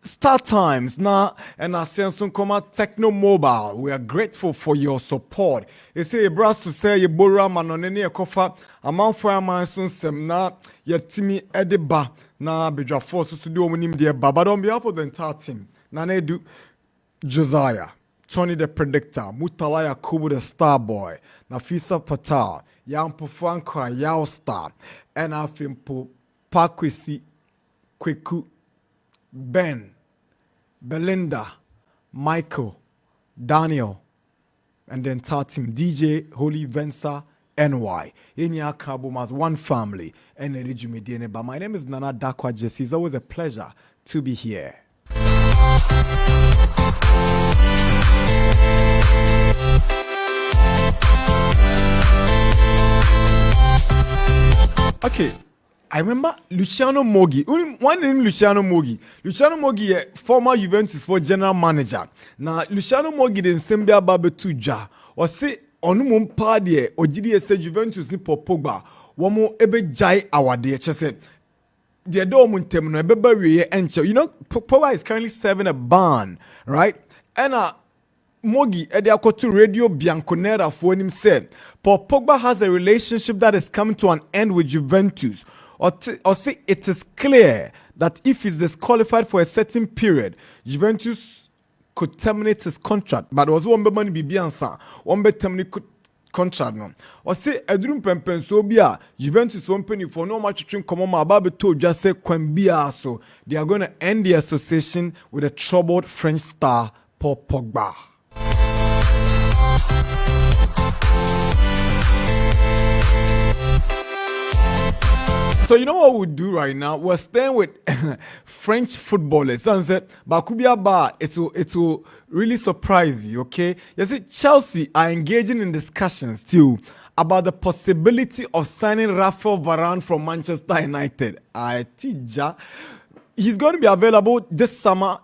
Star Times now and our Samsung Coma Techno Mobile. We are grateful for your support. You say a brass to say you borrow man on any cofa a man for a man soon sem na yet Timmy Ediba na Bidra Force to do him dear Baba on behalf of the entire team. Nana Adu, Josiah, Tony the Predictor, Mutala Yakubu the Star Boy, Nafisa Patel, Yampo Franco Yao Star, and I think Pakwesi Kweku Ben, Belinda, Michael, Daniel, and the entire team, DJ, Holy Vensa, NY. Inya Kabuma's one family, and Erijumediene. But my name is Nana Darkwa Gyasi. It's always a pleasure to be here. Okay. I remember Luciano Moggi. One name Luciano Moggi. Luciano Moggi is former Juventus for general manager. Now Luciano Moggi den sembe ababe tuja. O se onu mo mpa de ogidi ese Juventus ni Pogba. Womo ebe jai awade chese. De do mo ntem no ebe ba wiye enche. You know Pogba is currently serving a ban, right? And Moggi edi akoto Radio Bianconera for him said, Pogba has a relationship that is coming to an end with Juventus. Or say it is clear that if he's disqualified for a certain period, Juventus could terminate his contract. But was one money be biansa, one be terminate contract no. Or say Edrum Pempen so bia Juventus one penny for no much to come on my baby told just say Quambia so they are going to end the association with a troubled French star Paul Pogba. So you know what we'll do right now? We're staying with French footballers. Sunset, Bakubia Bar, it will really surprise you, okay? You see, Chelsea are engaging in discussions too about the possibility of signing Raphael Varane from Manchester United. He's going to be available this summer,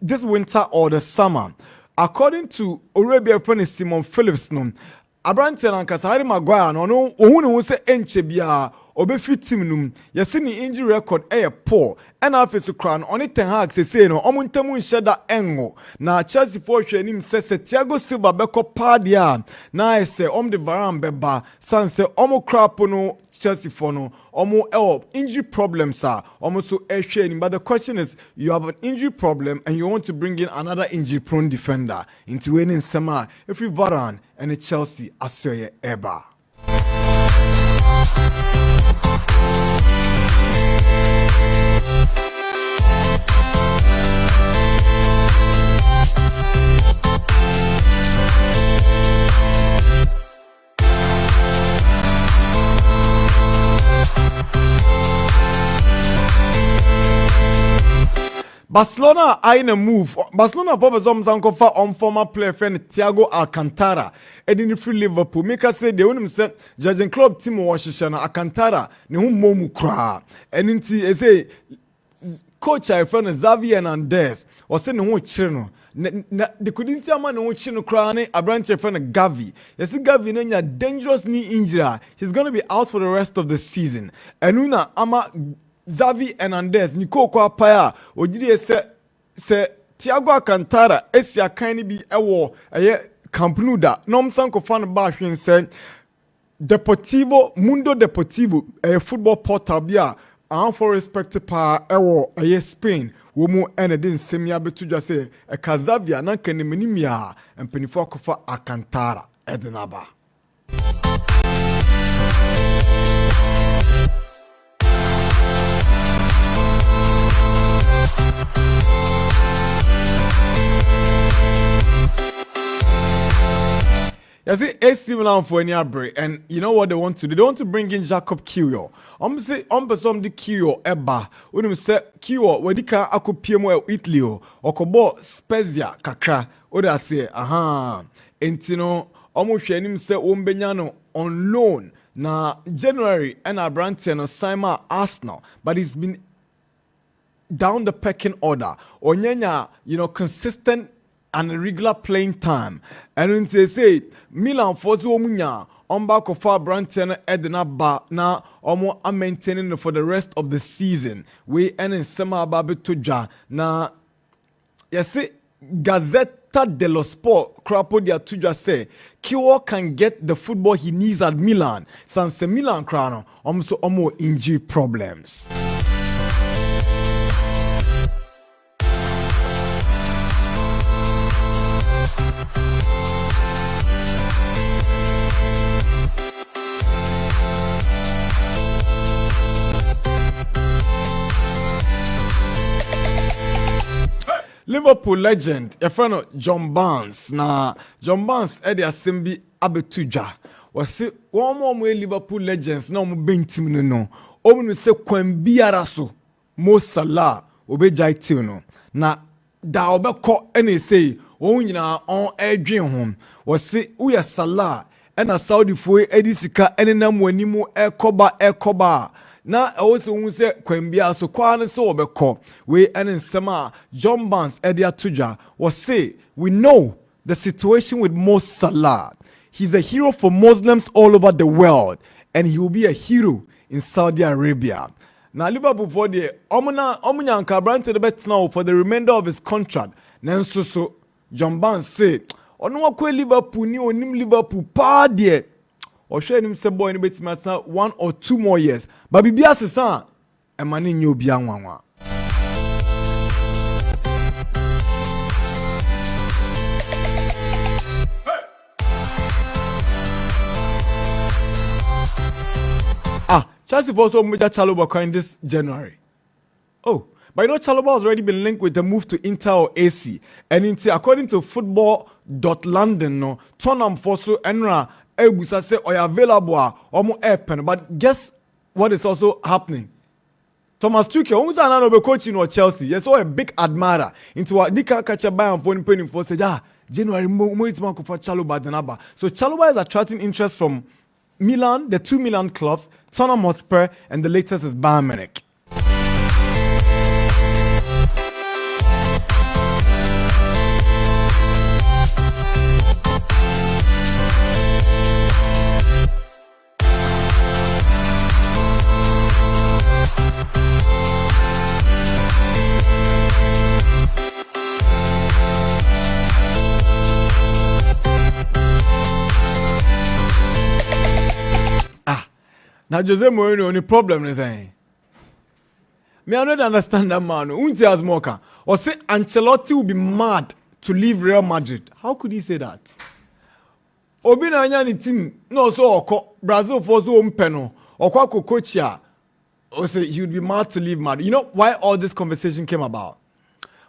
this winter or the summer. According to Arabia friend Simon Phillips, Abrante and Harry Maguire, no, who say Enchebia. Obefi team num yesi ni injury record poor and after crown on Ten Hag say no omuntemu nhyeda engo na Chelsea for hwenim say Thiago Silva beko padia na say the Varane beba san say crap no Chelsea for no injury problems are almost so hwenim. But the question is, you have an injury problem and you want to bring in another injury prone defender into winning summer if you Varane and the Chelsea asoye eba. Barcelona are in a move. Barcelona for the on former player friend Thiago Alcantara. Edin free Liverpool. Make us say they want say Jurgen Klopp team Washington Alcantara ne hu momu kra. And inti say coach I friend Xavi Hernandez or say ne hu chire no. The couldn't tell man no chire no kra ne Abrante friend Gavi. You see Gavi na dangerous knee injury. He's going to be out for the rest of the season. Enuna ama Xavi Hernandez, Nico Kwapaya, Ojidi se Thiago Alcantara, Esia Kani bi ewo, Camp Nou da, Nom Sanko fan Bashwin said, Mundo Deportivo, a football portal bia, for respect pa ewo, Spain, Womo Enedin Semia Betuja say, a Kazavia, Nankani Minimia, and Penifoko for Alcantara, Edenaba. You see, AC Milan for any break, and you know what they want to do? They want to bring in 𝐿𝐏𝐂𝐊. Say, some the 𝐿𝐏𝐂𝐊 eba. When we say 𝐿𝐏𝐂𝐊, we dika ako PMO Italy o. Okobo Spezia kakra. Oda say, Entino, hwɛ say ombenya on loan. Na January and Abrante no Simon Arsenal, but he's been down the pecking order. Onyenya, consistent and regular playing time. And when they say Milan for Omunya, back of our Branton Edna Ba now are maintaining for the rest of the season. We end in summer baby tuja na Yes, Gazzetta dello Sport, Crapo di Atuja say, 𝐋𝐈𝐄 can get the football he needs at Milan. Since Milan crown, almost injury problems. Liverpool legend, your friend John Barnes. Now, John Barnes, Eddie Asembi Abetuja. Was say one more Liverpool legends. Now, mo ben team no. Omu se 𝐿𝐿𝐕𝐄 araso. Mo Salah obejai team no. Na da obekọ ene say won nyina on edwen hom. Was say uya Salah ena Saudi fo edi sika enenam wanimu ekoba. Na also who say 𝐿𝐿𝐕𝐄 so kwa ne so obekọ we ene nsema John Barnes Eddie Atuja was say we know the situation with Mo Salah. He's a hero for Muslims all over the world and he will be a hero in Saudi Arabia. Now Liverpool for the omunya nkabrante the bet now for the remainder of his contract. Nanso so John Barnes say ono akwa Liverpool ni onim Liverpool pa de or share him say boy in bet 1 or 2 more years. But bibia sesa e mane nyi obi anwanwa. Chelsea also moved Chalobah in this January. Oh, but you know Chalobah has already been linked with the move to Inter or AC. And according to football.london, no, Tottenham Fosu Enra Ebusa say are available or airpen. But guess what is also happening? Thomas Tuchel, who's another coaching or Chelsea, yes, so a big admirer into what Dika Kachabai and Phone Penny for said, January more it's man for Chalobah than Abba. So Chalobah is attracting interest from Milan, the 2 Milan clubs, Tottenham Hotspur, and the latest is Bayern Munich. Now Jose Mourinho only problem is saying. Me I don't understand that man. Unti as Moka or say Ancelotti will be mad to leave Real Madrid. How could he say that? Obi na nyani team no so oko Brazil for so umpeno or kwa coach ya or say he would be mad to leave Madrid. You know why all this conversation came about?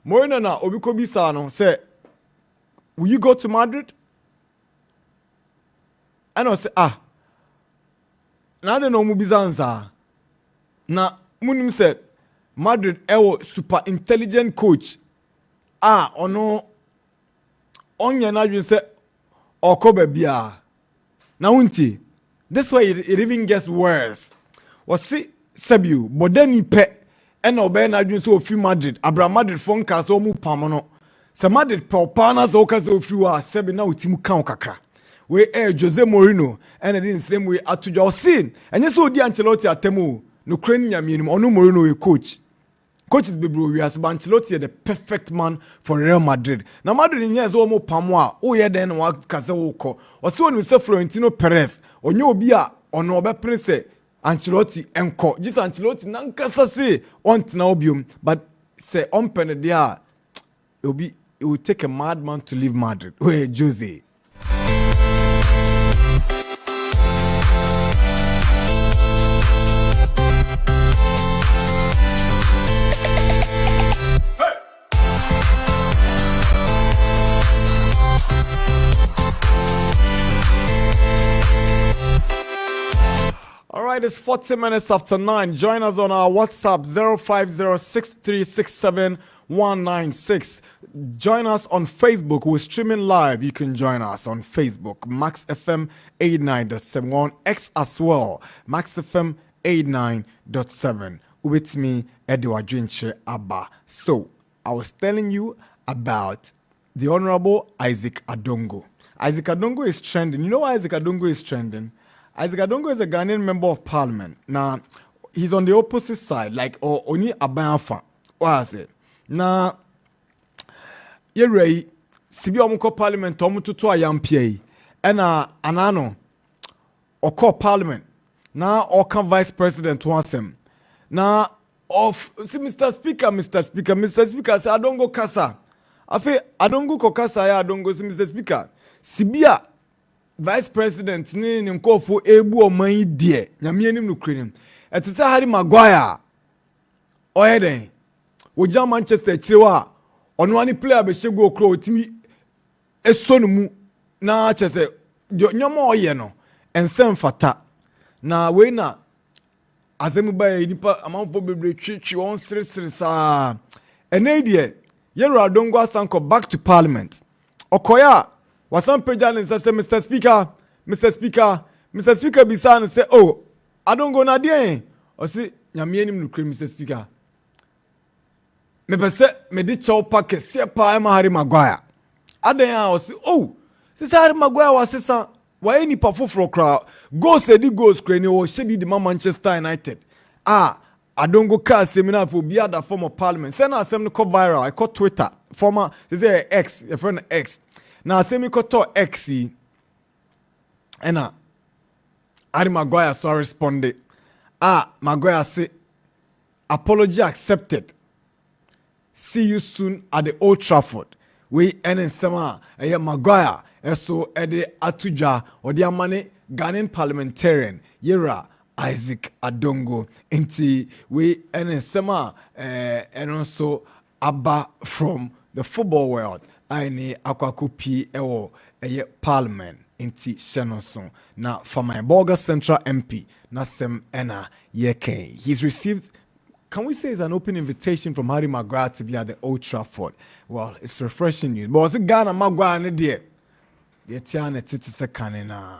Mourinho na Obi Kobi Sano say, will you go to Madrid? And I say na de no mu bizanza na munim said Madrid ewo super intelligent coach ono onya na dwen say okoba bia na unti this way it even gets worse was see Sabio bodani pe ena obe na dwen say ofi Madrid Abra Madrid phone ka so mu pam no se Madrid propa na so ka so ofi wa sebi na otimu kan kakra we Jose Mourinho and in the same way Atuja sin and yes so di Ancelotti atemu no kran nyamienum ono Mourinho a coach is Bebli Ancelotti the perfect man for Real Madrid na Madrid in yes o mo pamo a o ye den wa kase wo ko o se onu se Florentino Perez onye obi a ono obe prince Ancelotti enko just Ancelotti na nkasa se ontina obium but say on pen there it will take a madman to leave Madrid we Jose. It's 40 minutes after 9. Join us on our WhatsApp 0506367196. Join us on Facebook. We're streaming live. You can join us on Facebook, Max FM 89.7. We're on X as well, Max FM 89.7. With me, Edward Drinche Abba. So, I was telling you about the Honorable Isaac Adongo. Isaac Adongo is trending. You know why Isaac Adongo is trending? Isaac Adongo is a Ghanaian member of parliament. Now, he's on the opposite side, like Oni Abayafa. What is it? Now, Yere sibi omuko parliament omututu ayampie ena anano oko parliament na oka vice president wansem na of see Mr. Speaker say adongo kasa afi adongo ko kasa ya adongo see Mr. Speaker sibia vice president ni nkofo ebu oman yi die nyame anim no krenim etese Harry Maguire oyeden woja Manchester chirewa ono ani player be shego okro otimi esonu mu na chese nyomo oye no ensem fata na we na azemu ba nipa amanfo bebre twetwe won sere sa ene die yero adongo asanko back to parliament okoya wasan peja ne say Mr. Speaker bisan say oh adongo na die o si nyame anim no kre Mr. Speaker me pese me di chow pack se pa ma Harry Maguire adan ya o si oh se Harry Maguire wasesa wa eni pa foforo kra goals edi goals kra ni o shebi di Manchester United adongo ka seminar for bia da former parliament say na asem no go viral I call Twitter former say X your friend X na asem ko to X ena Harry Maguire so responded Maguire say apology accepted. See you soon at the Old Trafford. We enen sema Maguire eso ede atuja odi amane Ghanaian parliamentarian Yera Isaac Adongo inti we enen sema and also Abba from the football world aini akwakupi ewo parliament inti Shenonson na from my Bolga Central MP na sem ena yeke. He's received, can we say it's an open invitation from Harry Maguire to be at the Old Trafford? Well, it's refreshing news. But was it Ghana Maguire ne die? The tiane titi se kanena.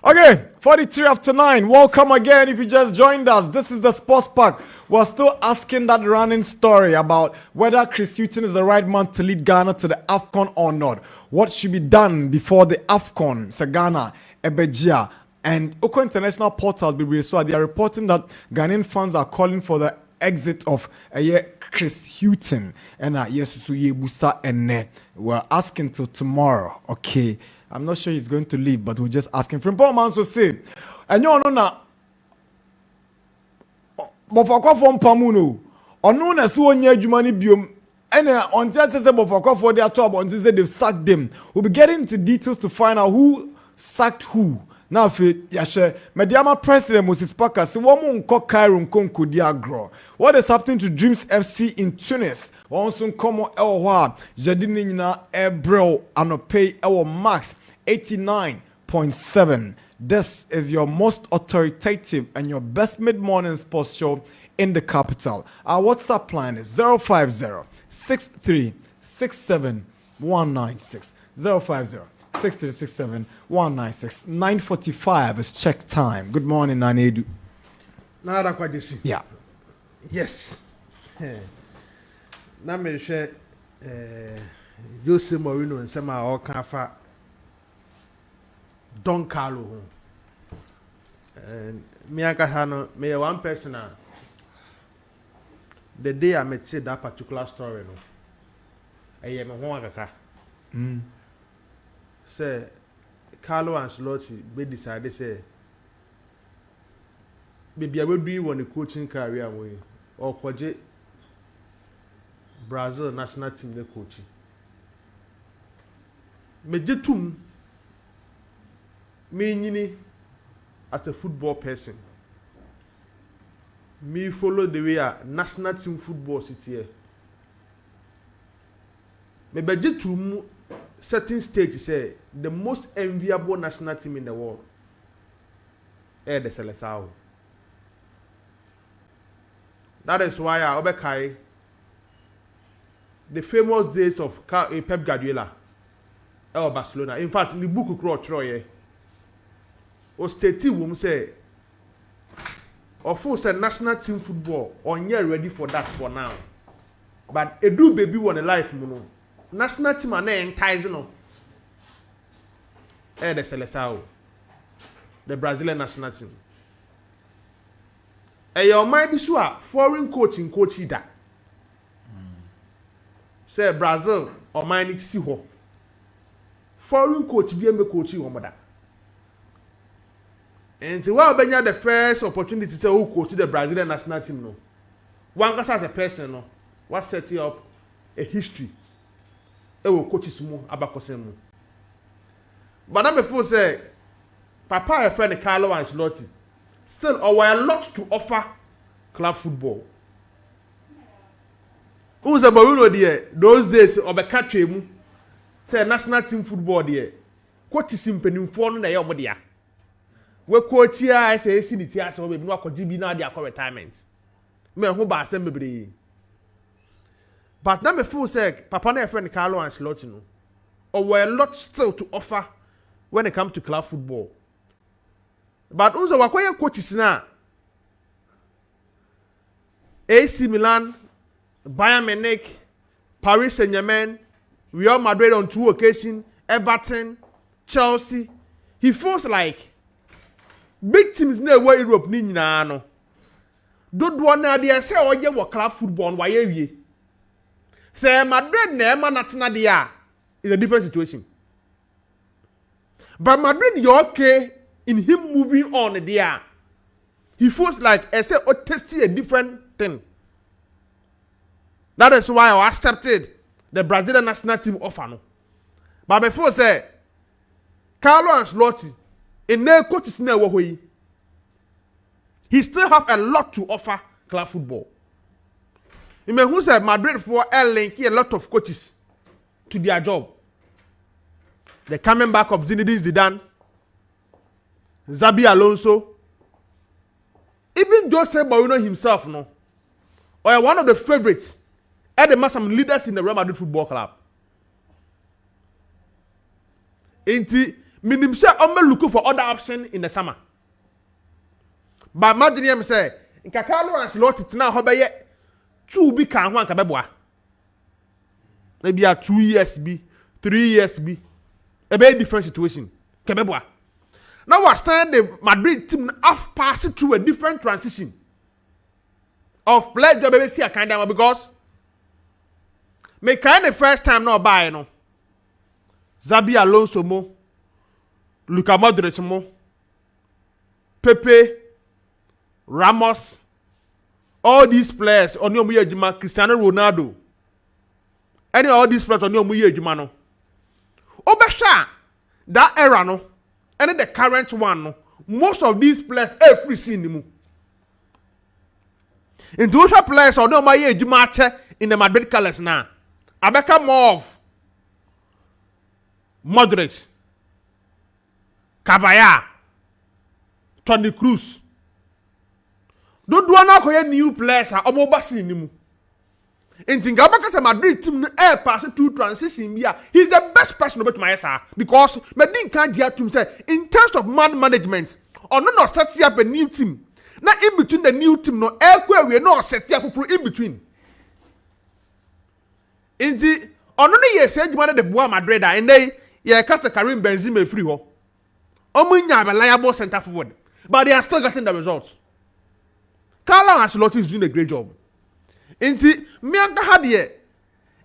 Okay, 43 after 9. Welcome again if you just joined us. This is the Sports Park. We're still asking that running story about whether Chris Hughton is the right man to lead Ghana to the AFCON or not. What should be done before the AFCON? Ghana, Ebejia, and Oko International Portal, so they are reporting that Ghanaian fans are calling for the exit of Chris Hughton. And we're asking till tomorrow, okay? I'm not sure he's going to leave, but we're just asking. From Paul Manso say, and you know na, bofakwa from Pamuno, or known as one year Jumani Bium, and on just says bofakwa for their top, on this they've sacked them. We'll be getting into details to find out who sacked who. Now, if Yashe, Mediama President Moses Parker, so one more Cairo Nkonko Diagro. What is happening to Dreams FC in Tunis? Also, Como Elwa, Jadinina Ebro, Anope Ewo Max 89.7. This is your most authoritative and your best mid-morning sports show in the capital. Our WhatsApp line is 050 63 67 196 050 6367 196 9:45 is check time. Good morning, Nana Adu. Nana Darkwa Gyasi. Yeah. Yes. Na me hwe Jose Mourinho nsema o kan fa Don Carlo ho. Me aka no me one person the day I met that particular story no. Me ho akaka. Say Carlo Ancelotti be decided say baby I will do one coaching career way or kwaje Brazil national team the coaching. Me jetum me nyini as a football person. Me follow the way a national team football city here. Me be jetum certain stage say the most enviable national team in the world. The Seleção. That is why I obekai the famous days of Pep Guardiola. Barcelona. In fact, in the book kro Troye o state wom say of course national team football on year ready for that for now. But edu baby won a life mu national team are entice no. The Seleção, the Brazilian national team. Your mind be sure foreign coaching that. Say Brazil or mine see ho. Foreign coach be a coach you mother. And so while Benya the first opportunity to say who coach the Brazilian national team no. One as a person no, what setting up a history. Will coaches mu abakosemu. But now before say Papa a friend Carlo Ancelotti still a lot to offer club football. Who's a Baruno there? Those days of a country mu say national team football there. Coaches in Peninform na yomodia. We coach here I say see the tears so baby no akodi na dia retirement. Me ho ba asem bebre. But now before say Papa na friend Carlo Ancelotti no. A lot still to offer when it comes to club football. But also wakwaya coaches na AC Milan, Bayern Munich, Paris Saint-Germain, Real Madrid on 2 occasions, Everton, Chelsea. He feels like big teams near where Europe ni nyina no. Don't want na dey say oye wo club football why wie. Say Madrid na ema natena dia is a different situation. But Madrid you okay in him moving on there. He feels like I say or testing a different thing. That is why I accepted the Brazilian national team offer no. But before say Carlo Ancelotti in their coaches na wo hoyi. He still have a lot to offer club football. You may who said Madrid for link a lot of coaches to their job. The coming back of Zinedine Zidane, Xabi Alonso, even Jose Mourinho himself, no, or one of the favorites, and some leaders in the Real Madrid Football Club. Inti minim say I'm looking for other option in the summer. But Madrid say, in Carlo Ancelotti tina hobeye 2 bi kan ho anka beboa. Maybe a 2 years be, 3 years be. A very different situation. Kebeboa. Now we stand the Madrid team have passed through a different transition of players job see a kind of because me kind of first time now buy no Xabi Alonso mo Luka Modric mo Pepe Ramos all these players on your ejuma Cristiano Ronaldo any all these players on your ejuma no Obesha that era no and the current one no most of these players every scene in those players or no my ejuma in the Madrid colors now I become more of Modric Cavaya Toni Kroos don't do na new players are almost in nimu. In Tingabaka Madrid team air pass to transition here. He's the best person about my sir because Medin can't get to say in terms of man management or not setting up a new team. Now in between the new team no air we are not setting up for in between. In the on only yes said you the Boa Madrid and they cast a Karim Benzema free ho. Omunya reliable center forward, but they are still getting the results. Carlo Ancelotti is doing a great job. Inti me anga ha de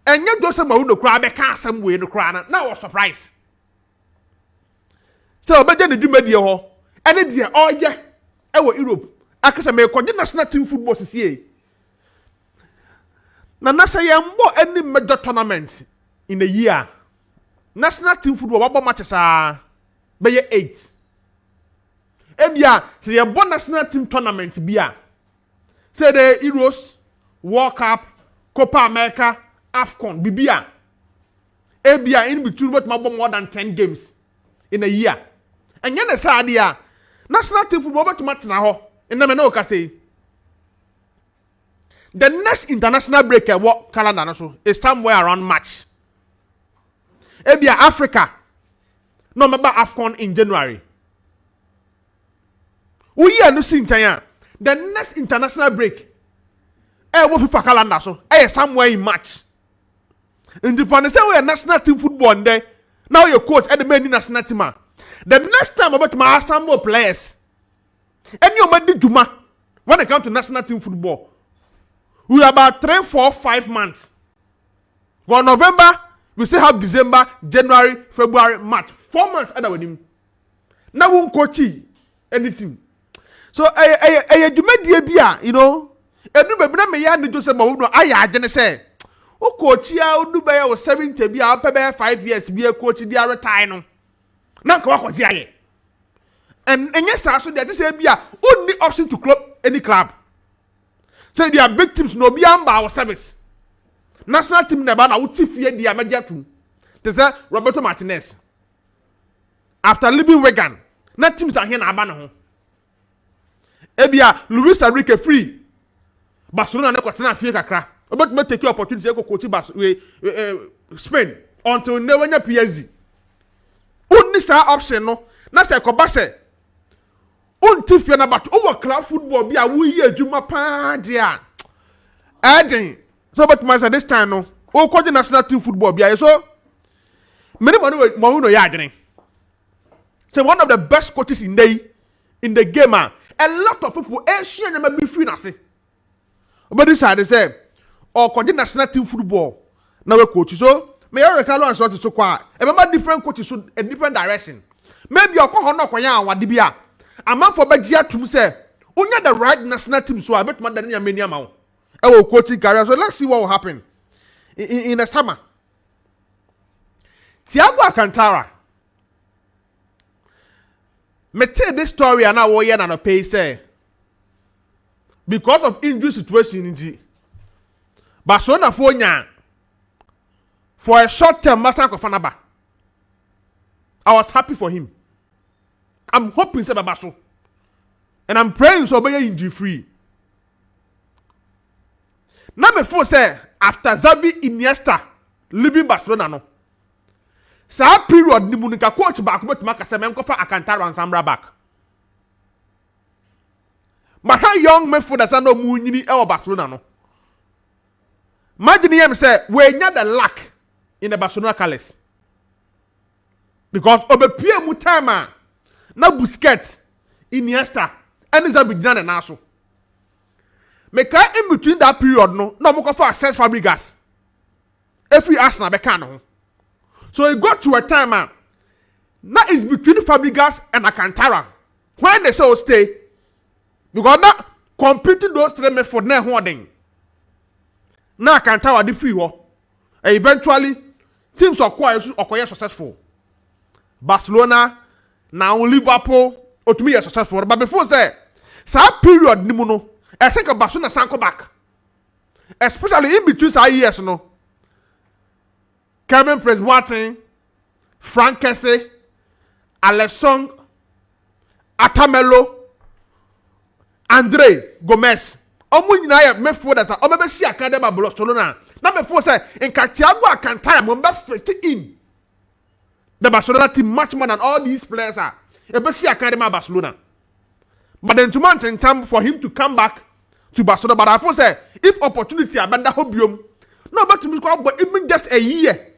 enye Jose Mourinho kra be ka asem we no kra na was surprise. So obeje ne dwuma die ho ene de oye e wo Europe akasa me ko national team football sisie. Na say yembo any major tournament in a year. National team football wabo matches are be 8. Ebia say yembo national team tournament bia. Say the Euros, World Cup, Copa America, AFCON, Bibia. Ebia in between what more than 10 games in a year. And yet the idea, national team football but match now. And never know say. The next international break what calendar so is somewhere around March. Ebia Africa. No remember AFCON in January. We are no seeing China. The next international break. What FIFA calendar so? Somewhere in March. In the understand we are national team football there. Now your coach at the main national team. The next time about my assemble players. And you might do when it comes to national team football. We are about 3, 4, 5 months. Well, November, we still have December, January, February, March. 4 months other with him. Now won't coach anything. So you know, edu be na me ya ne Joseph Mawu no aya agene say o coach ya odu be ya 70 bi a pe 5 years bi a coach di retire no na nka wakoji aye and enye star so dey say bi a only option to club any club say they are big teams no bi amba our service national team never na wuti fie di amagia tu te say Roberto Martinez after leaving Wigan na teams are here na aba no ho ebia Luis Enrique free Barcelona ne kwatena fie kakra about me take opportunity go coach Spain until never nya PSG only star option no na say ko ba say unti fie na but over club football bi a wo yi adwuma pa dia aden so but man say this time no o coach national team football bi a so many mo no ya adwene say one of the best coaches in the game a lot of people ehia nya be free na say but this side they say or coach national team football now we coach so me you can learn so to kwa remember different coaches so a different direction maybe you ko hono kwanya awade bia amam for bagia tum say unya the right national team so I bet man than many amount e will coaching career so let's see what will happen in the summer. Thiago Alcantara me tell this story and now we na no pay say because of injury situation in Barcelona for a short term master of Fanaba. I was happy for him. I'm hoping say Babaso. And I'm praying so be injury free. Now before say after Xavi Iniesta leaving Barcelona no. Sa period ni munika coach back but maka say menko fa Alcantara and Samra back. But how young men for the no munyini e Barcelona no. Imagine him say we nya the luck in the Barcelona colors. Because obepie mu time na Busquets, Iniesta, and Xavi Nana Naso. Make in between that period no mo ko for Cesc Fabregas. Every Arsenal be can no. So it got to a time now it's between Fabregas and Alcantara. When they say stay because now competing those three men for near holding. Now Alcantara the free war. And eventually teams are quite successful. Barcelona, now Liverpool, or to me are successful. But before that, that period nimuno, I think Barcelona stand come back. Especially in between some years, no. Kevin Prince Boateng, Frank Kessie, Alessandro Atamelo, Andre Gomez. Omu nyina ya mefo da sa omebe si akade ba Barcelona. Na mefo say in Thiago Alcantara mo be fit in. The Barcelona team much more than all these players are. Ebe si akade ma Barcelona. But then to mountain time for him to come back to Barcelona. But I feel say if opportunity abanda hobium, no but to me but even just a year.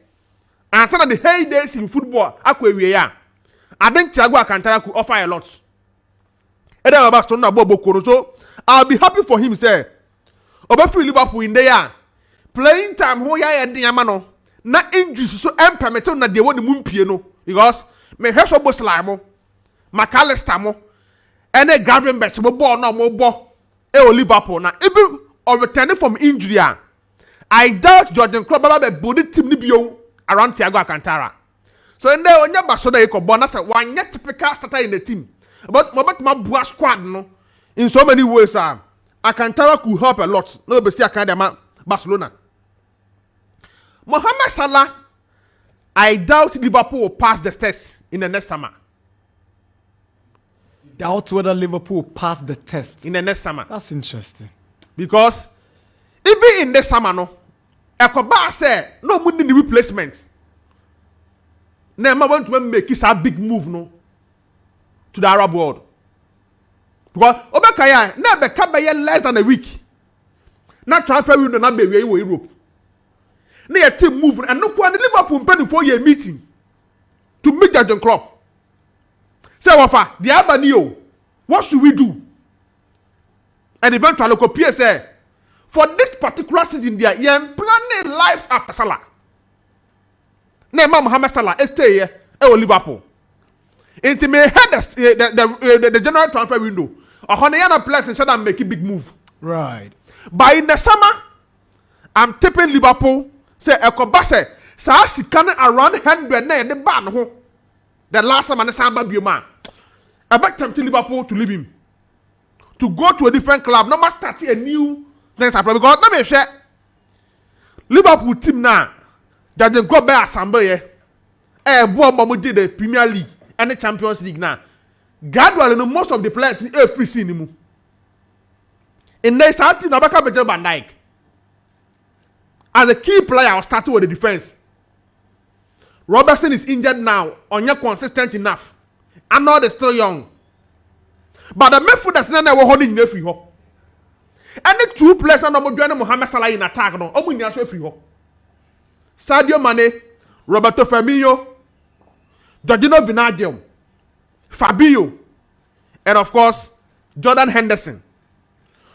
And some of the heydays in football, I think Thiago Alcantara could offer a lot. And then Barcelona Bobo so I'll be happy for him, say. Obefi Liverpool in there. Playing time, who ya and Yamano. Na injuries so permitted na de won mumpie no. Because me hweso bo slime, McAllister mo, and a Gravenberch mo ball no mo ball. Liverpool na even returning from injury. I doubt Jordan Klopp be body team ni bio around Thiago Alcantara. So in there, onya Barcelona eko born as one typical starter in the team. But my boa squad no. In so many ways, Alcantara could help a lot. No, but see Academy Barcelona. Mohamed Salah, I doubt Liverpool will pass the test in the next summer. Doubt whether Liverpool will pass the test in the next summer. That's interesting. Because even in this summer, no, Ekoba said no money replacements. Neymar want to make this a big move no to the Arab world. Because Obekaya never come by less than a week. Not transfer window not be where you Europe. Near team move and no one Liverpool penny for your meeting to meet the club. Say Wafa, the Albanio, what should we do? And eventually Kopia say, for this particular season, they are planning life after Salah. Neymar Mohamed Salah stay here at Liverpool. Into me head the general transfer window. A Honeyana place and shall make a big move. Right. But in the summer, I'm tipping Liverpool. Say Ekobase, Saasi can around 100 na the ban ho. The last time I samba bioma. I bet tempting Liverpool to leave him. To go to a different club, no more start a new things happen because let me share. Liverpool team now. That they go back Samba ye. Boy Mamuji the Premier League and the Champions League now. Gradually, no most of the players in every scene. In the starting, Nabaka Betel Van Dijk. As a key player, I was starting with the defense. Robertson is injured now. Onye consistent enough. Arnold is still young. But the midfielders now were holding the free ho. And the two players are not doing Mohamed Salah in attack. No, Omunya so free ho. Sadio Mane, Roberto Firmino, Jorginho Wijnaldum, Fabio, and of course Jordan Henderson.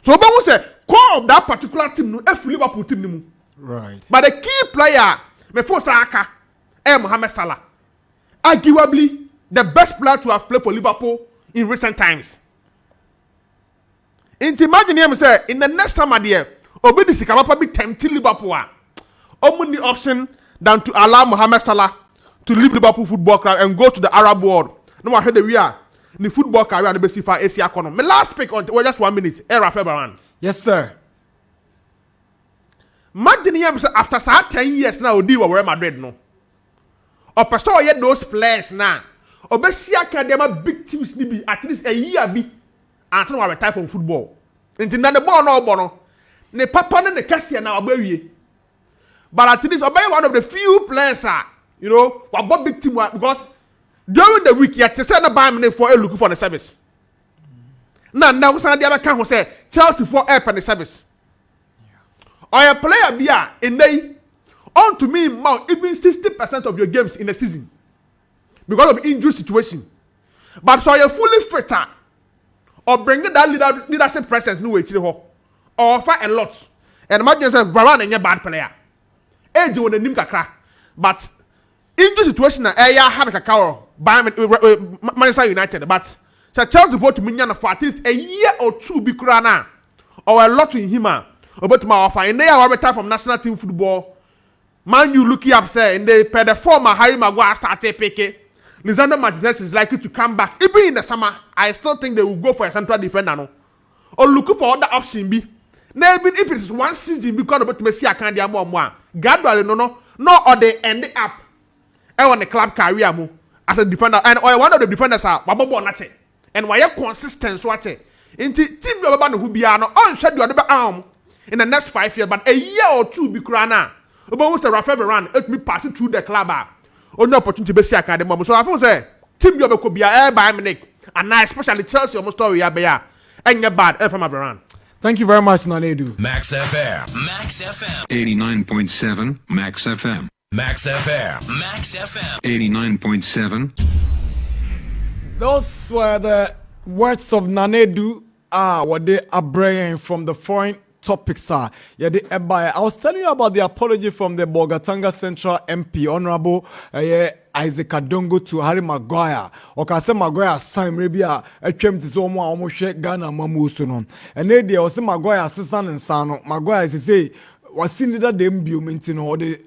So we say core of that particular team no F Liverpool team no. Right. But the key player before Saka, Mohamed Salah, arguably the best player to have played for Liverpool in recent times. Imagine him say in the next summer there, Obedi Sikapa be tempting Liverpool. Only option than to allow Mohamed Salah to leave Liverpool Football Club and go to the Arab world. No, I heard that we are in the football career and the best for Asia economy. My last pick on just 1 minute. Rafael. Yes, sir. Imagine him after 10 years now, Odi wa Real Madrid no. Or pastor yet those players now. Obesi academy big teams ni be at least a year be and some retire from football. Until the ball no bono. Ne papa ne Cassia now abawie. But at least obey one of the few players you know, who got big team because during the week you have to send a buy money for a look for the service. Now some the other can who say Chelsea for air and the service. Or a player be in day on to me mount even 60% of your games in the season because of injury situation. But so you're fully fitter or bring that leadership presence no way or offer a lot. And imagine Varane and a bad player. Age on the nim kakra, but injury situation na had kakao by Manchester United. But so Chelsea vote to Minyana for at least a year or two be kurana or a lot in him. About my offer and they are retired from national team football. Man, you look up say and they pay the former Harry Maguire started PK. Lisandro Martinez is likely to come back. Even in the summer, I still think they will go for a central defender no. Or looking for other option B. Now even if it's one season because about to see a candy more. Gradually no or they end up on the club career mo as a defender and or one of the defenders are Babo Nache and why consistent watch it. Into team your band who be no on schedule the arm in the next 5 years, but a year or two be crana. About the Rafael Varane, let me pass it through the club. Or no opportunity to be academy. So I feel say team your could be a by Munich and now especially Chelsea almost story and your bad from Varane. Thank you very much, Nana Adu. Max FM. Max FM. 89.7 Max FM. Max FM. Max FM. 89.7. Those were the words of Nana Adu. What they are bringing from the foreign topics are. Yeah, I was telling you about the apology from the Bogatanga Central MP, Honorable Isaac Adongo to Harry Maguire. Okay, I said Maguire signed maybe a came to so more almost Ghana Mamusunon. And then there was Maguire assistant and son. Maguire say was seen that the MBU or the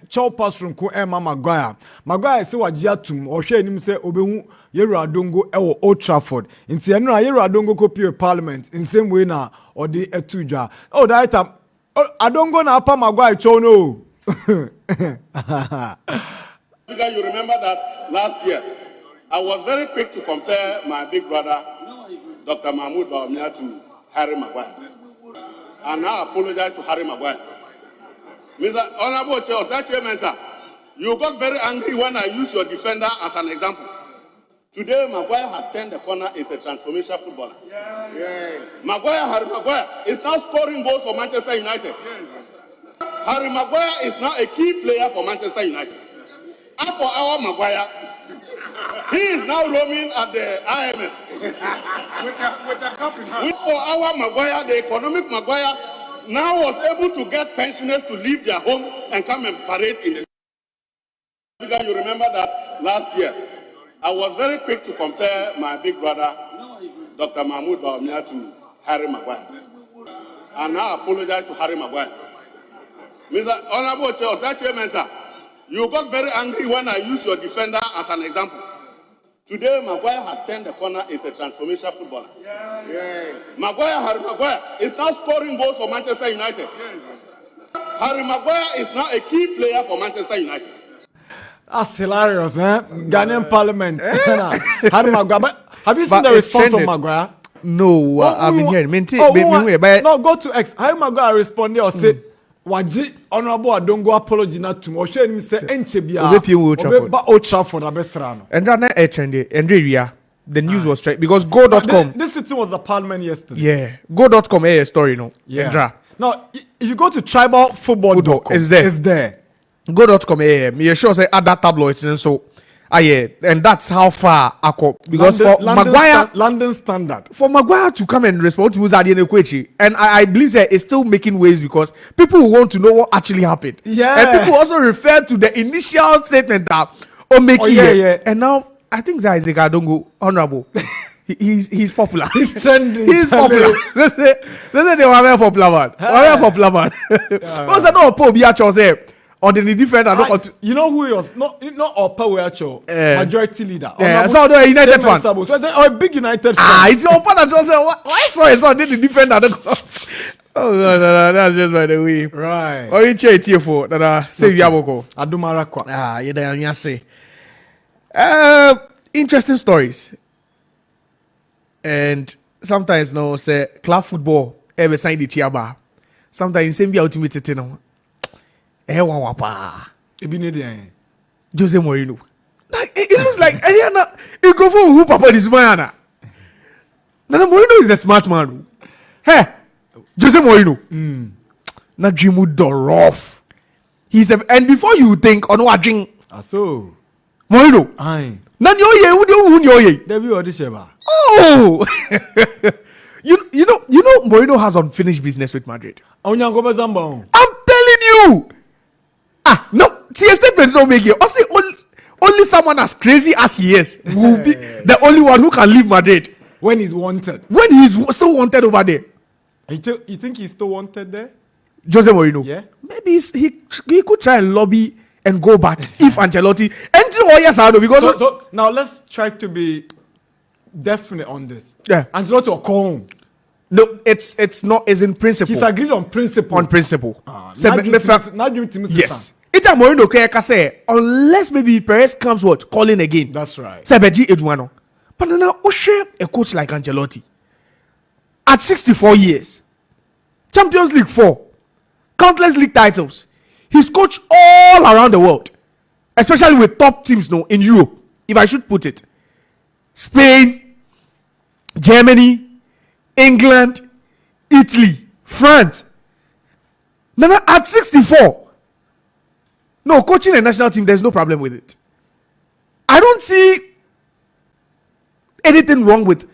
chow pass from Emma Maguire. Maguire say what Jatum or share him say Obehu Yero Adongo or Old Trafford. In Siena Yero Adongo copy of Parliament in same way now or the Etuja. Oh, that time Adongo na apa Maguire chono. Because you remember that last year, I was very quick to compare my big brother, Dr. Mahmoud Bawumia, to Harry Maguire. And I apologize to Harry Maguire. Mr. Honorable Chairman, sir, You got very angry when I used your defender as an example. Today, Maguire has turned the corner. Is a transformational footballer. Harry Maguire is now scoring goals for Manchester United. Harry Maguire is now a key player for Manchester United. As for our Maguire, he is now roaming at the IMF. With a cup in hand. For our Maguire, the economic Maguire, now was able to get pensioners to leave their homes and come and parade in the. Because you remember that last year, I was very quick to compare my big brother, Dr. Mahmoud Bawumia, to Harry Maguire. And now I apologize to Harry Maguire. Mr. Honorable Chairman, sir, you got very angry when I used your defender as an example. Today, Maguire has turned the corner. Is a transformational footballer. Harry Maguire is now scoring goals for Manchester United. Harry Maguire is now a key player for Manchester United. That's hilarious, eh? Ghanaian Parliament. Harry Maguire. But have you seen the response from Maguire? No, I've been hearing. No, go to X. Harry Maguire responded or said, Waji Honorable Adongo apology na to Moshe and say Enchebia. Old Trafford Abesrano. And then the news was straight because go.com. This sitting was the parliament yesterday. Yeah. Go.com a story, no. Yeah. Now, if you go to tribalfootball.com, it's there. It's there. Go.com me sure say add that tabloids and so and that's how far I go because London Standard for Maguire to come and respond to 𝐒𝐏𝐿, and I believe that it's still making waves because people want to know what actually happened. And people also refer to the initial statement that and now I think that Isaac Adongo honorable. He's popular. He's trending. He's popular. They say they were very popular man. Popular man. What's that? No, Paul Biacho say. Or the different, you know who he was? Not Opa majority leader. So the United fan. So I said, a big United fan. It's your father just said, why so the different? Oh no, that's just by the way. Right. Oh, you check here for that. Say Yaboko. Adumarakwa. You there? Say. Interesting stories. And sometimes no say club football ever sign the chiaba. Sometimes same be ultimate no. Jose Mourinho. It looks like you go for who Papa this man. Nana Mourinho is a smart man. Hey, Jose Mourinho. Na dreamu dorof. He's and before you think on what drink. So Mourinho. Aye. Nan yo ye who yo ye. Debi Odisheba. Oh. You know Mourinho has unfinished business with Madrid. I'm telling you. No, see, a statement don't make it. Only someone as crazy as he is will be the only one who can leave Madrid when he's wanted. When he's still wanted over there. You think he's still wanted there? Jose Mourinho. Yeah. Maybe he could try and lobby and go back if Ancelotti. Because so now let's try to be definite on this. Yeah. Ancelotti will call home. No, it's not as in principle. He's agreed on principle. On principle. Yes. It's a Mourinho can say unless maybe Perez comes calling again. That's right. Sebeji Eduano. But now a coach like Ancelotti at 64 years, Champions League 4, countless league titles. He's coached all around the world, especially with top teams in Europe. If I should put it, Spain, Germany, England, Italy, France. Now at 64. No, coaching a national team, there's no problem with it. I don't see anything wrong with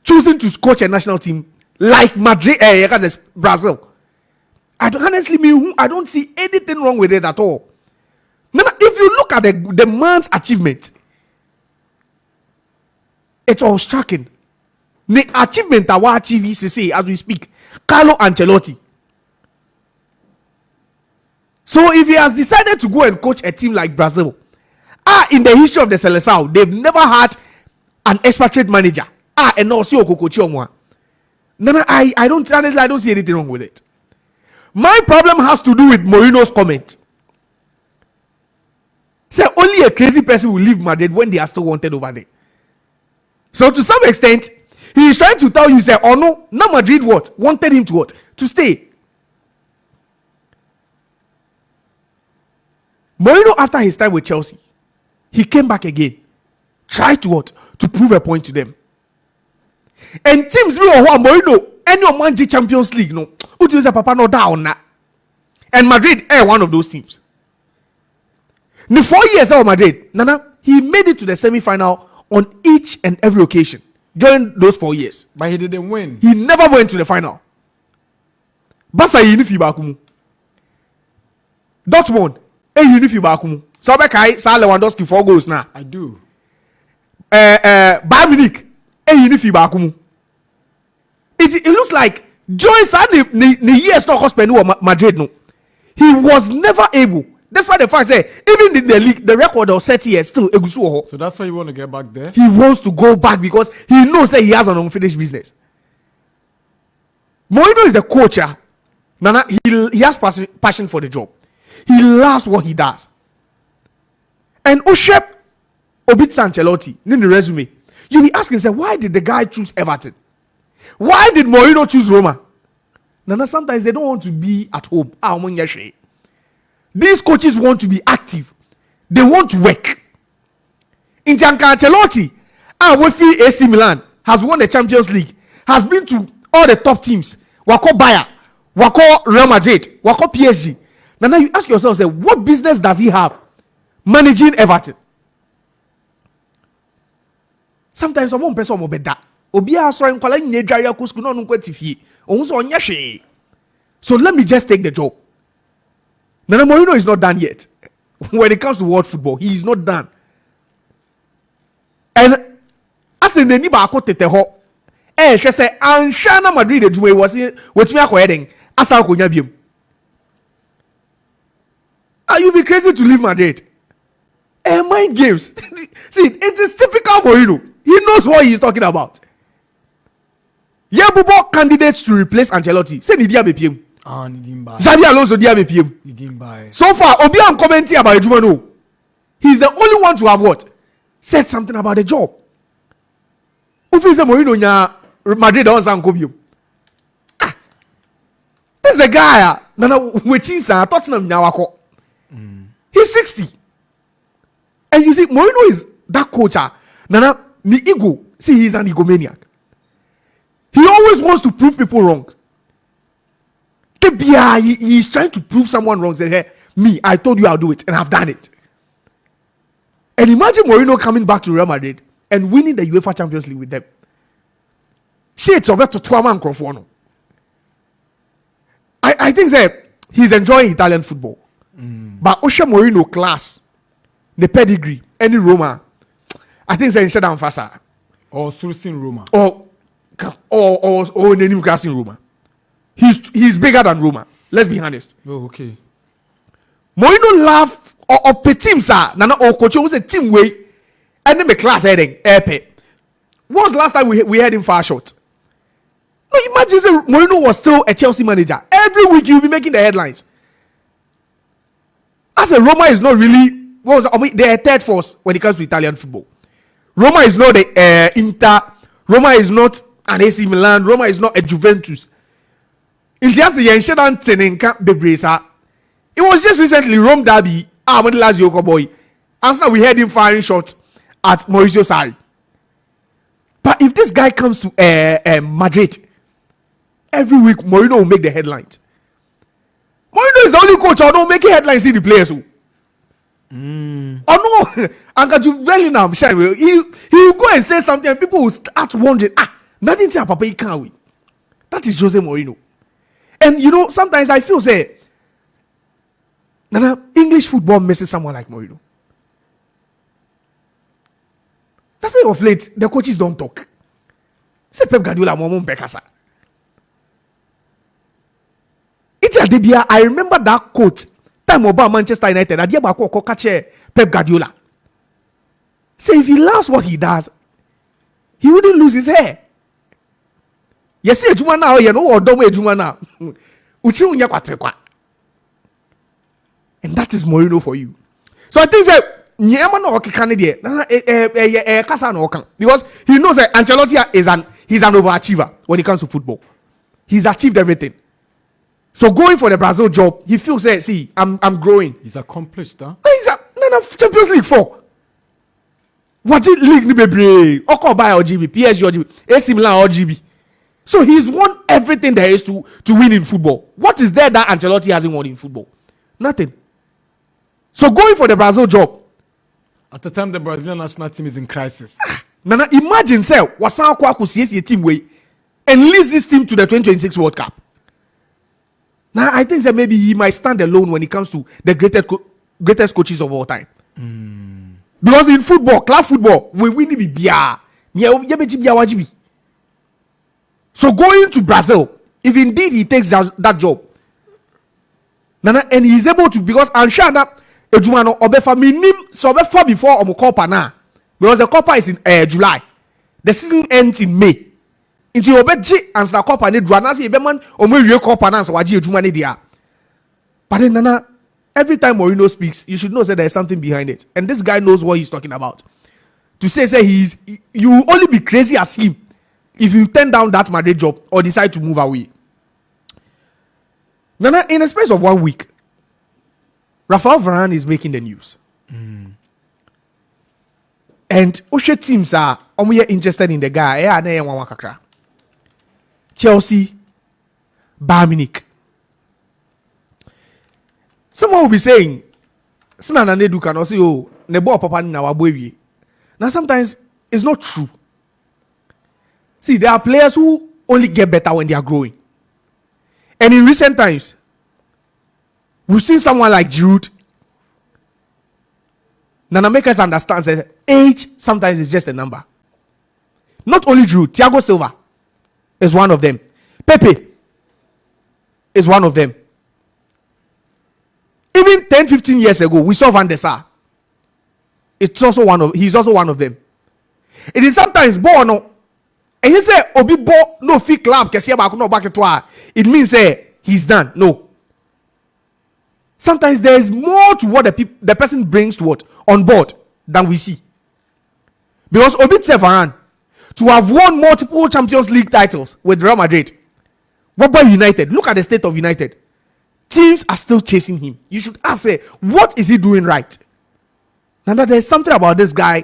choosing to coach a national team like Madrid, Brazil. I don't see anything wrong with it at all. Now, if you look at the man's achievement, it's all striking. The achievement that we achieve as we speak, Carlo Ancelotti. So if he has decided to go and coach a team like Brazil, in the history of the Seleção, they've never had an expatriate manager. And also Okokochi. No, I don't see anything wrong with it. My problem has to do with Mourinho's comment. Say only a crazy person will leave Madrid when they are still wanted over there. So to some extent, he is trying to tell you, say, oh no, not Madrid wanted him to stay. Mourinho, after his time with Chelsea, he came back again. Tried to what? To prove a point to them. And teams we are Mourinho, any of man Champions League, no. Who is a papa no down na. And Madrid are one of those teams. In the 4 years of Madrid, Nana, he made it to the semi-final on each and every occasion during those 4 years. But he didn't win. He never went to the final. Barca yinifi bakumu. Dortmund yinifi bakumu. So Bekai Sir Lewandowski 4 goals now. I do. Bayern Munich yinifi bakumu. It looks like Joyce the years not spend with Madrid no. He was never able. That's why the fact say even in the league the record of 30 years still egusu. So that's why you want to get back there. He wants to go back because he knows that he has an unfinished business. Mourinho is the coach. Nana, he has passion for the job. He loves what he does. And Oshep Obitsa Ancelotti, in the resume, you'll be asking, say, why did the guy choose Everton? Why did Mourinho choose Roma? Nana, sometimes they don't want to be at home. These coaches want to be active. They want to work. In Ancelotti, Wefi AC Milan has won the Champions League, has been to all the top teams. Wako Bayer, Wako Real Madrid, Wako PSG. Now you ask yourself, say, what business does he have managing Everton? Sometimes someone person mo beda. Obia so nkwala nyedwa ya ku school no nkwati fie. Ohun so onye hwe. So let me just take the job. Nana Mourinho is not done yet. When it comes to world football, he is not done. And as in nani ba akotete ho, hwe say anhwa Madrid adwuma was wetimi akoyeden asa akonya biem. Are you be crazy to leave Madrid? Mind games. See, it is typical Mourinho. He knows what he is talking about. Yabubo candidates to replace Ancelotti. Say Nidia BPM. Xabi Alonso Dia BPM. So far, Obian commenting about Ejuma no. He's the only one to have what? Said something about the job. Ufi say Mourinho nya Madrid on Sankobium. This is the guy. Nana Wechinsa Tottenham nyawako. He's 60. And you see, Mourinho is that coach. Nana, the ego. See, he's an egomaniac. He always wants to prove people wrong. He is trying to prove someone wrong. Say, hey, me, I told you I'll do it, and I've done it. And imagine Mourinho coming back to Real Madrid and winning the UEFA Champions League with them. Shit, so to 12 man Crawford. I think that he's enjoying Italian football. But Osha Mourinho class, the pedigree, any Roma, I think they instead of Fasa. Or Sursin Roma. Or Newcastle Roma. He's bigger than Roma. Let's be honest. Oh, okay. Mourinho laugh or team sir. Nana or coach was a team way. And then the class heading. When was the last time we had him far short? No, imagine Mourinho was still a Chelsea manager. Every week you'll be making the headlines. As a Roma is not really they're a third force when it comes to Italian football. Roma is not the Inter. Roma is not an AC Milan. Roma is not a Juventus. It was just recently Rome derby. Lazio boy. After we heard him firing shots at Mauricio Sarri. But if this guy comes to Madrid, every week Mourinho will make the headlines. Mourinho is the only coach who don't make headlines in the players. Oh no, Uncle Bellingham, he will go and say something and people will start wondering, nothing to Papa can't we? That is Jose Mourinho. And you know, sometimes I feel say, Nana, English football misses someone like Mourinho. That's why of late the coaches don't talk. Say Pep Guardiola, Momon Bekasa. It's a debia. I remember that quote. Time about Manchester United, I did catch Pep Guardiola. Say if he loves what he does, he wouldn't lose his hair. Yes, you now, you know, or don't wait, you now. And that is Mourinho for you. So I think that because he knows that Ancelotti he's an overachiever when it comes to football. He's achieved everything. So going for the Brazil job, he feels that see, I'm growing. He's accomplished, huh? He's a Champions League 4. What did league ni bebre? Oko buy OGB, PSG OGB, AC Milan OGB. So he's won everything there is to win in football. What is there that Ancelotti hasn't won in football? Nothing. So going for the Brazil job. At the time the Brazilian national team is in crisis. Nana, imagine say Wasan Kwaku CSA team way and leads this team to the 2026 World Cup. Now I think that maybe he might stand alone when it comes to the greatest coaches of all time. Because in football, club football, we win be bia. So going to Brazil, if indeed he takes that job, Nana, and he's able to, because I'm sure that Ejumano Obefa minim so Obefa before Omukopa now, because the Copa is in July, the season ends in May. Into Obeji and the Copa need Dranasi Ebeman or Muriel Copa and Waji Ejumani dia. But then Nana, every time Mourinho speaks, you should know that there is something behind it, and this guy knows what he's talking about. To say you will only be crazy as him if you turn down that Madrid job or decide to move away. Nana, in the space of 1 week, Rafael Varane is making the news. And Oshe teams are interested in the guy. Chelsea, Bayern Munich. Someone will be saying, Nana Adu cannot say, oh, nebo papa na wabwewi. Now sometimes it's not true. See, there are players who only get better when they are growing. And in recent times, we've seen someone like Giroud. Nana make us understand that age sometimes is just a number. Not only Giroud, Thiago Silva is one of them. Pepe is one of them. Even 10-15 years ago, we saw Van der Sar. He's also one of them. It is sometimes born. And he say obi bo no fit club kesi ba no back to it means he's done. No. Sometimes there is more to what the person brings to what on board than we see. Because Obi Varane to have won multiple Champions League titles with Real Madrid, what about United? Look at the state of United. Teams are still chasing him. You should ask, what is he doing right? And that there's something about this guy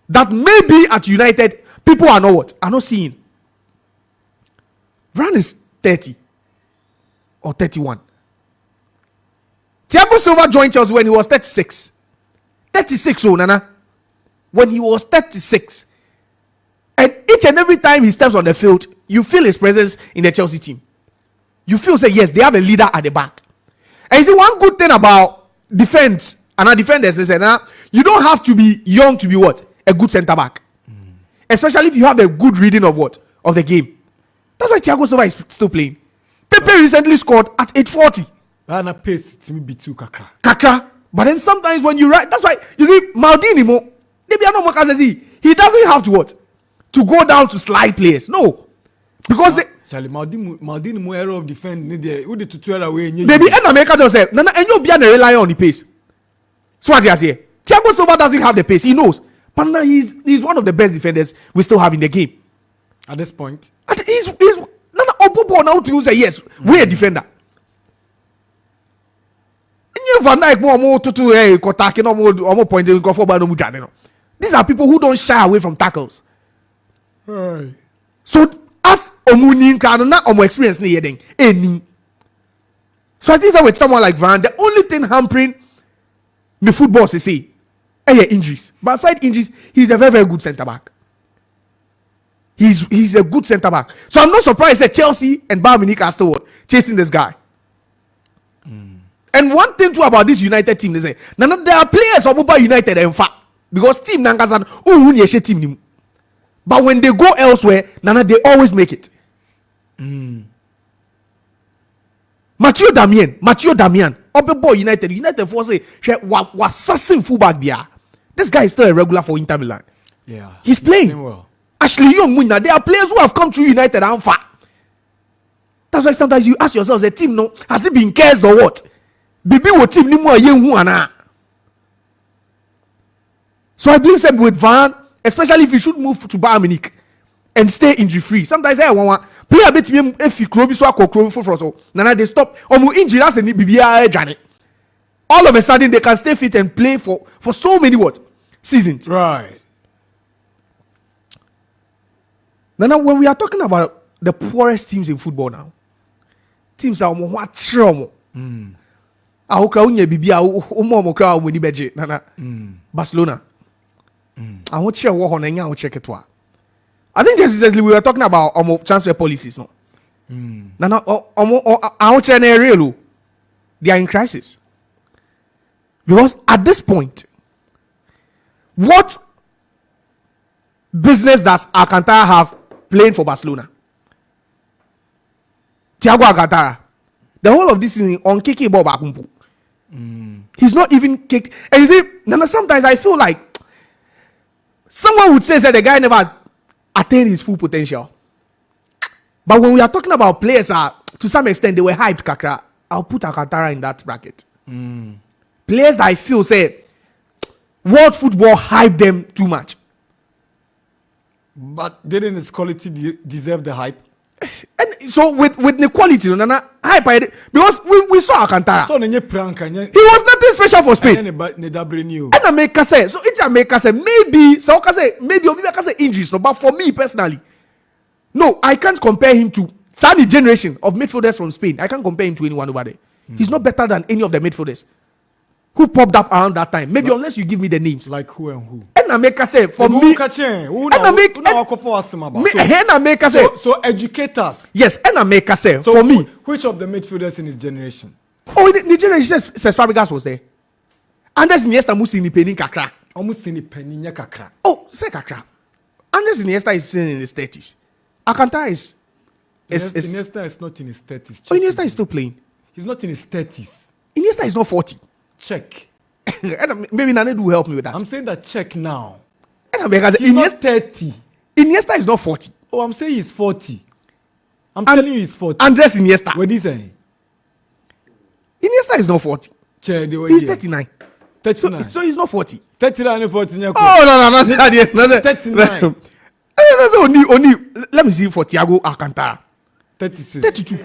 that maybe at United people are not seeing. Varane is 30 or 31. Thiago Silva joined Chelsea when he was 36. 36, oh Nana. When he was 36. And each and every time he steps on the field, you feel his presence in the Chelsea team. You feel yes, they have a leader at the back. And you see, one good thing about defense and our defenders, they say, you don't have to be young to be a good centre back. Especially if you have a good reading of the game. That's why Thiago Silva is still playing. Pepe recently scored at 8:40. And a pace to me be too Kakra. But then sometimes when you write, that's why you see Maldini he doesn't have to go down to slide players. No. Because Charlie Maldini more error of defense who the tutorial away. Baby, and America just said, Nana, and you'll be rely on the pace. So what you say? Thiago Silva doesn't have the pace. He knows. But now he's one of the best defenders we still have in the game. At this point. He's Nana Opopo now to say yes, we're a defender. Van Dijk these are people who don't shy away from tackles. So as Omuni Kanana Omo experience any. So I think that with someone like Varane, the only thing hampering the football is injuries. But aside injuries, he's a very, very good centre back. He's a good centre back. So I'm not surprised that Chelsea and Bayern Munich are still chasing this guy. And one thing too about this United team, they say, Nana, there are players who are United in fact, because team Nangasan who team. But when they go elsewhere, Nana, they always make it. Mathieu Damian, Obebo United force was assassin fullback bia. This guy is still a regular for Inter Milan. Yeah, he's playing well. Ashley Young, there are players who have come through United and far. That's why sometimes you ask yourself, the team has it been cursed or what? Bibi wo team ni mo aye ana. So I believe with Varane, especially if he should move to Bayern Munich and stay injury free. Sometimes I want player bet me if you crow so for so. Nana they stop. Injury as any BBI Janet. All of a sudden they can stay fit and play for so many seasons. Right. Nana, when we are talking about the poorest teams in football now, teams are what trouble. Barcelona. I won't share what on I check it. I think just recently we were talking about transfer policies. No, Nana, I won't share real. They are in crisis because at this point, what business does Alcantara have playing for Barcelona? Thiago Alcantara, the whole of this season on kicking ball back. He's not even kicked. And you see, Nana, sometimes I feel like someone would say that the guy never attained his full potential. But when we are talking about players, to some extent they were hyped, Kakra. I'll put Alcantara in that bracket. Players that I feel say world football hyped them too much. But didn't his quality deserve the hype? And so with the quality, Nana, hype because we saw Alcantara. So he was nothing special for Spain. And I make say so it's a make say maybe so maybe injuries, no. But for me personally, no, I can't compare him to Sunny generation of midfielders from Spain. I can't compare him to anyone over there. He's not better than any of the midfielders who popped up around that time. Maybe unless you give me the names. Like who and who? And I make say for me. So educators. Yes, and I make say for me. Which of the midfielders in his generation? Oh, the generation says Fabregas was there. Anders Iniesta Musini Penny Kakra. Almost in penny kakra. Oh, say Kakra. Anders Iniesta is still in his 30s. Alcantara is Iniesta is not in his 30s. Oh, Iniesta is still playing. He's not in his 30s. Iniesta is not 40. Check. Maybe Nana will help me with that. I'm saying that check now. He's not 30. Iniesta is not 40. Oh, I'm saying he's 40. I'm telling you he's 40. Andres Iniesta. What are you saying? Iniesta is not 40. He's 39. 39. So he's not 40. 39 and 40. Oh, no. 39. Only, let me see for Thiago Alcantara. 36. 32.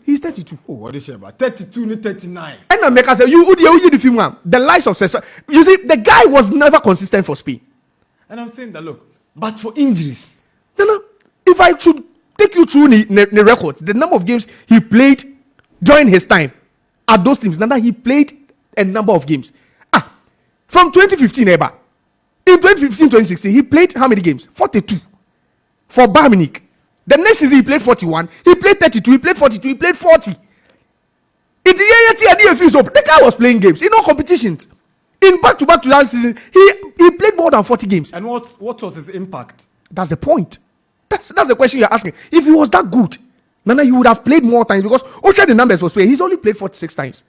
He's 32. Oh, what is it about? 32 to 39. And I make us say, you the film one. The lies of Cesar. You see, the guy was never consistent for Spain. And I'm saying that, look, but for injuries. No. If I should take you through the records, the number of games he played during his time at those teams, he played a number of games. From 2015, in 2015-2016, he played how many games? 42 for Bayern Munich. The next season he played 41. He played 32. He played 42. He played 40. The guy was playing games in all competitions. In back-to-back to that season, he played more than 40 games. And what was his impact? That's the point. That's the question you're asking. If he was that good, Nana, you would have played more times because Osha the numbers was playing. He's only played 46 times.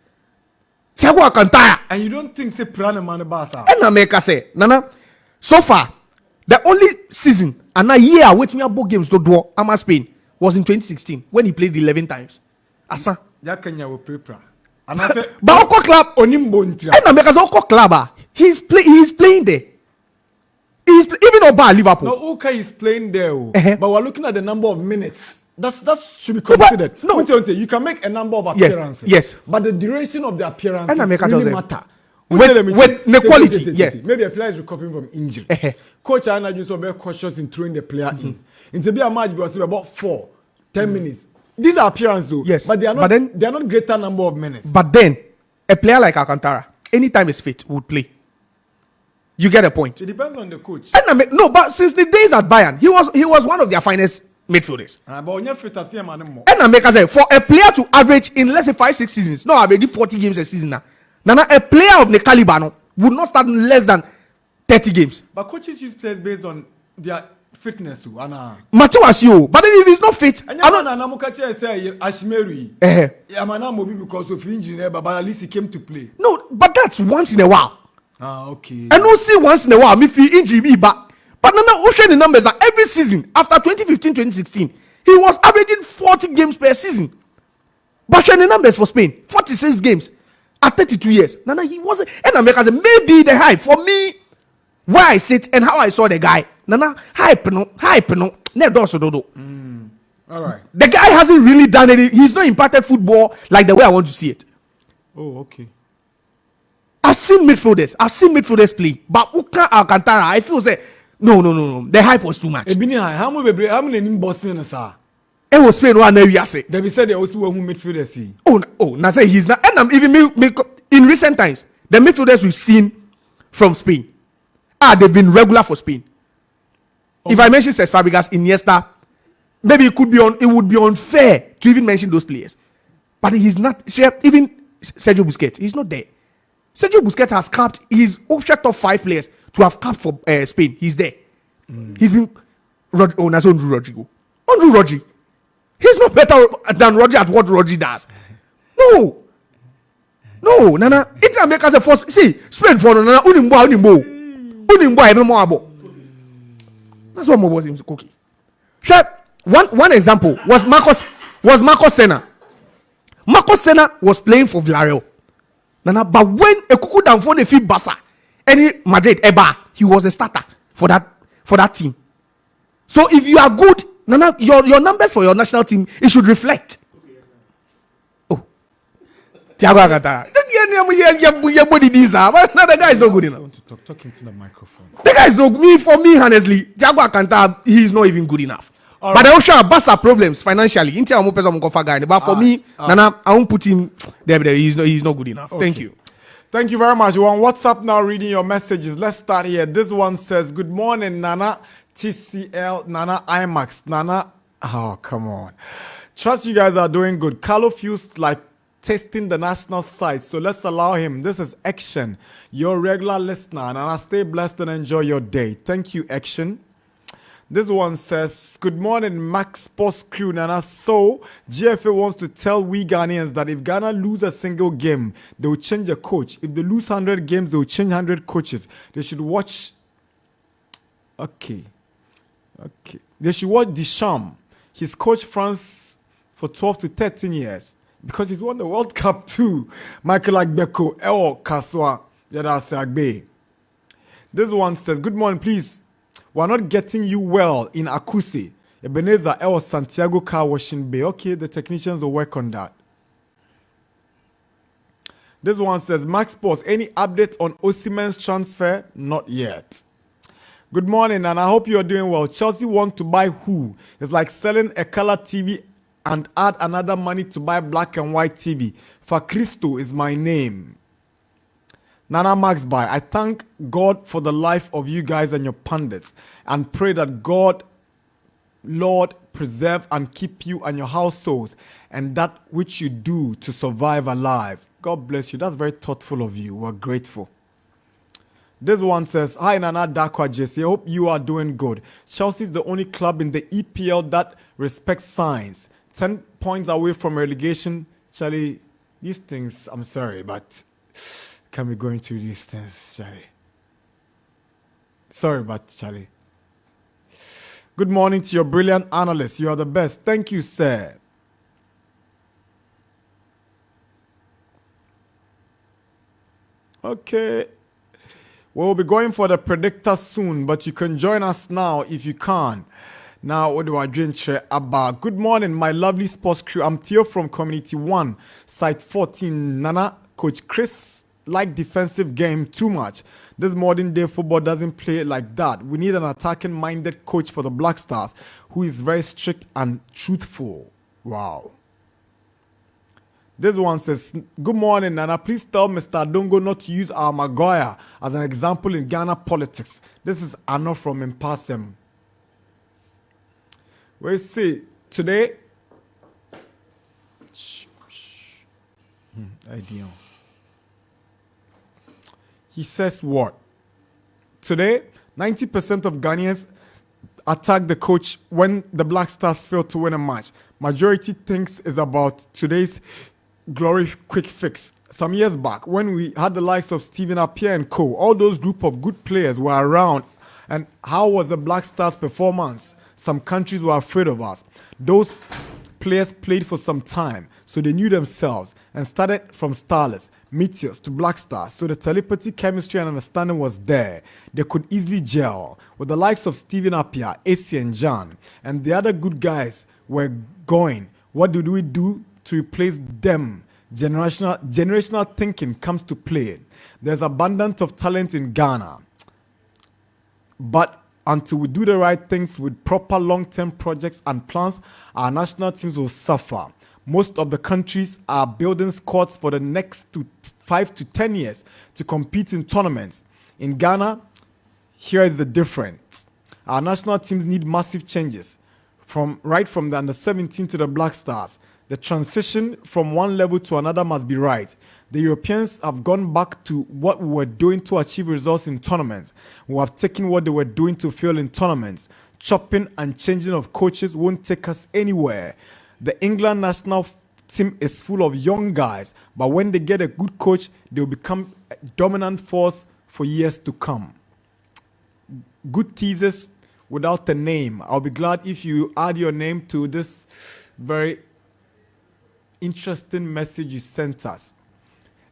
Thiago Alcantara. And you don't think say Prana Manabasa? And I make us say, Nana, so far, the only season and a year waiting me about games to draw Ama Spain was in 2016 when he played 11 times. Asa. Yakanya will prepare. And I said, but Oko club Onimbontra. And I make us Oko club. He's playing there. Even about Liverpool. No, Oka is playing there. But we're looking at the number of minutes. That should be considered. No, you can make a number of appearances. Yes. But the duration of the appearances really matter. With the quality, yes. Maybe a player is recovering from injury. Coach Anna just be cautious in throwing the player in. Into be a match because about 4-10 minutes. These are appearances though. Yes. But they are not greater number of minutes. But then a player like Alcantara, anytime he's fit, would play. You get a point. It depends on the coach. But since the days at Bayern, he was one of their finest midfielders. And I make us say for a player to average in let's say 5-6 seasons, no, already 40 games a season now. Nana, a player of the caliber would not start less than 30 games. But coaches use players based on their fitness too. Matiwas you, but if he's not fit, I don't say Ashmeri. Because of injury, but at least he came to play. No, but that's once in a while. Okay. And we'll see once in a while if he injury be back. But Nana Ocean the numbers are every season after 2015-2016, he was averaging 40 games per season. But the numbers for Spain, 46 games at 32 years. Nana, he wasn't. And America said, maybe the hype for me, where I sit and how I saw the guy. Nana hype no. Ne doso dodo. All right. The guy hasn't really done any. He's not impacted football like the way I want to see it. Oh, okay. I've seen midfielders play, but Uka Alcantara, I feel say no. The hype was too much. Ebini high. How many in Boston, sir? It was Spain one area say. They be said they also who midfielder see. Now say he's not. And I'm even in recent times, the midfielders we've seen from Spain, they've been regular for Spain. Okay. If I mention Cesc Fabregas, Iniesta, maybe it would be unfair to even mention those players. But he's not. Even Sergio Busquets, he's not there. Sergio Busquets has capped. He's over top 5 players to have capped for Spain. He's there. He's been. That's Andrew Rodrigo. Andrew Rodri. He's not better than Rodri at what Rodri does. No, Nana. It's America's a first. See, Spain for Nana. Unimbo. That's what Mo was in cookie. Sure. One example was Marcos Senna. Marcos Senna was playing for Villarreal. Nana, but when a cuckoo down for the field Barca, any Madrid Eba, he was a starter for that team. So if you are good, Nana, your numbers for your national team, it should reflect. Oh, Thiago Agata. Now the guy is not good enough. I want to talk into the microphone. The guy is not for me, honestly. Thiago Agata, he is not even good enough. All but right. I also have Barca problems financially. But for me, Nana, I won't put him there. He's not good enough. Okay. Thank you very much. We're on WhatsApp now reading your messages. Let's start here. This one says, good morning, Nana TCL, Nana IMAX, Nana. Oh, come on. Trust you guys are doing good. Carlo feels like testing the national site, so let's allow him. This is Action, your regular listener. Nana, stay blessed and enjoy your day. Thank you, Action. This one says, good morning, Max Sports Crew, Nana. So, GFA wants to tell we Ghanaians that if Ghana lose a single game, they will change a coach. If they lose 100 games, they will change 100 coaches. They should watch... Okay. They should watch Deschamps. He's coached France for 12 to 13 years because he's won the World Cup too. Michael Agbeko, 𝐿𝐿 Kaswa, This one says, good morning, please. We're not getting you well in Akuse. Ebenezer 𝐿𝐿 Santiago car washing bay. Okay, the technicians will work on that. This one says, Max Sports, any update on Osimhen's transfer? Not yet. Good morning, and I hope you are doing well. Chelsea want to buy who? It's like selling a color TV and add another money to buy black and white TV. For Cristo is my name. Nana Max buy. I thank God for the life of you guys and your pundits and pray that God, Lord, preserve and keep you and your households and that which you do to survive alive. God bless you. That's very thoughtful of you. We're grateful. This one says, hi Nana Darkwa Gyasi, I hope you are doing good. Chelsea is the only club in the EPL that respects science. 10 points away from relegation. Charlie, these things, I'm sorry, but can we go into these things, Charlie? Sorry, but Charlie. Good morning to your brilliant analyst. You are the best. Thank you, sir. Okay. We'll be going for the predictor soon, but you can join us now if you can. Now, what do I drink? Abba. Good morning, my lovely sports crew. I'm Theo from Community 1, Site 14. Nana, Coach Chris like defensive game too much. This modern day football doesn't play like that. We need an attacking minded coach for the Black Stars who is very strict and truthful. Wow. This one says, good morning, Nana. Please tell Mr. Adongo not to use our Maguire as an example in Ghana politics. This is Anno from Impasem. We see today. Idea. He says what? Today, 90% of Ghanaians attack the coach when the Black Stars fail to win a match. Majority thinks it's about today's glory quick fix. Some years back, when we had the likes of Stephen Appiah and co, all those group of good players were around. And how was the Black Stars' performance? Some countries were afraid of us. Those players played for some time, so they knew themselves and started from starless. meteors to black stars, so the telepathy, chemistry, and understanding was there. They could easily gel. With the likes of Stephen Appiah, AC and John, and the other good guys were going. What did we do to replace them? Generational thinking comes to play. There's abundance of talent in Ghana. But until we do the right things with proper long-term projects and plans, our national teams will suffer. Most of the countries are building squads for the next 5 to 10 years to compete in tournaments. In Ghana, here is the difference. Our national teams need massive changes, right from the under-17 to the Black Stars. The transition from one level to another must be right. The Europeans have gone back to what we were doing to achieve results in tournaments. We have taken what they were doing to fail in tournaments. Chopping and changing of coaches won't take us anywhere. The England national team is full of young guys, but when they get a good coach, they will become a dominant force for years to come. Good teasers without a name. I'll be glad if you add your name to this very interesting message you sent us.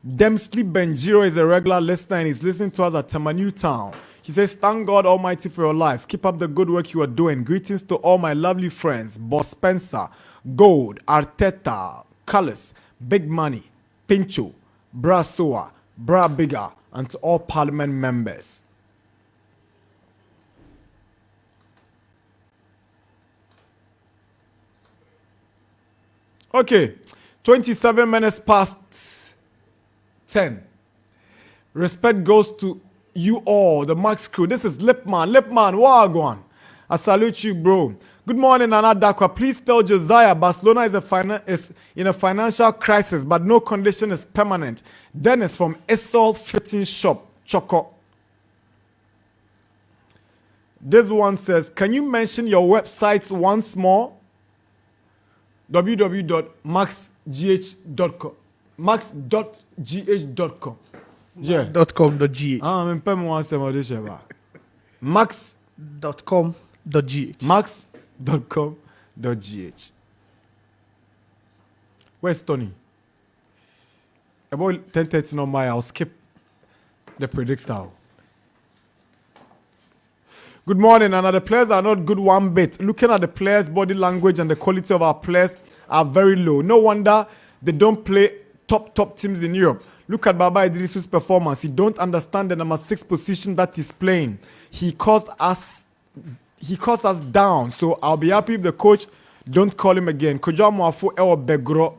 Demsley Benjiro is a regular listener and he's listening to us at Temanu Town. He says, thank God Almighty for your lives. Keep up the good work you are doing. Greetings to all my lovely friends, Boss Spencer, Gold, Arteta, Cullis, Big Money, Pincho, Bra Soa, Bra Bigger, and to all parliament members. Okay, 27 minutes past 10. Respect goes to you all, the Max crew. This is Lipman, Wagwan. I salute you, bro. Good morning, Nana Darkwa. Please tell Josiah Barcelona is in a financial crisis, but no condition is permanent. Dennis from Essol Fitting Shop, Choco. This one says, can you mention your websites once more? www.maxgh.com. max.gh.com. Yeah. .com.gh. Max.com.gh. Max.com.gh. Where's Tony? About 10:30 on my, I'll skip the predictor. Good morning, and the players are not good one bit. Looking at the players' body language and the quality of our players are very low. No wonder they don't play top teams in Europe. Look at Baba Idris's performance. He don't understand the number 6 position that he's playing. He caused us down. So I'll be happy if the coach don't call him again. Kojo Amuafo Ewo Begro.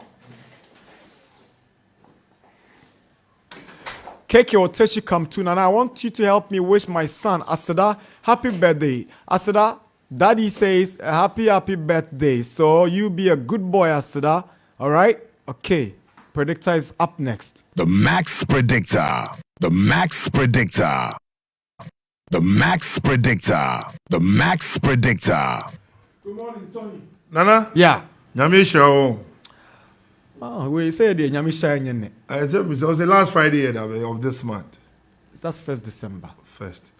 𝐾𝐂𝐊 come to, and I want you to help me wish my son Asada happy birthday. Asada, Daddy says happy birthday. So you be a good boy, Asada. All right? Okay. Predictor is up next. The Max Predictor. The Max Predictor. The Max Predictor. The Max Predictor. Good morning, Tony. Nana? Yeah. Nyame show. Oh, we say the Nyamisha nyene. I tell me, it was the last Friday of this month. That's 1st December. First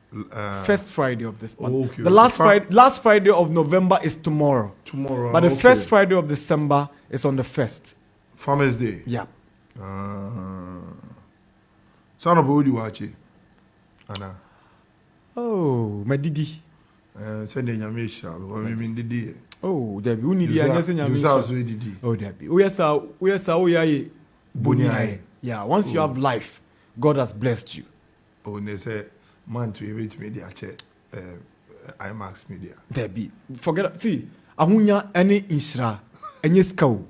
Friday of this month. Okay, the last Friday of November is tomorrow. But the first Friday of December is on the 1st. Farmers Day. Yeah. Son of Odi Wachi. Anna. Oh, my Didi. Send the Nyamisha. I mean Didi. Oh, Debbie, we need the Nyamisha. Oh, Debbie. We are Bunyai. Yeah, once you have life, God has blessed you. Oh, they say, man, to evade media, IMAX media. Debbie, forget. See, Ahunya any Isra, any skow.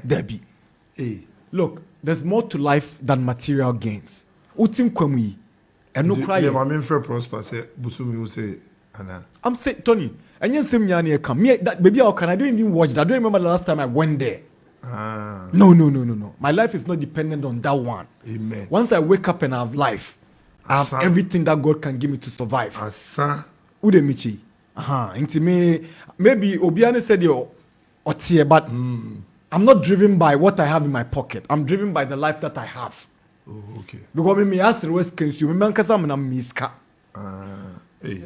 Debbie. Hey. Look, there's more to life than material gains. Utim kwamui. And no cry. Yeah, my main friend prosper say Busumi will say Anna. I'm saying, Tony, and you same nyani come. Me that baby I didn't even watch that. I don't remember the last time I went there. No. My life is not dependent on that one. Amen. Once I wake up and I have life, I have everything that God can give me to survive. Ude michi. Into me, maybe Obiane said yo otie, but I'm not driven by what I have in my pocket. I'm driven by the life that I have. Oh, okay. Because me ask the West Kings, you remember because I'm miska.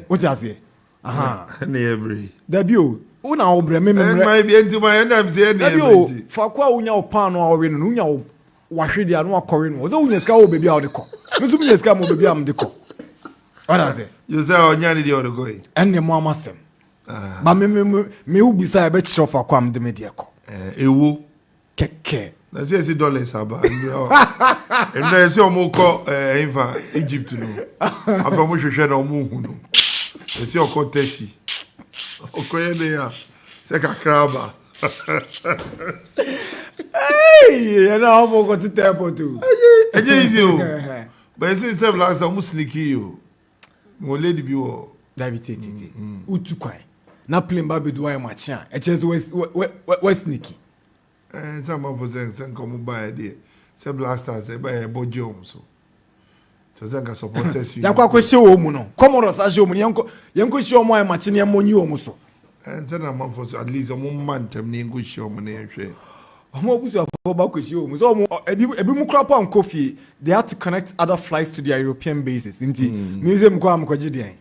What you say? Every. Debut. Una obre me. And my be into my end. I'm saying. Debut. For kwa unya opano or unya wahwe dia no akɔre no so unya ska wo baby a wo de kɔ no so unya ska mo baby am de kɔ what I say you say onyani dey on go enne mo amasem ba me ubisa e be kyerɛ fa kwam de me de kɔ ewo keke na say dollars aba and na say omo kɔ infa Egypt no afa mo hwehwɛ na omo hu no say okɔ teshi okoye ne ya say kakraba hey you know how go to temple too easy o but you say last time sneaky you mo lady bi wo David tete utu kwan na plane ba bedu ay machia e chese we sneaky some of us come by there say blasters e ba e bojo so zenga supporters you yakwa kwese wo mu no comoros ase wo mu yenko hye omo ay machia ne monyi wo mu so say na man for at least omo man tem ne ngo hye omo na ehwe omo busu afọ ba kwese wo mu so omo ebi mu krapa on coffee they had to connect other flights to their European bases inti museum ko am ko gide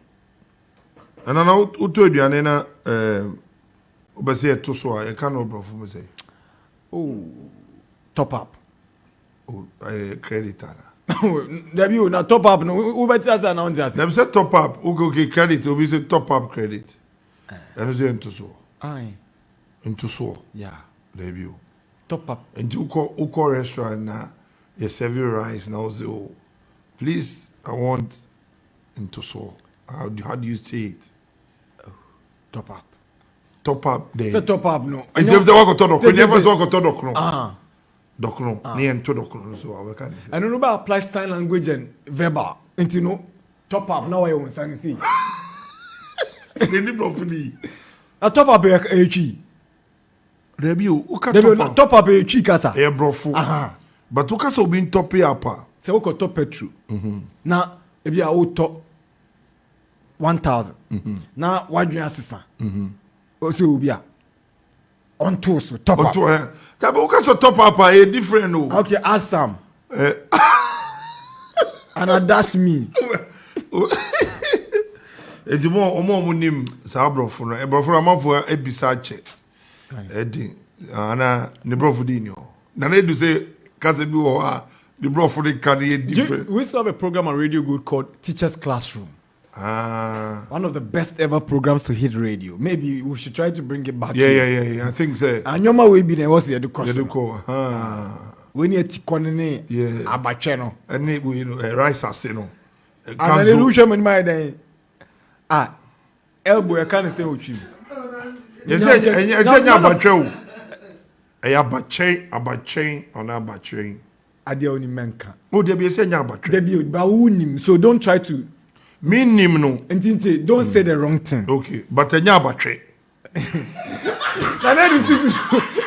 and na uto aduane na obese e to so a e ka no brofo mu say oh top up credit there you na top up no who better as na on just them say top up okay credit obi say top up credit and say into so into so yeah there you top up and you call restaurant na you serve rice now say oh please I want into so how do you say it top up there say top up no and you go to dokro never so go to dokro dokro ni ento dokro so we can say and no ba apply sign language and verbal into no top up now you want say see ni brofuni a top up e twi Rebi o ka top up e twi kasa e brofo but o ka so bi top up say o ko top petrol na e bia o top 1000 na wadwen asesa o se obi a on to so top up ka be o ka so top up a different no okay ask some and that's me edi mo omo nim sa brofo no e brofo amafo ebisa che edi ana ne brofo di ni o na na edu say kase bi wo a the brofo de can different. We still have a program on Radio Good called Teachers Classroom. One of the best ever programs to hit radio. Maybe we should try to bring it back. Yeah. I think so. And your man will be there. What's the education? We need to connect. Yeah. Abacheno. And we rice as you know. And then you show me my day. Elbow, I can't say what you. You say abachew. Abachain on abachain. Ade oni menka. Oh, there be say abachew. There be ba unim. So don't try to. Me nim no. Ntinte, don't say the wrong thing. Okay, but enya abachew. Na na do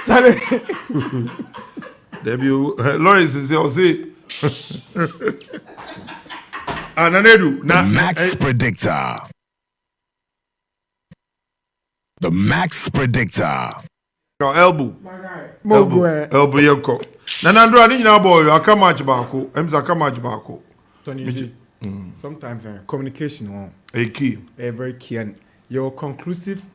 Charlie. There be Lawrence say Ananedu na Max Predictor. The Max Predictor. Now elbow. Elbow yeko. Nana Darkwa ni nyina boy aka match baako. Emza aka match baako. Tony, sometimes communication a key. Very key and your conclusive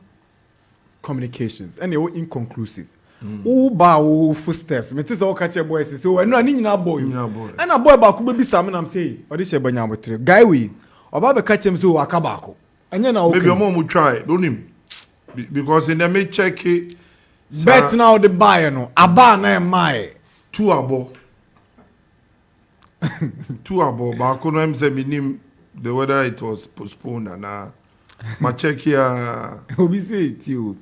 communications and your inconclusive. Ba footsteps. Me tell say o catch your boys say o enu ani nyina boy. And a boy baako be bisa me am say odi she banya botre. Guy we oba be catch him say o aka baako. Anya na okay. Maybe omo try. Don't him. Because in the me check it. Bet now the buy no. Aba na my. Two abo. Baako no em say minim the whether it was postponed and ma check here. Obi say it you.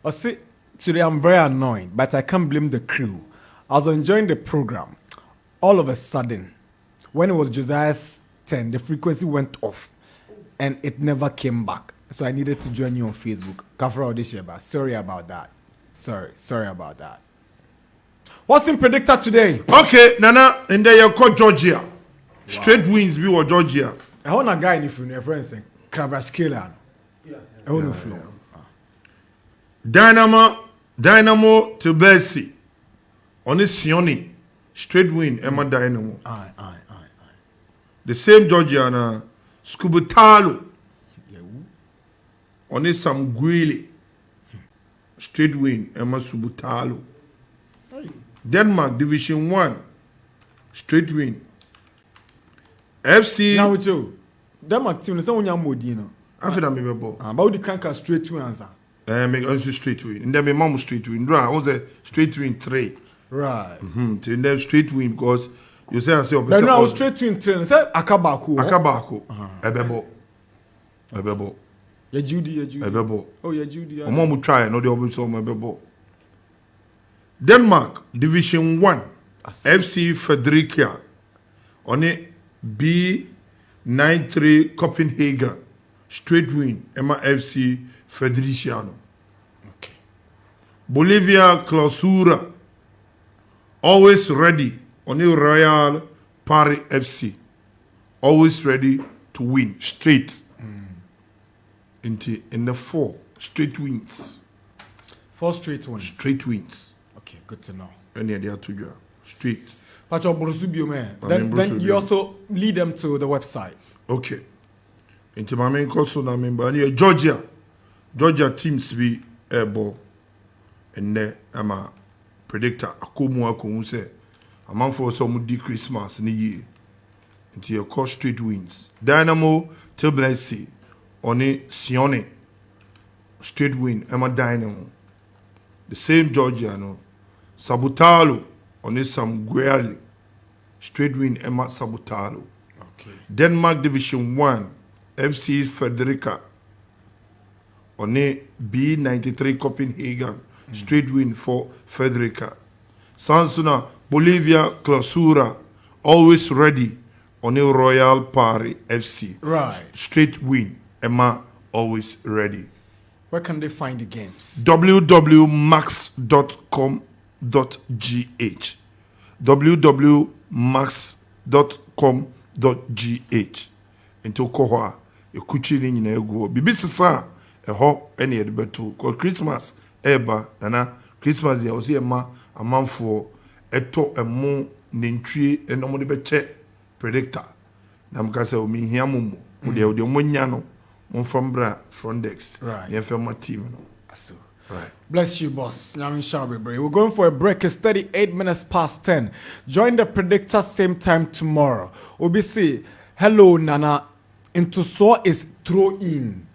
I say today I'm very annoyed, but I can't blame the crew. I was enjoying the program. All of a sudden, when it was Josiah's 10, the frequency went off and it never came back. So I needed to join you on Facebook. Kafra Odisheba. Sorry about that. Sorry about that. What's in predictor today? Okay, Nana, and then you call Georgia. Wow. Straight wins we were Georgia. I want a guy in the your friends saying Kravaskela. I want to flow. Dynamo to Bessie. On this Sioni. Straight win, Emma Dynamo. Aye. The same Georgia na Skubutalo. On this some Gwili. Straight win, Emma Subutalo. Denmark Division 1. straight win. FC. Now with you. That my team is only a modino. I feel that me bebo. About the canker straight win answer. Make also straight win. And then my mom straight win. I was a straight win 3. Right. And then straight win because you say I say. But now straight win 3. Say Akabaku. Ebebo. Ya Judy. Ebebo. Oh, ya Judy. Mom will try. No, they always saw my bebo. Denmark Division 1 FC Fredericia on a B93 Copenhagen straight win Emma FC Fredericia. Okay. Bolivia Clausura always ready on a Royal Paris FC always ready to win straight in the 4 straight wins. 4 straight wins. Straight wins. Okay, good to know. And they are to straight. Then you also lead them to the website. Okay. Into my main course, I remember Georgia teams be airball. And then I'm a predictor. I come say a month for some decrease Christmas in a year. Into your course straight wins. Dynamo Tbilisi on a Sione straight win. I'm a Dynamo. The same Georgia no. Sabutalo on a Samgueli straight win. Emma Sabutalo. Okay. Denmark Division 1 FC Frederica on a B93 Copenhagen straight win for Frederica. Sansuna Bolivia Clausura always ready on a Royal Paris FC. Right. Straight win. Emma always ready. Where can they find the games? www.max.com.gh www.max.com.gh Into Koha, a kuchi in a go. Bibisa, a ho, any at better. Called Christmas, Eba, Nana, Christmas, there was a month for a to a moon, Nintri, and no money beche predictor. Namkasa, me here, Mumu, with the Munyano, Monfambra, Frondex, right. The FMA team. Right. Bless you, boss. We're going for a break. It's 38 minutes past 10. Join the predictor same time tomorrow. OBC, hello, Nana. Into so is throw in.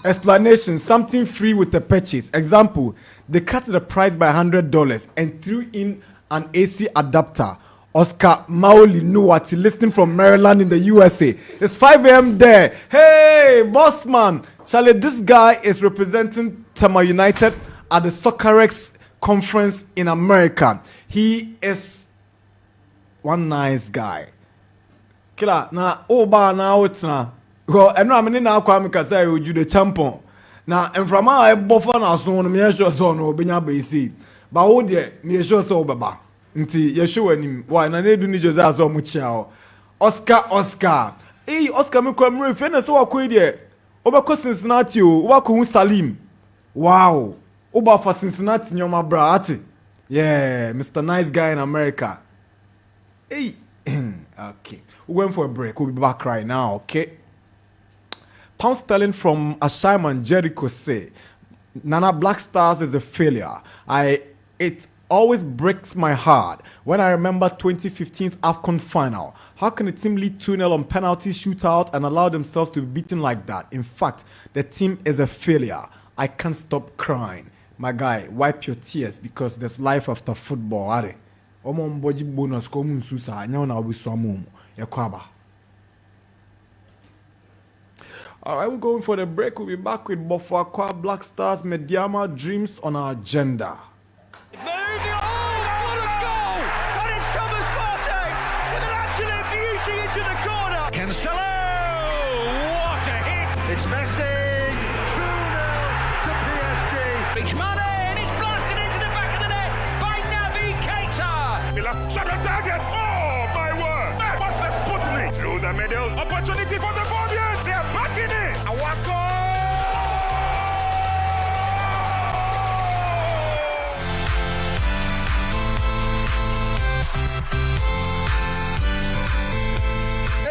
Explanation, something free with the purchase. Example, they cut the price by $100 and threw in an AC adapter. Oscar Maoli Nuwati, listening from Maryland in the USA. It's 5 a.m. there. Hey, boss man. Charlie, this guy is representing Tema United at the Soccerex conference in America. He is one nice guy. Kila na oba na otna. Go eno amene na akwa mekasa e oju the champion. Na enframa e bofa na so no me sure so no obenya ba isi. Ba wo de me sure so obeba. Nti ye show anim. Wa na edu ni Josiah so mu chia o. Oscar. Eh Oscar me kwa mre fe na so akwa de. Obako Cincinnati o, obako Salim. Wow. Oba for Cincinnati nyoma bra ati. Yeah, Mr. Nice Guy in America. Hey. Okay. We're going for a break. We'll be back right now, okay? Pound sterling from Ashaiman Jericho say, Nana Black Stars is a failure. It always breaks my heart when I remember 2015's AFCON final. How can a team lead 2-0 on penalty shootout and allow themselves to be beaten like that? In fact, the team is a failure. I can't stop crying. My guy, wipe your tears because there's life after football. Are Omo mboji bonus komu nsusa anya na obi so amumu yakwaba. All right, we're going for the break. We'll be back with Bofakwa Black Stars Mediama Dreams on our agenda. It's Messi, 2-0 to PSG. It's Mane, and it's blasted into the back of the net by Naby Keita. Shot on target! Oh my word! What's the Sputnik? Through the middle, opportunity for the Fabians. They're back in it. Awako!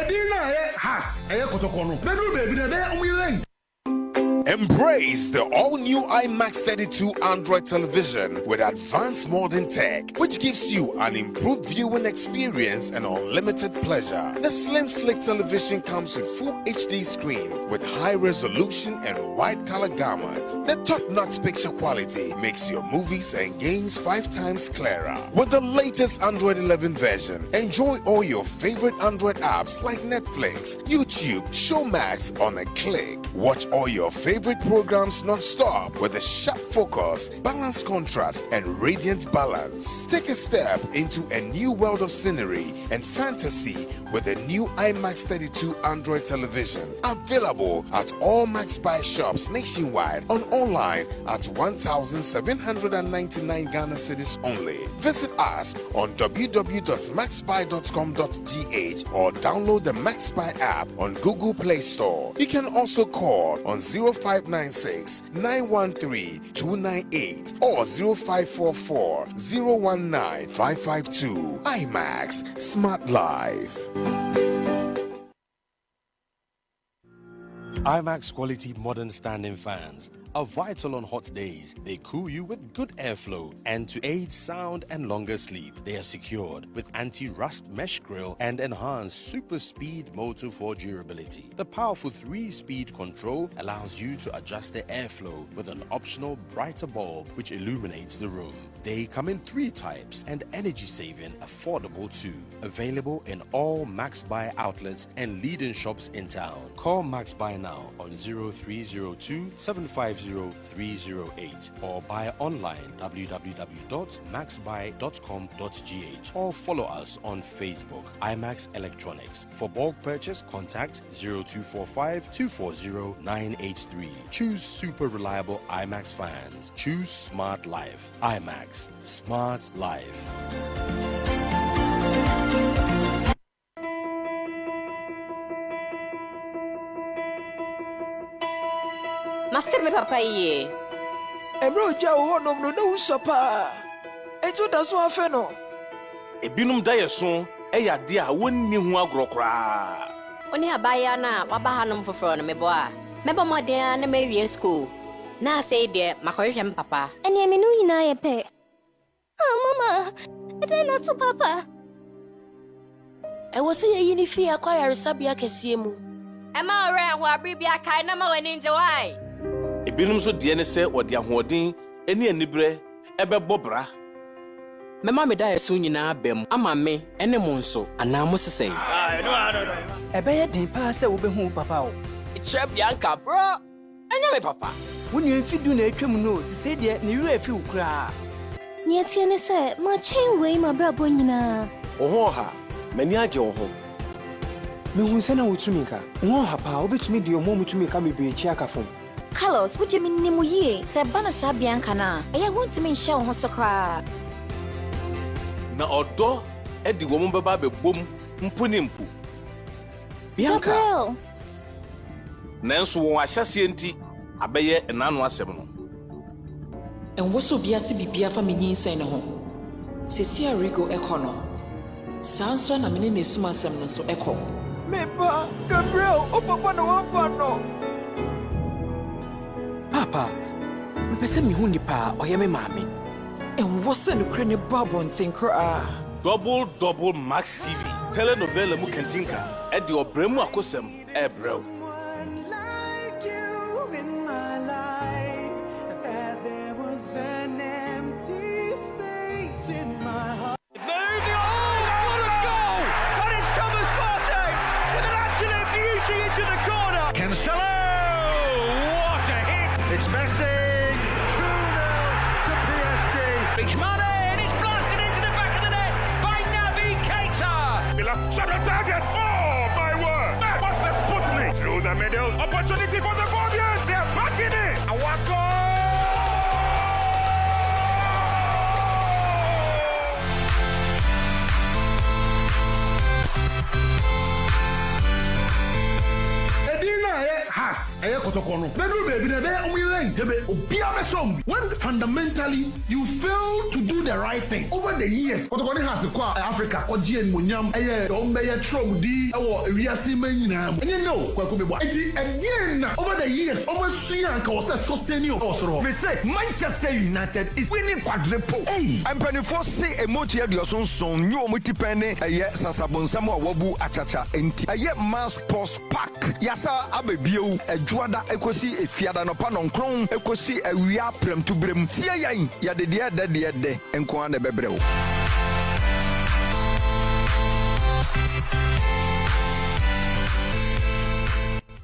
Edina has. Eye kotokono. Bedu baby na dey on we lane. Embrace the all-new iMax 32 Android television with advanced modern tech, which gives you an improved viewing experience and unlimited pleasure. The slim, slick television comes with full HD screen with high resolution and wide color gamut. The top-notch picture quality makes your movies and games 5 times clearer. With the latest Android 11 version, enjoy all your favorite Android apps like Netflix, YouTube, Showmax on a click. Watch all your favorite programs non-stop with a sharp focus, balanced contrast, and radiant balance. Take a step into a new world of scenery and fantasy with the new iMax 32 Android television. Available at all Max Buy shops nationwide and online at 1,799 Ghana cedis only. Visit us on www.maxbuy.com.gh or download the Max Buy app on Google Play Store. You can also call on 0596 913 298 or 0544 019 552. iMax Smart Life. iMax quality modern standing fans are vital on hot days. They cool you with good airflow and to aid sound and longer sleep. They are secured with anti-rust mesh grille and enhanced super speed motor for durability. The powerful 3-speed control allows you to adjust the airflow with an optional brighter bulb which illuminates the room. They come in 3 types and energy saving affordable too. Available in all Max Buy outlets and leading shops in town. Call Max Buy now on 0302 750 308 or buy online www.maxbuy.com.gh or follow us on Facebook iMax Electronics. For bulk purchase, contact 0245 240 983. Choose super reliable iMax fans. Choose smart life. iMax Smart Life. Mafemi papa ye. Ebro ja wo no no no sopa. Etu da so afe no. Ebinum da yeso eya de a wonni hu agrokra. Oni abaya na waba hanom foforo no mebo a. Mebo moden na mawie school. Na afi de makohwehwem papa. Eni emi no nyina ye pe. Ah mama, ede na to papa. E wo se ye yini fi akwa yaresabia kese mu. E ma ore ho abribia kai na ma wani nje wai. Ebinum so de ne se odi ahoden eni anibre ebebo bra. Mema me da yeso nyina bem ama me ene mo nso ana mo sesei. No. Ebeye din pa se wo be hu papa o. Itre bianca bro. Anya me papa. Woni enfidu na atwam no sesei de ne yura afi ukra. Nye tie ne se ma chen wei ma brabo nyina. Oho ha, mani age oho. Me hu se na wotumi ka. Wo ha pa obetumi de omo mutumi ka me be chi akafom. Carlos, would you mean nimu ye? Se bana sa bianca na. Eya wontimi hye wo ho sokra. Na odo e di wo mo beba be bom mpuni mpu. Bianca. Nanso wo ahyase enti abeye enano asem no. Enwo so biate bibia fa menyin sen ne ho. Sesi Arigo ekono. Sanso na mene ne suma asem no so eko. Meba, Gabriel, o papa no wampa no. Papa, me pese mi hu nipa oye me maame. Enwo se no kre ne babonten kra. Double Max TV. Telenovela mu kentinka. E di obremu akosem ebrel. Opportunity for the Guardians. They are back in it. Awako. Edina, ha. pass ɛyɛ kɔtɔkɔ no bɛdu baabi na ɛbɛyɛ ɔmo yɛn ntɛbɛ obia bɛsɔm when fundamentally you fail to do the right thing over the years kɔtɔkɔ ne has kɔ Africa ɔgye animonyam ɛyɛ ɔmo bɛyɛ trɔmudi ɛwɔ ewiase ma nyinaa mu ɛnyɛ no kwaku bɛbɔ eti ɛdeɛn na over the years ɔmo asua nka wɔsɛ sustaining ɔsoro me say Manchester United is winning quadruple hey mpanifo se emoji aduoso nson nyi ɔmo tipɛne ɛyɛ sasabonsam a wabu achacha enti ɛyɛ mass sports park yasa abebiewu adwoada ekosi efiada no pa no nkron ekosi awia premtu brem tie yan yade de enko an bebrew.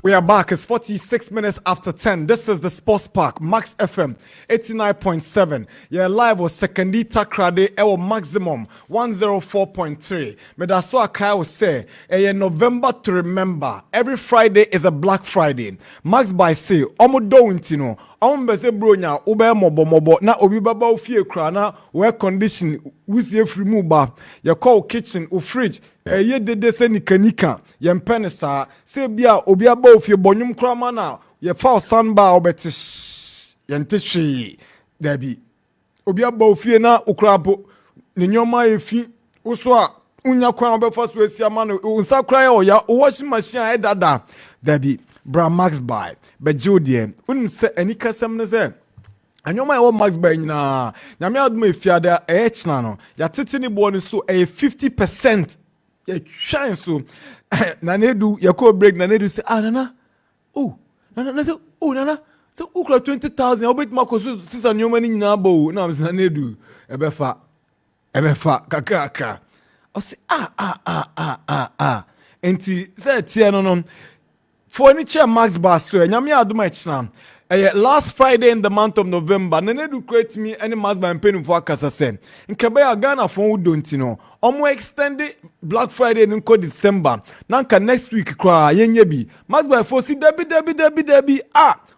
We are back. It's 46 minutes after 10. This is the Sports Park, Max FM 89.7. Yeah, live was Sekondi Takrade, our maximum 104.3. But that's what I will say. November to remember. Every Friday is a Black Friday. Max by say, Omo Dowintino. Ombese bronya ube mobo na obi baba ofie kra na we condition wusie free mu ba ye call kitchen o fridge ye dede se nikanika ye mpene sa se bia obi aba ofie bonyum kra ma na ye fa sanba obeti ye ntehwe dabi obi aba ofie na okra bo ne nyoma ye fi uso a unya kwan obefa so esia ma no unsa kra ye oya washing machine e dada dabi bra Max by but Jodie unse any kasem ne se anyoma e wo Max by nyina nyame aduma efiada e china no ya tete ni bo ni so 50% ye twan so Nana Adu yako break Nana Adu say nana nana say nana so ukra 20,000 obet makoso sisa nyoma ni nyina bo na am say Nana Adu ebefa kakra o say enti say tie no for any chair Max Basso, Nyami Aduma Chna. Last Friday in the month of November, Nana Adu create me any Max by paying for Kasase. In Kabaya Ghana for don't you know. Omo extended Black Friday in December. Nanka next week cry yenyebi. Max by for see Debbie.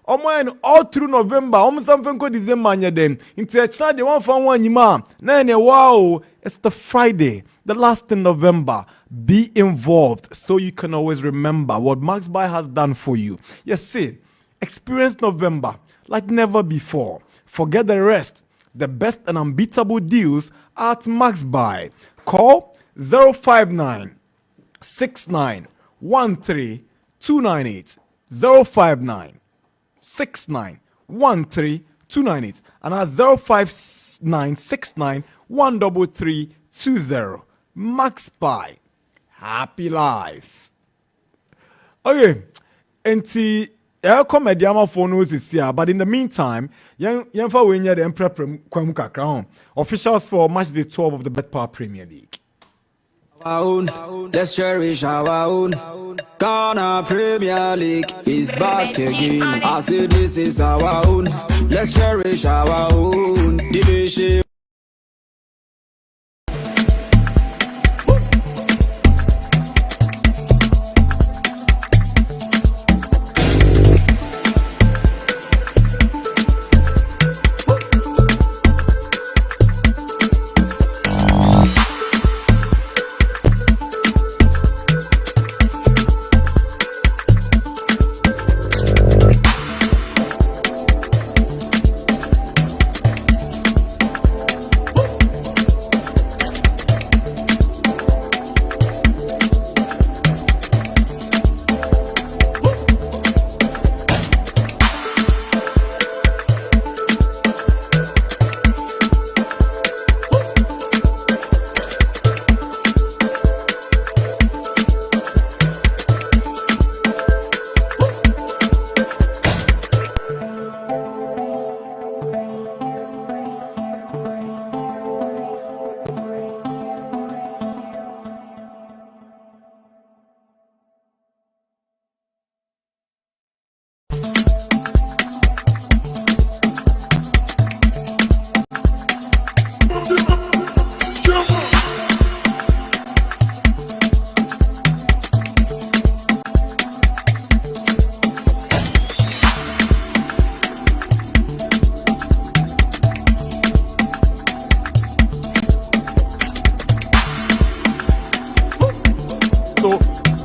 Omo all through November. Omo something called December nya dem. Into Chna they want for one yima. Nene wow, it's the Friday, the last in November. Be involved so you can always remember what Max Buy has done for you. Yes, see, experience November like never before. Forget the rest. The best and unbeatable deals are at Max Buy. Call 059 69 13 298 059 69 13 298 and at 059 69 133 20. Max Buy. Happy life. Okay, enti comediama for no is here, but in the meantime, young for when you're the emperor kwam kakra. Officials for match day 12 of the Bet Power Premier League. Our own, let's cherish our own. Ghana Premier League is back again. I say this is our own. Let's cherish our own. Division.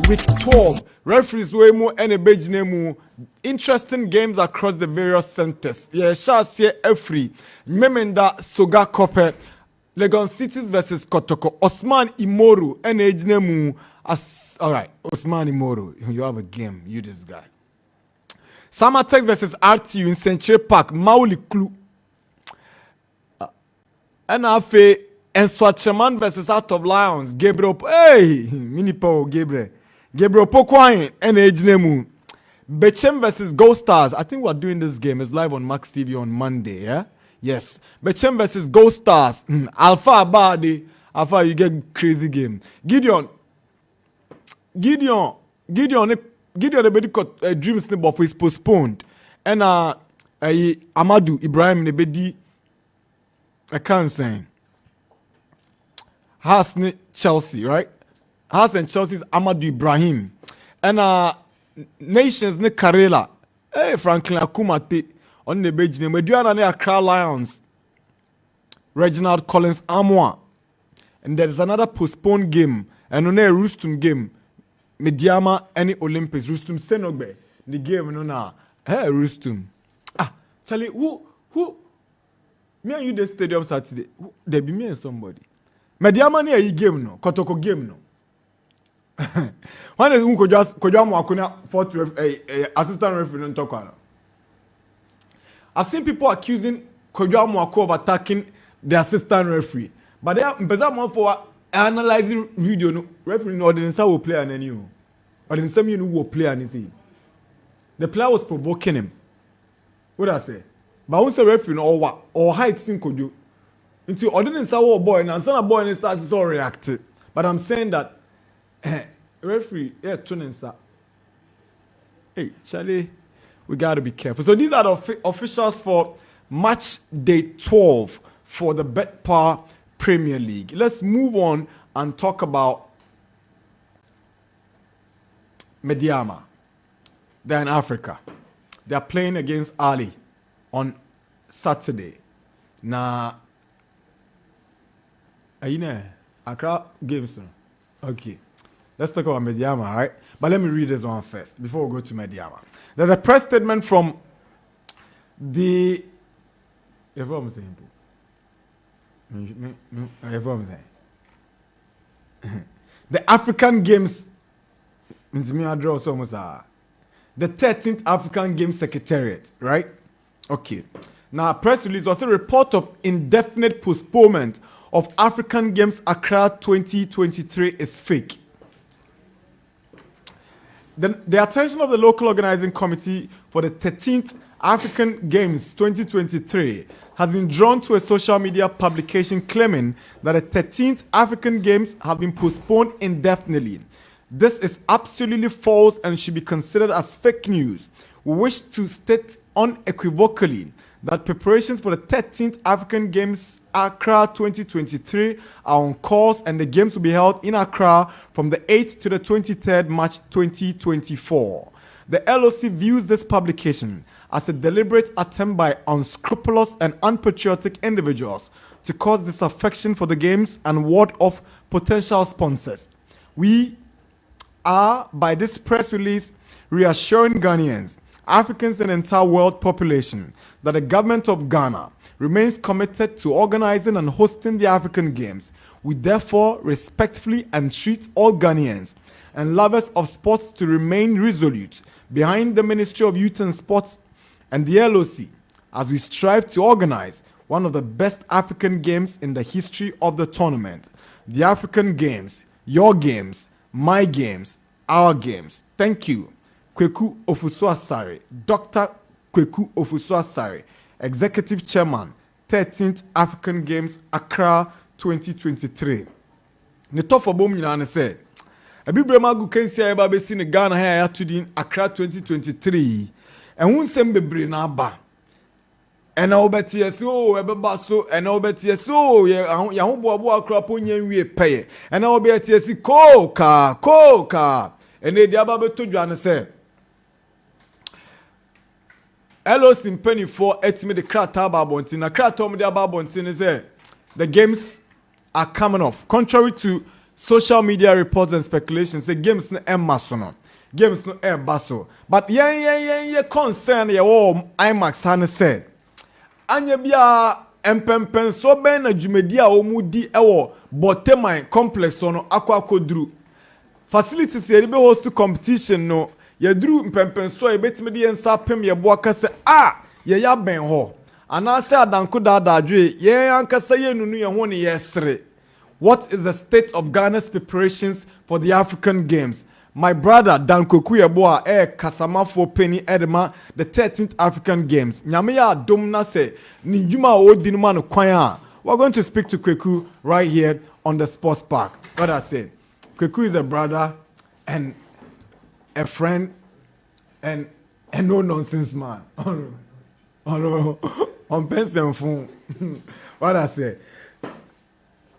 Week 12, referees way mu and a beige name. Interesting games across the various centers. Yeah, shall see every Memenda Soga Kope, Legon Cities versus Kotoko, Osman Imoru, and age name. As all right, Osman Imoru, you have a game. You this guy. Samatex versus RTU in Century Park, Mauli Klu. And Afe and Swatchaman versus Out of Lions, Gabriel. Hey, Minipo, Gabriel. Gabriel Pokwain and age name. Bechem versus Gold Stars. I think we're doing this game. It's live on Max TV on Monday, yeah? Yes. Bechem versus Gold Stars. Alpha Abadi. Alpha, you get crazy game. Gideon, the bedi dream snip off is postponed. And Amadou Ibrahim the bedi I can't say. Has Chelsea, right? Has and Chelsea's Amadou Ibrahim. And Nations ne Karela. Hey, Franklin Akumate on the bench name. Meduana ne Accra Lions. Reginald Collins Amwa. And there is another postponed game. And on a Rustum game. Mediama any Olympics. Rustum Senogbe. The game no na. Hey, Rustum. Charlie, who? Me and you the stadium Saturday. There be me and somebody. Mediama ne a game no. Kotoko game no. When is Kojamo fourth assistant referee in Tokyo? I've seen people accusing Kojamo of attacking the assistant referee, but they are for analyzing video. No referee no didn't say will play an any, or didn't say you will play anything. The player was provoking him. What I say? But once a referee or height sin Kojo into ordinary say boy and son a boy and starts all reactive. But I'm saying that. Referee, yeah, Tunensa. Hey, Charlie, we gotta be careful. So these are the officials for match day 12 for the BetPower Premier League. Let's move on and talk about Mediama. They're in Africa. They're playing against Ali on Saturday. Now, are you there? Accra games. Okay. Let's talk about Mediama, all right? But let me read this one first before we go to Mediama. There's a press statement from the... Everyone saying. The African Games... The 13th African Games Secretariat, right? Okay. Now, a press release also a report of indefinite postponement of African Games Accra 2023 is fake. The attention of the local organizing committee for the 13th African Games 2023 has been drawn to a social media publication claiming that the 13th African Games have been postponed indefinitely. This is absolutely false and should be considered as fake news. We wish to state unequivocally that preparations for the 13th African Games Accra 2023 are on course and the games will be held in Accra from the 8th to the 23rd March 2024. The LOC views this publication as a deliberate attempt by unscrupulous and unpatriotic individuals to cause disaffection for the games and ward off potential sponsors. We are, by this press release, reassuring Ghanaians, Africans and the entire world population that the government of Ghana remains committed to organizing and hosting the African Games. We therefore respectfully entreat all Ghanaians and lovers of sports to remain resolute behind the Ministry of Youth and Sports and the LOC as we strive to organize one of the best African Games in the history of the tournament. The African Games, your games, my games, our games. Thank you. Kweku Ofusu-Asare, Dr. Kweku Ofusu-Asare, Executive Chairman, 13th African Games, Accra 2023. Ne tofa bom nyina ne se. Ebibre magu kensi eba be si ne Ghana ha ya to din Accra 2023. Ehun sem bebre na aba. Ena obeti yeso ebeba so ena obeti yeso ya ho boabo Accra ponya nwie peye. Ena obeti yesi koka. Ene di aba beto dwa ne se. LOC in penny for etime the krata babonti na krata om the babonti ne say the games are coming off. Contrary to social media reports and speculations, the games na emma so no. games no baso. But yeah concern ye IMAX han said. Anya bia empempen so ben na dwumadi a omudi ewo Boteman complex ono akwa kodru. Facilities ye be host competition no ye dru mpempen so e betime de yensa pem ye bo aka se ye ya ben ho. Ana se adanko dada adwe ye ankasa ye nunu ye ho ne ye sere. What is the state of Ghana's preparations for the African Games? My brother Dan Kokuyeboa kasama for penny edema the 13th African Games. Nyame ya dom na se ni juma odi no man kwan. We're going to speak to Kweku right here on the sports park. What I say? Kweku is a brother and a friend and no nonsense man. On pension phone. What I say?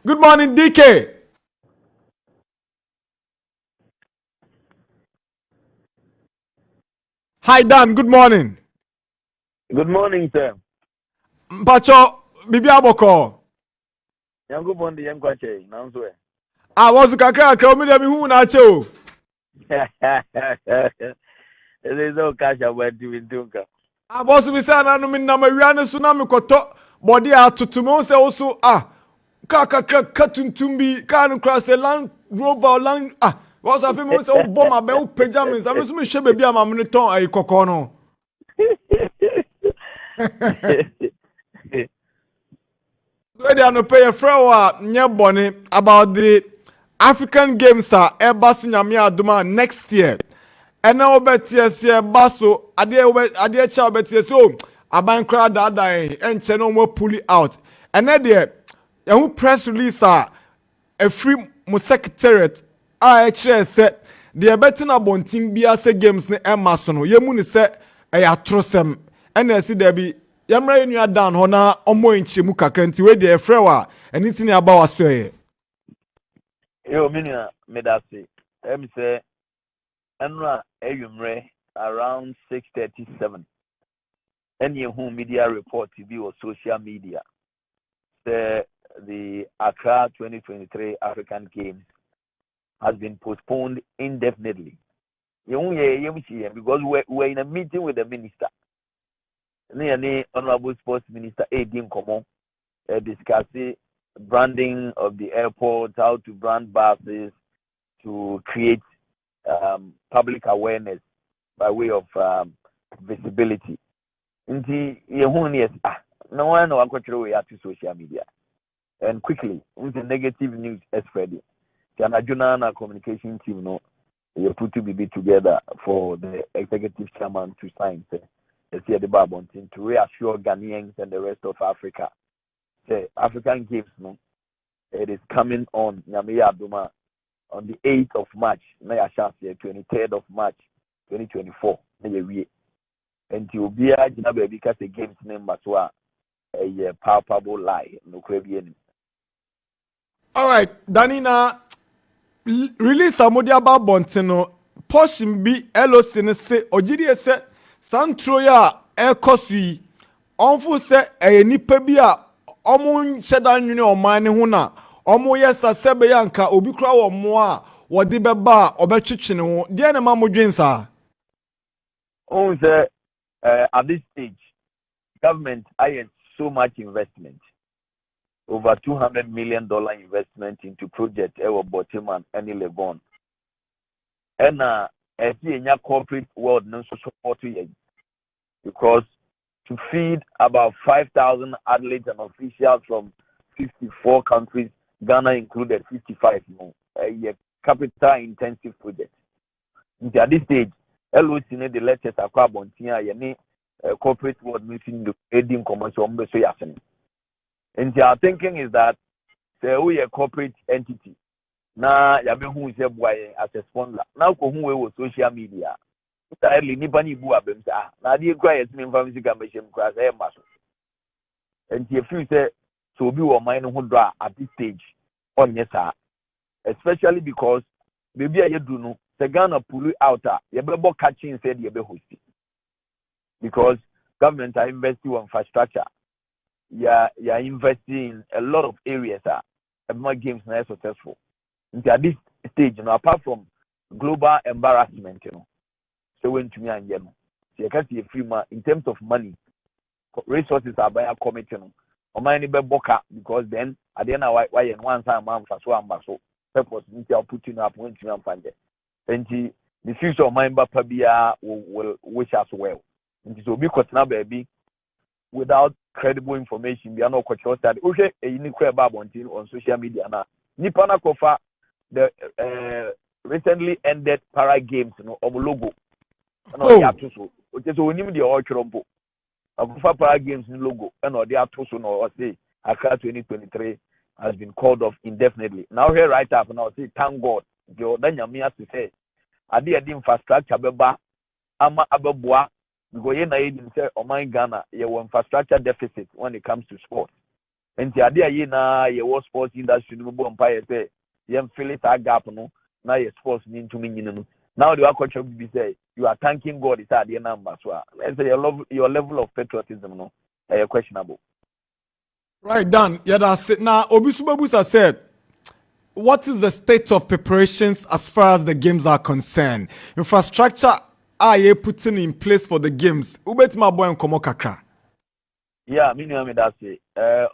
Good morning, DK. Hi, Dan. Good morning. Good morning, sir. Mpacho, bibi aboko. Yango bondi yankwache, nanswe. Wazu kakra omi de mi hu na ache o. Ezo kasha wadi wintunka. Bosu bi say na no mi na mawiane so na mi koto body atutumo se oso kakra katuntum bi kan kra se Land Rover Land was afi mo se o bom abe o pajamas am so mi hwe bebi ama me ton ai kokko no. So they are no pay a fraud nye boni about the African Games basu nyame aduma next year. And now betie baso ade cha betie so aban kra dada en che no mo pull it out. And then there who press release a free mo secretariat kire se the betting abontin bia se games ne emaso no yemu ni se atrosem and I see there be yamra enu down ho na omo enchemu kakra nti we dey frɛ wa anything about was so Yo minia medasi say enra eyumre around 6:37 any who media report TV or social media the Accra 2023 African Games has been postponed indefinitely. Because we're in a meeting with the minister. The Honorable Sports Minister Edin Komo discussing branding of the airport, how to brand buses to create public awareness by way of visibility. No one know we have to social media. And quickly, with the negative news is spreading. The Junana communication team no you put to be together for the executive chairman to sign the Babon team to reassure Ghanaians and the rest of Africa. The African Games no it is coming on Nyamiya Duma on the 8th of March, 23rd of March 2024. And you be a because the games name Matwa a palpable lie no Caribbean. All right, Danina release amodia ba bonteno portion bi LOC ne se ogidi se santro ya ekosui onfu se nipa bi a omo nhyeda nwene oman ne ho na omo yesa sebe yanka obi kura wo mo a wode beba obetwetwe ne ho de na ma modwensa on say at this stage government has so much investment, over $200 million investment into project Ewa Boteman and Legon. And in your corporate world no support because to feed about 5,000 athletes and officials from 54 countries, Ghana included 55, a capital intensive project. At this stage, LOC the latest Aquabontia, corporate world meeting the aiding commercial happening. And our thinking is that we a corporate entity. Now, who is as a sponsor. Now, who was social media. Nipani Bua Bemsa. Now, the quiet me from Machine class air muscle. And if you say, so be a minor who draw at this stage on yes, especially because maybe I do know the Ghana pull out, you catching said you be hosting. Because government are investing on infrastructure. You're investing in a lot of areas. More games are successful. And at this stage, apart from global embarrassment, you know. So when to me and you know, so you can see a free man in terms of money, resources are by a committee, you know. Or money be boka because then at the end of why and one time man for so purpose into putting up when to find it. And the future of mine Pabia will wish us well. And so because now baby without credible information, we are not quite sure that okay a unique about on social media now. Nipana Kofa the recently ended para games, you know, of logo. Okay, so we need the Orchombo. Kofa para games logo and or they are to no say Accra 2023 has been called off indefinitely. Now here right up now say thank God. The then you have to say ade the infrastructure beba ama abeboa because you na even say Oman Ghana your infrastructure deficit when it comes to sports. And the idea na your sports industry no bo empire say you fill it that gap no now your sports need to mean no. Now the culture be say you are thanking God is at the number so let's say your level of patriotism no questionable. Right, Dan. Yeah, that's it. Now, Obisubabusa said, what is the state of preparations as far as the games are concerned? Infrastructure are you putting in place for the games? Ubetima boy and Komo Kakra. Yeah, that's it.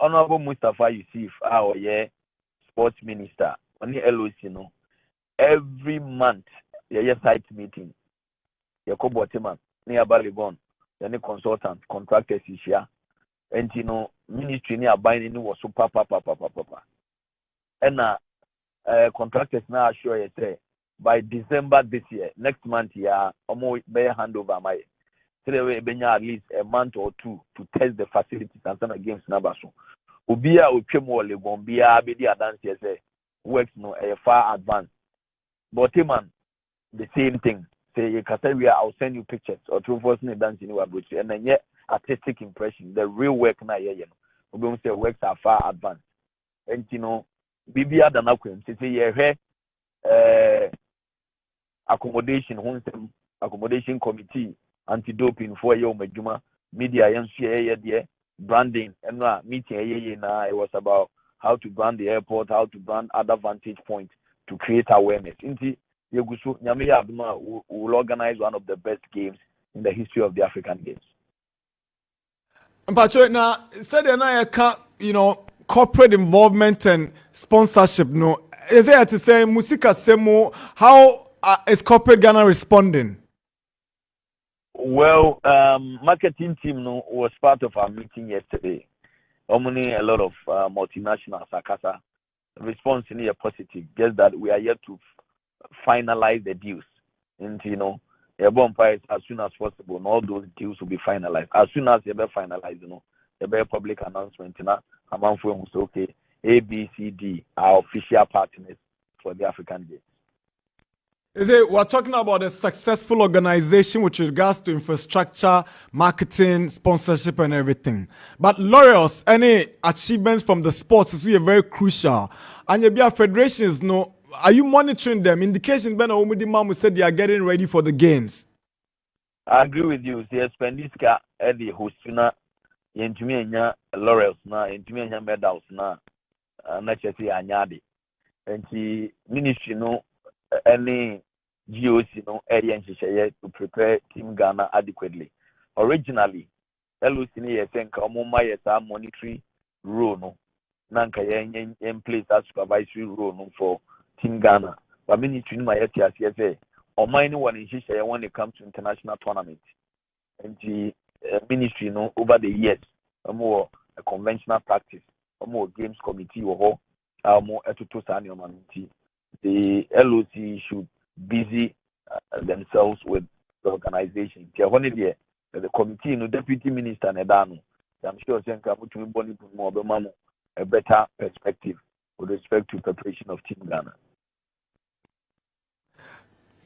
Honorable Mustafa Yusuf, our sports minister, on the LOC, you know, every month, site meeting, Yakubu Timan, near Balibon, any consultant, contractors is here. And you know, ministry near buying was so papa. And contractors now sure you say by December this year, next month, almost be handover my today we at least a month or two to test the facilities and some games number so. Ubia Uchemo Legombia be the dance say works no far advanced. But man, the same thing. Say you can say I'll send you pictures or two first dance in your bridge and then yet artistic impression, the real work na you know. We don't say works are far advanced. And you know, Bibia than Aquim, say accommodation committee, anti-doping for your majuma, media and branding and meeting na it was about how to brand the airport, how to brand other vantage points to create awareness. Inti Yegusu Nyamiya Abduma will organize one of the best games in the history of the African Games. But now, said you know, corporate involvement and sponsorship. No, is there to say Musika Semo? How is corporate Ghana responding? Well, marketing team was part of our meeting yesterday. Only a lot of multinationals, Akasa, response in here positive. Just that we are yet to finalize the deals. And you know, as soon as possible, and all those deals will be finalized. As soon as they be finalized, you know, there be a public announcement. You know, among them say, okay, A, B, C, D are official partners for the African Games. We're talking about a successful organization with regards to infrastructure, marketing, sponsorship, and everything. But laurels, any achievements from the sports is really very crucial. And your federations, no, are you monitoring them? Indications, Ben Omudi Mamu said they are getting ready for the games. I agree with you. The Spendiska Eddie Hostuna, Yentumia laurels na, Yentumia medals na, Nachesi Anyadi, and the ministry no. Any GOC no area to prepare Team Ghana adequately. Originally, LOC ni yesenka omoma yesa monitoring role no nanka in place as supervisory role no for Team Ghana. But ministry ni mayeti asiyese omani one in when it comes to international tournament. And the ministry no over the years more a conventional practice, more games committee or more etuto sani omanti. The LOC should busy themselves with the organization. The committee, no deputy minister, Nedano. I'm sure a better perspective with respect to preparation of Team Ghana.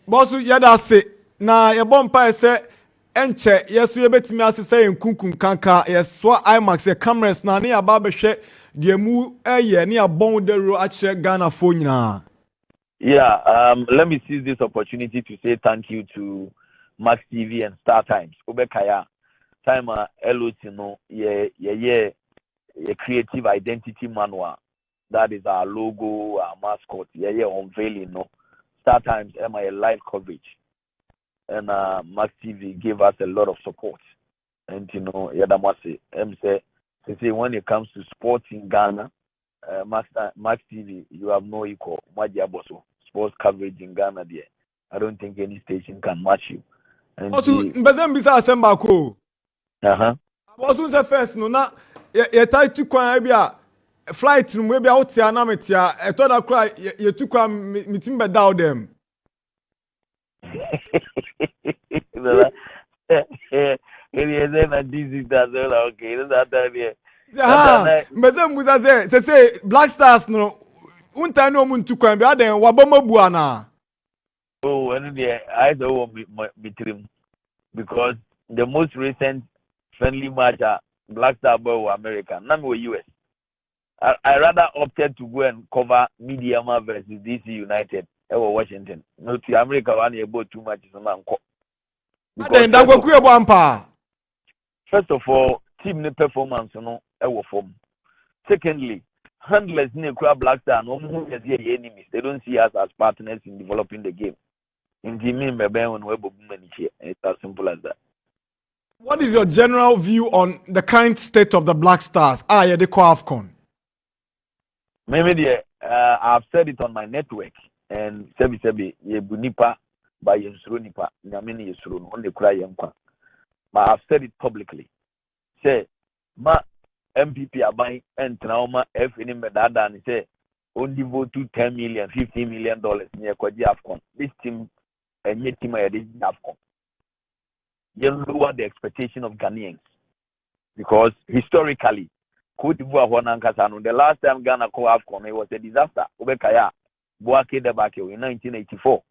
Bosu yada say na your bompa say enche yes we betimi ase say nkunkun kanka yes so IMAX the cameras na ne aba behwe de mu eye ne abon de ro a kire Ghana fo nyina. Yeah, let me seize this opportunity to say thank you to Max TV and Star Times. Obekaya, time LOC no, creative identity manual. That is our logo, our mascot. Unveiling no. Star Times my live coverage, and Max TV gave us a lot of support. And Yadamasi, say when it comes to sports in Ghana, Max TV, you have no equal. Majiaboso, sports coverage in Ghana, there. I don't think any station can match you. And also, Mbazembisa Asembako. Also, the first no na ye tie to kwan bia flight no bia out ya na metia e to da cry ye to kwan meeting be down them. Mbazembuza say Black Stars no unta no muntu kwan bia den wabomabu ana. Oh, and I don't between because the most recent friendly match Black Star Boy were American, none were US. I rather opted to go and cover Mediama versus DC United or Washington. No to America one about too much is First of all, team performance no form. Secondly, handlers Black Star no enemies. They don't see us as partners in developing the game. It's as simple as that. What is your general view on the current state of the Black Stars? The AFCON. Maybe I've said it on my network and sebi ye bunipa by yensuru nipa nyamini yesuru on the cry yempa. But I've said it publicly. Say ma MPP abai and trauma F in medada and say only vote to $10 million, $15 million near Kwaji AFCON. This team and yet team I did AFCON. You lower the expectation of Ghanaians because historically, Cote d'Ivoire the last time Ghana called AFCON, it was a disaster. Obekaya, Boake Debake in 1984.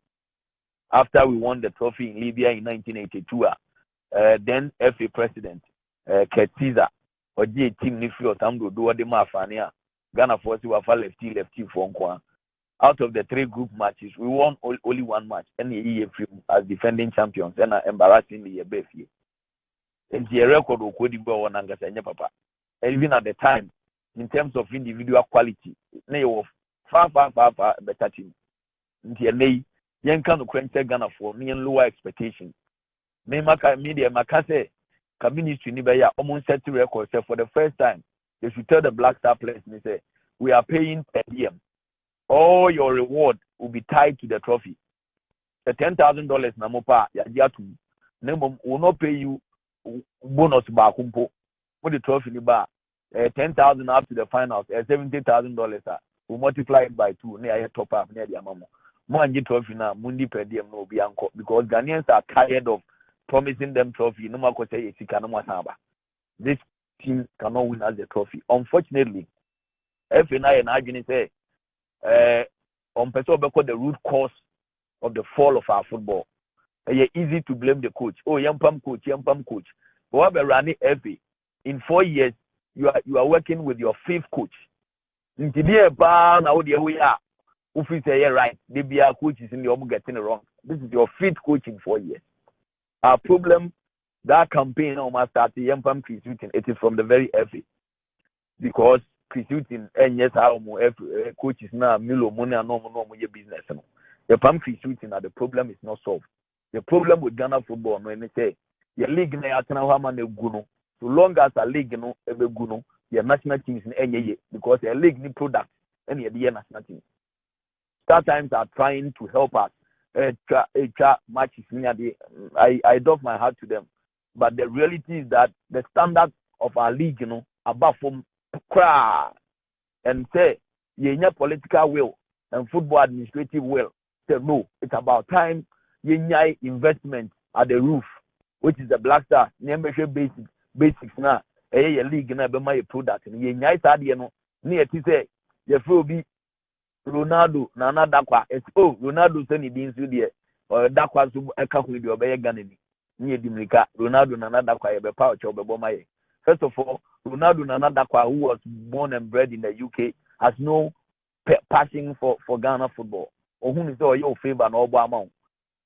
After we won the trophy in Libya in 1982, then FA president 𝐋𝐈𝐕𝐄 or J team Nifio Tamdo do the Mafania. Ghana force you have lefty for Nkwa. Out of the 3 group matches, we won only 1 match, and as defending champions, and embarrassingly a Befi. And the record of Cote d'Ivoire won Angasanya Papa. And even at the time, in terms of individual quality, they were far better team. In the young kind of Ghana for me and lower expectation. Media Makase, community Nibaya almost set to record for the first time. They should tell the Black Star players, they say, we are paying per diem. All your reward will be tied to the trophy. The $10,000 namopa yadiatu nemo will not pay you bonus ba kumpo. With the trophy ni ba 10,000 up to the finals, $70,000 will multiply it by 2 near top up near the amamo. Manji trophy na mundi per diem no be anko because Ghanaians are tired of promising them trophy. No matter say this team cannot win us the trophy. Unfortunately, FNI and Argini say on the root cause of the fall of our football. It's easy to blame the coach. Oh, Yampam coach. However, Rani FA, in 4 years, you are working with your 5th coach. In today, now we are. If you say right, the BR coach is in the getting it wrong. This is your 5th coach in 4 years. Our problem, that campaign almost started. Yampam it is from the very FA, because Chrisutin and yes, our coaches now Milo money and no business. The pump Chrisutin the problem is not solved. The problem with Ghana football when they say your league na atana man guno. So long as a league no ever guno, your national teams in any because a league need product and your national team. Star Times are trying to help us. Matches near the I doff my heart to them. But the reality is that the standard of our league, above from cry and say you political will and football administrative will. Say no, it's about time you investment at the roof, which is the Black Star membership basics now. A league na be my product and you near to say you will be Ronaldo Nana Darkwa Ronaldo send it there or Darkwa with your Ganani near Dimrika Ronaldo Nana Darkwa be power job my. First of all, Ronaldo Nana Darkwa, who was born and bred in the UK, has no passion for Ghana football. Or who is your favor and all amount.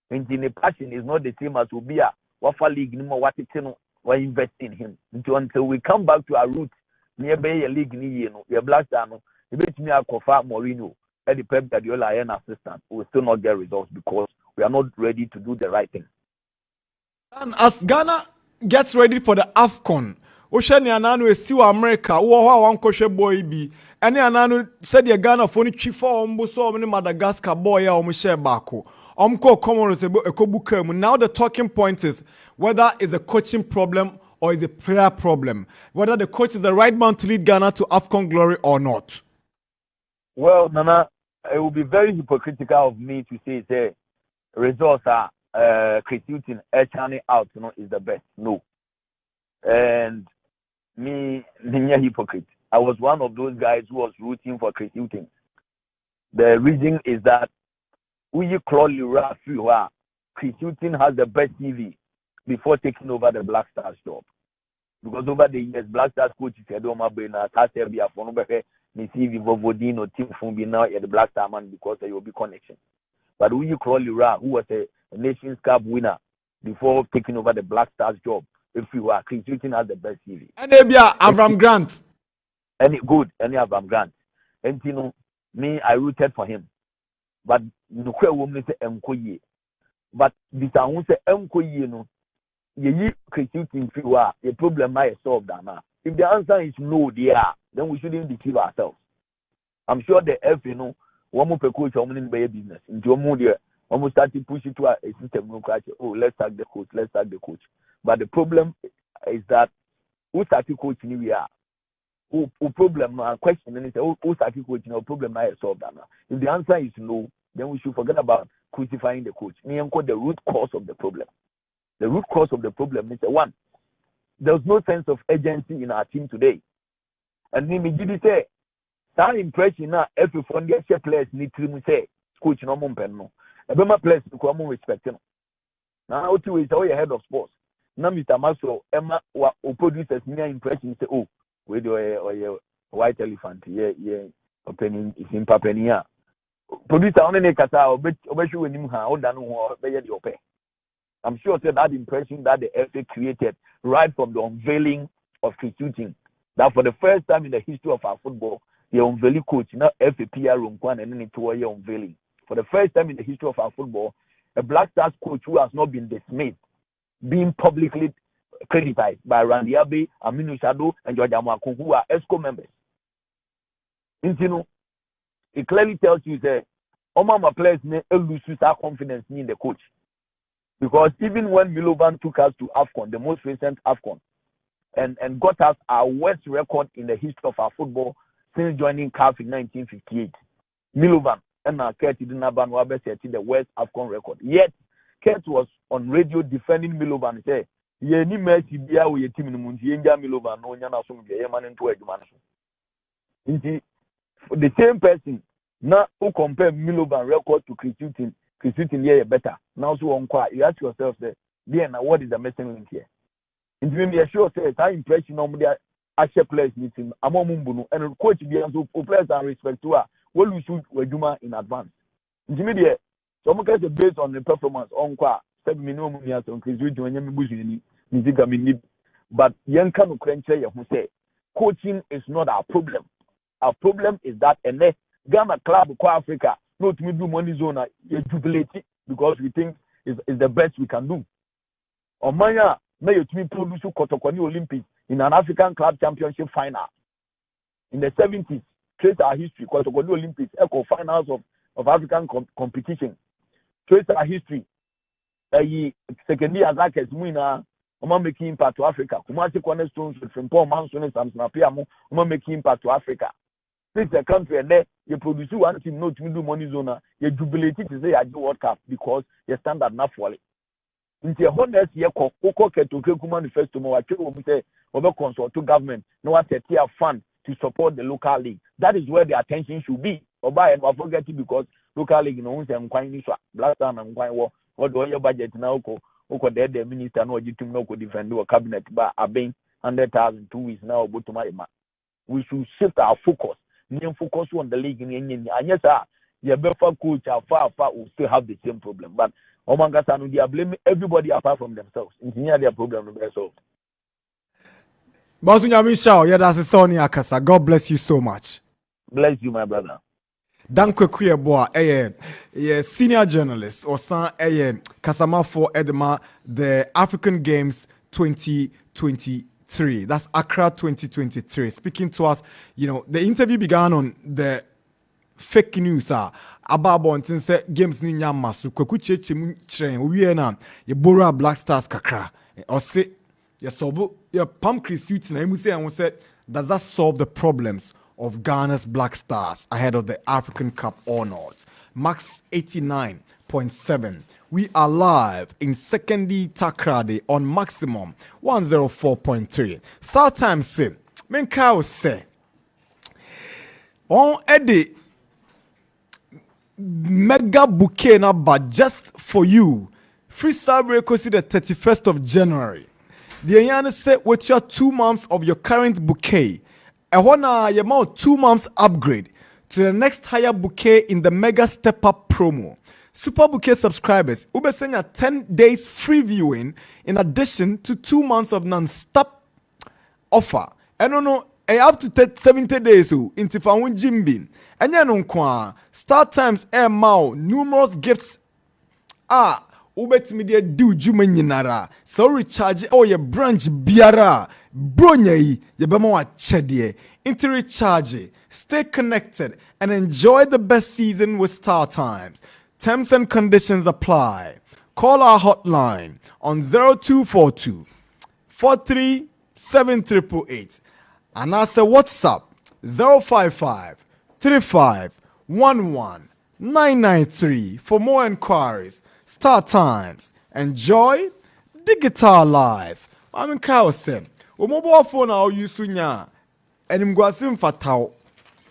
And the passion is not the same as Ubia, Wafa League, no more what it's or invest in him. Until we come back to our roots, nearby a league, your Black Star, you bet me a Kofa Mourinho. Eddie Pep Guardiola an assistant, we will still not get results because we are not ready to do the right thing. And as Ghana gets ready for the AFCON, Oshani Anano is still America, one kosher boy be. Any Anano said the Ghana phone chief for so many Madagascar boy or Michelle Bako. Omko Comoros Ekobukem. Now the talking point is whether it's a coaching problem or is a player problem. Whether the coach is the right man to lead Ghana to AFCON glory or not. Well, Nana, it would be very hypocritical of me to say the results are critiquing turning out, is the best. No. And me a hypocrite. I was one of those guys who was rooting for critiquing. The reason is that we clearly critiquing has the best TV before taking over the Black Stars job. Because over the years, Black Stars coach said, "Oh my goodness, Tasebia for no better." CV Vovodino team from be now at the Black Star man because there will be connection. But we Crowley Ra, who was a Nations Cup winner before taking over the Black Stars job, if you are critiquing as the best CV. And maybe Avram Grant. Any Avram Grant. And you know, me, I rooted for him. But no woman say 𝐿𝐿𝐕𝐄. But this I won't say 𝐿𝐿𝐕𝐄, no. You critiquing if the problem might solve that now. If the answer is no, then we shouldn't deceive ourselves. I'm sure the F, one more coach, one more business. In Jomo, almost started pushing to a system. Oh, let's sack the coach. But the problem is that who started coaching we are? Who problem? Question and say, who started coaching? Our problem might solve that now. If the answer is no, then we should forget about crucifying the coach. Me and the root cause of the problem. The root cause of the problem is one. There's no sense of urgency in our team today. And me did say, that impression now, every Sunday players need to say, coach no more penno. Ebema players to more respect. Now, how to is all your head of sports. Now, Mr. Maxwell, Emma, or producers near impression say, oh, we do a white elephant, opening is in Papania. Producer only make us out, but you when you have done what they open. I'm sure that impression that the FA created right from the unveiling of critiquing, that for the first time in the history of our football, the unveiling coach, not FAPR room one and then into a unveiling. For the first time in the history of our football, a Black Stars coach who has not been dismissed, being publicly credited by Randy Abbey, Aminu Sado, and George Amaku, who are ESCO members. It clearly tells you that Omama players lose our confidence in the coach. Because even when Milovan took us to AFCON, the most recent AFCON, and got us our worst record in the history of our football since joining CAF in 1958, Milovan and Kurt Idinaban Wabe set the worst AFCON record. Yet, Kurt was on radio defending Milovan and said, "Ye ni Messi bia we team no munti enja Milovan no nya na so bia ye man into adwuma no." The same person now who compare Milovan record to critiquing here better. Now, so on quiet, you ask yourself, what is the missing link here? And when you sure say, that impression on the Asher players meeting, among Mumbuno, and coach be so players and respect to her, what we should Wejuma in advance. Intermediate, some guys are based on the performance on quiet, 7 minimum years on Chris when you need, but young can who say, coaching is not our problem. Our problem is that and Ghana club Africa. No, to me do money zone, you jubilate because we think is the best we can do. Or Maya may you to me produce Kotokoni Olympics in an African club championship final. In the 70s, trace our history, Kotokoni Olympics, echo finals of African competition. Trace our history. Second year as like winner, making impact to Africa. Kumasi cornerstones from Paul Manson and Samson Apiamo, making impact to Africa. This is a country and there you produce one team not to do money zone, you jubilate to say I do World Cup because you stand at enough for it. In the honest year, to manifesto more, we say over consult to government, no one set here fund to support the local league. That is where the attention should be. Or by and forget it because local league, I'm quite Black Star and quite what do your budget now? The minister no defend your cabinet, but I've been 100,000 2 weeks now, but to my we should shift our focus. Focus on the league and yes, the better coach are far will still have the same problem. But Omangasa, they are blaming everybody apart from themselves. Engineer their problem will be solved. Basunya Michelle, that's Sonia Akasa. God bless you so much. Bless you, my brother. Darkwa Gyasi, senior journalist, or son, Kasama for Edema, the African Games 2023. That's Accra 2023. Speaking to us, the interview began on the fake news. Ababo until say games ni nyama so kwaku cheche mu chren owie na ye bora Black Stars kakra or say ye solve your palm crease youth na emu say and say does that solve the problems of Ghana's Black Stars ahead of the African Cup or not? Max 89.7. We are live in Secondary Takrade on maximum 104.3. Sometimes say men cow say on Eddie mega bouquet number just for you. Free Sabre see the 31st of January. The Ayana said with your 2 months of your current bouquet. And one your mount 2 months upgrade to the next higher bouquet in the mega step up promo. Super Bouquet subscribers will be sending a 10 days free viewing in addition to 2 months of non-stop offer. And up to 70 days into Fawun Jimbin. And ya Star Times Air Mao numerous gifts ubet media do jumenyinara. So recharge your branch biara. Bronye yebema wa chedie. Into recharge. Stay connected and enjoy the best season with Star Times. Terms and conditions apply. Call our hotline on 0242 437 and answer WhatsApp 055 35 11 993 for more inquiries. Star Times. Enjoy digital life. I'm in Kaose. Mobile phone now use sunya. And I'm going fatao.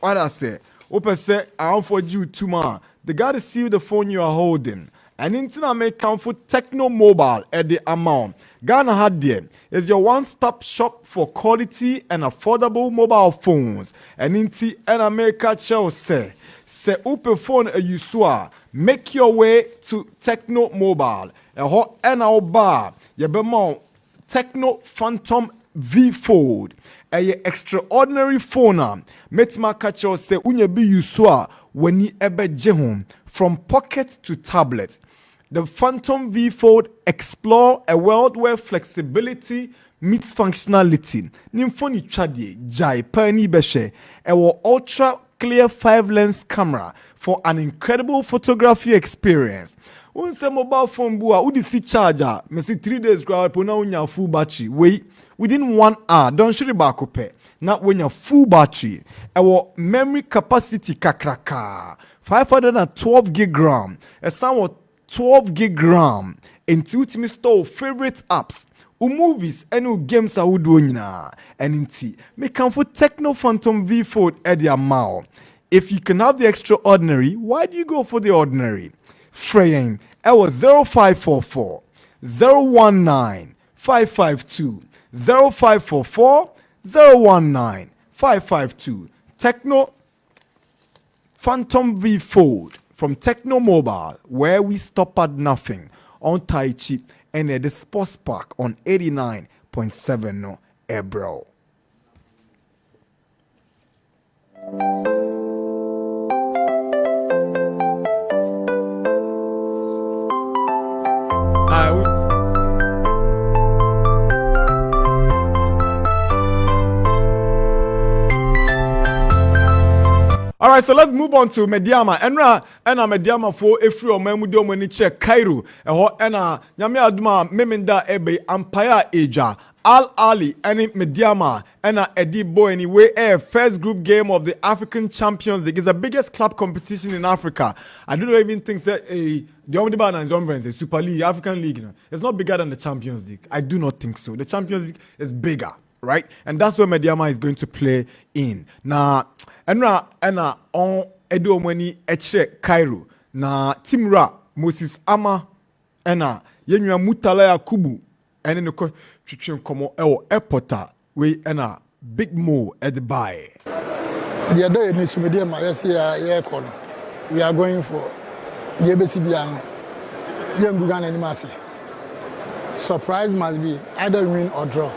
What I say? Open say I'm for you tomorrow. They gotta see the phone you are holding. And internet may count for Techno Mobile at the amount. Ghana Hadie is your one-stop shop for quality and affordable mobile phones. And Inti and America shall say open phone a usua. Make your way to Techno Mobile. A hot NL bar. Yebemo Techno Phantom V Fold. A extraordinary phone. Metma kacho say unye bi usua when you ebe jehom from pocket to tablet. The Phantom V Fold explore a world where flexibility meets functionality. Nimfoni chadie jai pani beshe. Ewo ultra clear 5-lens camera for an incredible photography experience. Unse mobile phone bua udi si charger. Mesi 3 days grab pona unya full battery. Wait within 1 hour. Don't shoot it back up. Not when you're full battery. Our memory capacity kakraka 512 gig RAM. A sound 12 gig RAM. Into ultimate store favorite apps. Movies and games are doing and inti make come for Techno Phantom V Fold at the amount. If you can have the extraordinary, why do you go for the ordinary? Fraying I was 0544 019 552 0544 019 552. Techno Phantom V Fold from Techno Mobile, where we stop at nothing on Tai Chi and at the Sports Park on 89.7 no Ebro. All right, so let's move on to Mediama. Enra Mediama for Efri or Memudo Meniche Cairo. Ena Nyame Aduma Memenda Ebe Empire Aja. Al Ali and Mediama and Eddie Boy anyway first group game of the African Champions League. It's the biggest club competition in Africa. I don't even think that the Omniban and Zombres, Super League, African League, it's not bigger than the Champions League. I do not think so. The Champions League is bigger, right? And that's where Mediama is going to play in. Now, Enra on Edo Mweni Eche Cairo. Na Timra Moses Ama ena Yenua Mutala Yakubu and in the Chichen Como El Airporta we ena Big Mo at the buy. The other day, Miss Mediama, yes, yeah, we are going for the ABCBN. Young Bugan and Massey. Surprise must be either win or draw.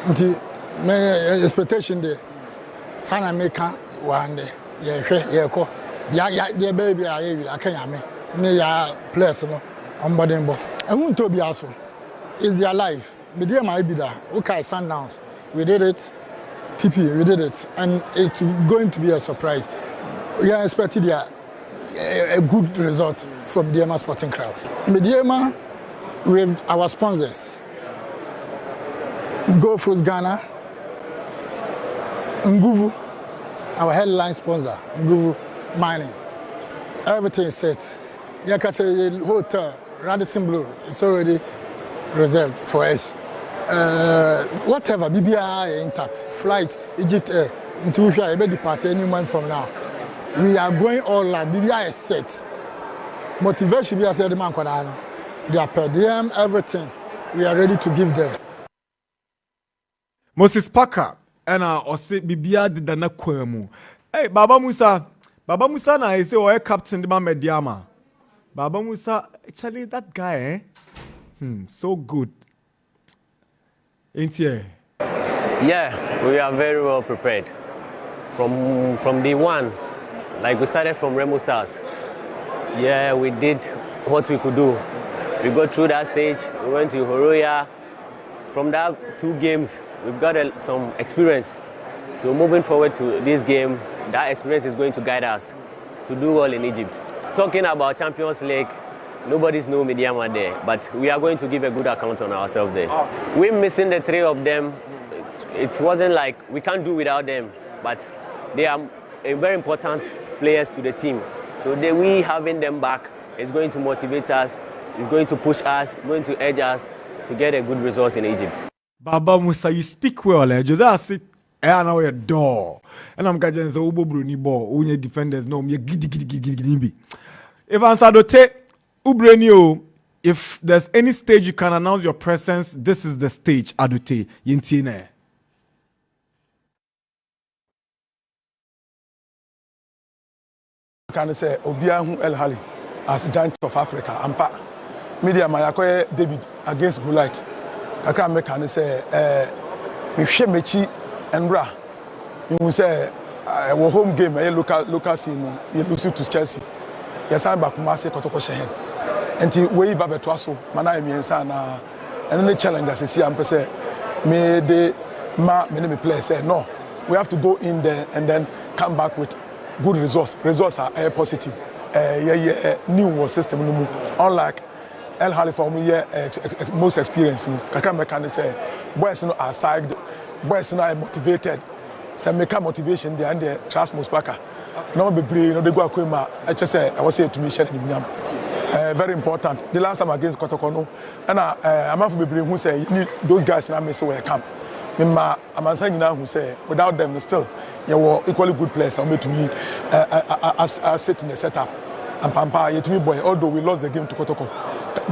Until my expectation there. Sana make one day. Yeah, Yeah, baby, I can't me players no on boarding ball. I want to be also. It's their life. Media might be there. Okay, Sundowns. We did it. TP, we did it. And it's going to be a surprise. We are expecting a good result from Diema Sporting Club. Diema, with our sponsors, Go Foods Ghana, Nguvu, our headline sponsor, Nguvu Mining. Everything is set. Yakate Hotel, Radisson Blue, it's already reserved for us. Whatever, BBI intact. Flight, Egypt Air, into which I may depart any month from now. We are going all out. BBI is set. Motivation, we are saying the man Kwadano. They are per diem, everything. We are ready to give them. Moses Parker, and I say BBI did the Kwemu. Hey, Baba Musa na I say, oh, captain the man Mediama. Baba Musa, actually, that guy, so good. Ain't he? Yeah, we are very well prepared. From day one, like we started from Remo Stars. Yeah, we did what we could do. We got through that stage. We went to Horoya. From that 2 games, we've got some experience. So moving forward to this game, that experience is going to guide us to do well in Egypt. Talking about Champions League, nobody's no Mediama there, but we are going to give a good account on ourselves there. We're missing the 3 of them. It wasn't like we can't do without them, but they are very important players to the team. So we having them back is going to motivate us, is going to push us, going to edge us to get a good results in Egypt. Baba Musa, you speak well. Josiah said, I know your door. And I'm going to say, Ubo Bruni ball, Unye defenders, no, me giddy. If Ansadote, Ubrenio, if there's any stage you can announce your presence, this is the stage, Adote, Yintine. Can say Obiahu El Hali as giant of Africa. Ampa media Mayakoye David against Goliath. Kakra me can say we hwe mechi enra. You say our home game a local scene you lose to Chelsea. Yes I back Kumasi Kotoko Shehen. Enti we ba beto so mana emiensa na eno challenge as see am say me de me play say no. We have to go in there and then come back with good results. Results are positive. New system. Unlike El Hali for me, most experienced. Kakra can say, boys are psyched, boys are motivated. Some make motivation there and they trust most Parker. No be brave, no they go akuma. I just say I was saying to me sharing him. Very important. The last time against Kotokono, and I'm not brave who say those guys now miss where camp. I'm saying now who say without them still you were equally good players and to me as set in the setup and Pampa yet me boy although we lost the game to Kotoko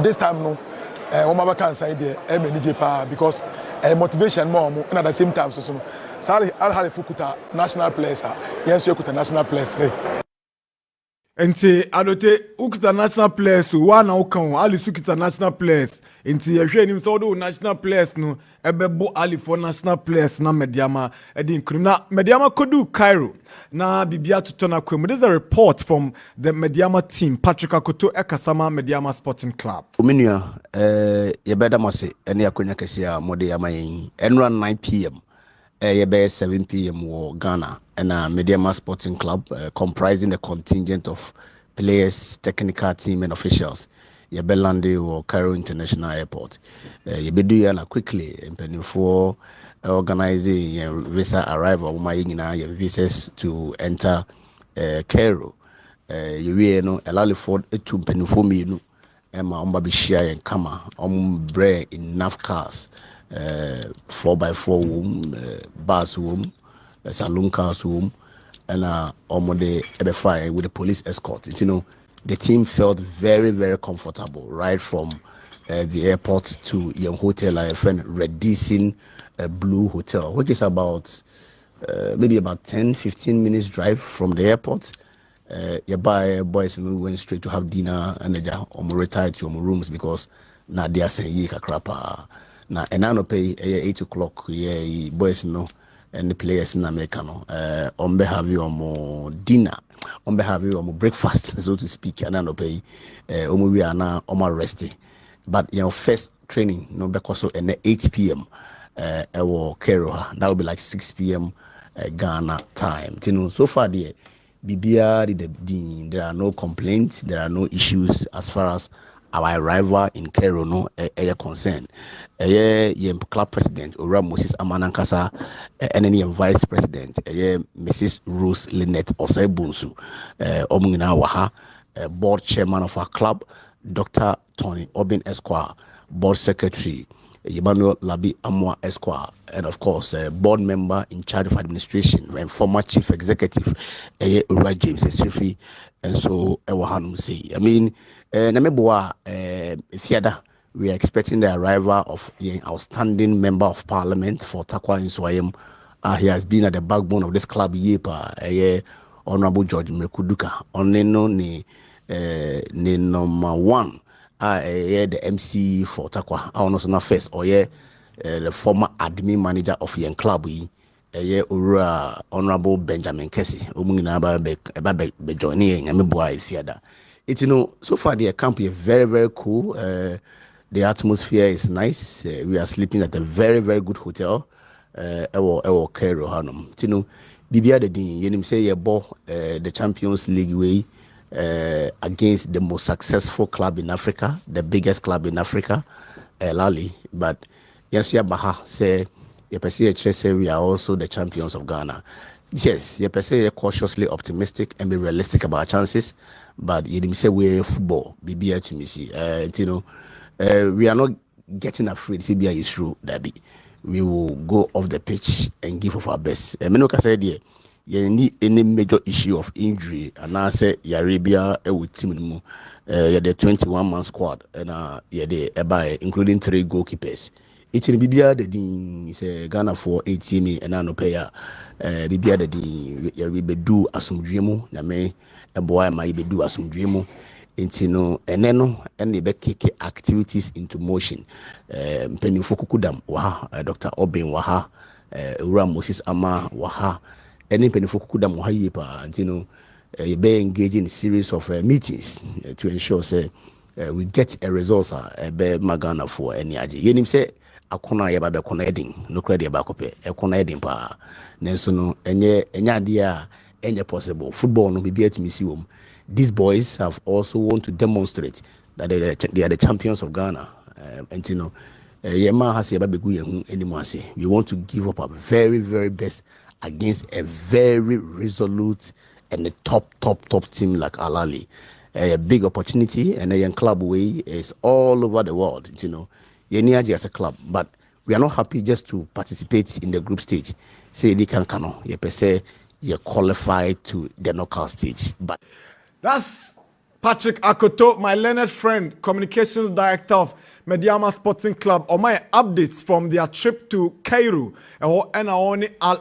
this time no one can say there because motivation more and at the same time so Sali Al Hali Fukuta national players yes you kuta national players today. Enti Adote ukita national players wana ukan ali sukita national players enti yehwe nim so do national players no ebebo ali for national players na Mediama edi nkrum na Mediama kodu Cairo na bibia tutona kwemu. There's a report from the Mediama team Patrick Akoto Ekasama Mediama Sporting Club. Ominia yebeda mose ene akonya kesia Mediama yin enra 9 p.m. Yebe 7 p.m. wo Ghana and Mediama Sporting Club comprising the contingent of players, technical team and officials. Yebe lande wo Cairo International Airport. Yebe do yana quickly and for organizing visa arrival your visas to enter Cairo. You know alali for to penufo mi no Emma Ombabishia and Kama Ombre enough cars. 4x4 room, bus room, saloon cars room, and almost fine with the police escort. You know, the team felt very, very comfortable right from the airport to your hotel. I friend Redison Blue Hotel, which is about maybe about 10-15 minutes drive from the airport. You buy boys and we went straight to have dinner and then retired to your rooms because now they are saying kakrapa. Na enano pay 8 o'clock boys no and the players in America no on behalf of dinner, on behalf of breakfast, so to speak, and I no pay we are now resting. But first training no because so 8 p.m. 𝐾𝐂𝐊 that will be like 6 p.m. Ghana time. So far there are no complaints, there are no issues as far as our arrival in 𝐾𝐂𝐊 no concerned. Club president Ora Moses Amanankasa and vice president Mrs. Rose Lynette Osei-Bonsu omungina waha board chairman of our club Dr. Tony Obin Esquire, board secretary Emmanuel Labi Amwa Esquire, and of course board member in charge of administration and former chief executive Ura James Esrifi, and so Ewahanum say. I mean, Nameboa Fiada, we are expecting the arrival of an outstanding member of parliament for Takwa Inswayem. He has been at the backbone of this club yepa, Honorable George Mekuduka, only known ni number one. The MC for Takwa, I want to first, or the former admin manager of Yen Club, Honorable Benjamin Kessi, be joining and boy Fiada. It's so far the camp is very, very cool. The atmosphere is nice. We are sleeping at a very, very good hotel. 𝐾𝐂𝐊 Hanum. Bibia the din, you say the Champions League way. Against the most successful club in Africa, the biggest club in Africa, Lali. But yes, Baha say we are also the champions of Ghana. Yes, you say cautiously optimistic and be realistic about our chances. But you say we're football, BBA to me see. We are not getting afraid. CBI is true, Dabi. We will go off the pitch and give of our best. Menoka said here. Any major issue of injury, and I say Arabia with team the 21-man squad and the including 3 goalkeepers. It's in Bibia the din is Ghana for 8 team and I no pay Bibia the din we be do asumdrimu na me a boy my be do asumdrimu into and they be kick activities into motion. Penny Fokukudam waha Dr. Obin waha Ura Moses Ama waha. Any penifo kuda muhaye pa, you be engaged in a series of meetings to ensure say we get a result be magana for any aji. Yenim say akona yaba be kona edin no credit ba kope e kona edin pa. Nenso no enye dia enye possible. Football no be atimi si wom. These boys have also want to demonstrate that they are the champions of Ghana. Yema has yaba be gu yehu anymore say. We want to give up our very, very best against a very resolute and a top team like Alali. A big opportunity, and a young club way is all over the world. Yeniaji as a club, but we are not happy just to participate in the group stage. Say they can you per se you qualify to the knockout stage. But that's Patrick Akoto, my learned friend, communications director of Mediama Sporting Club, on my updates from their trip to Cairo and Al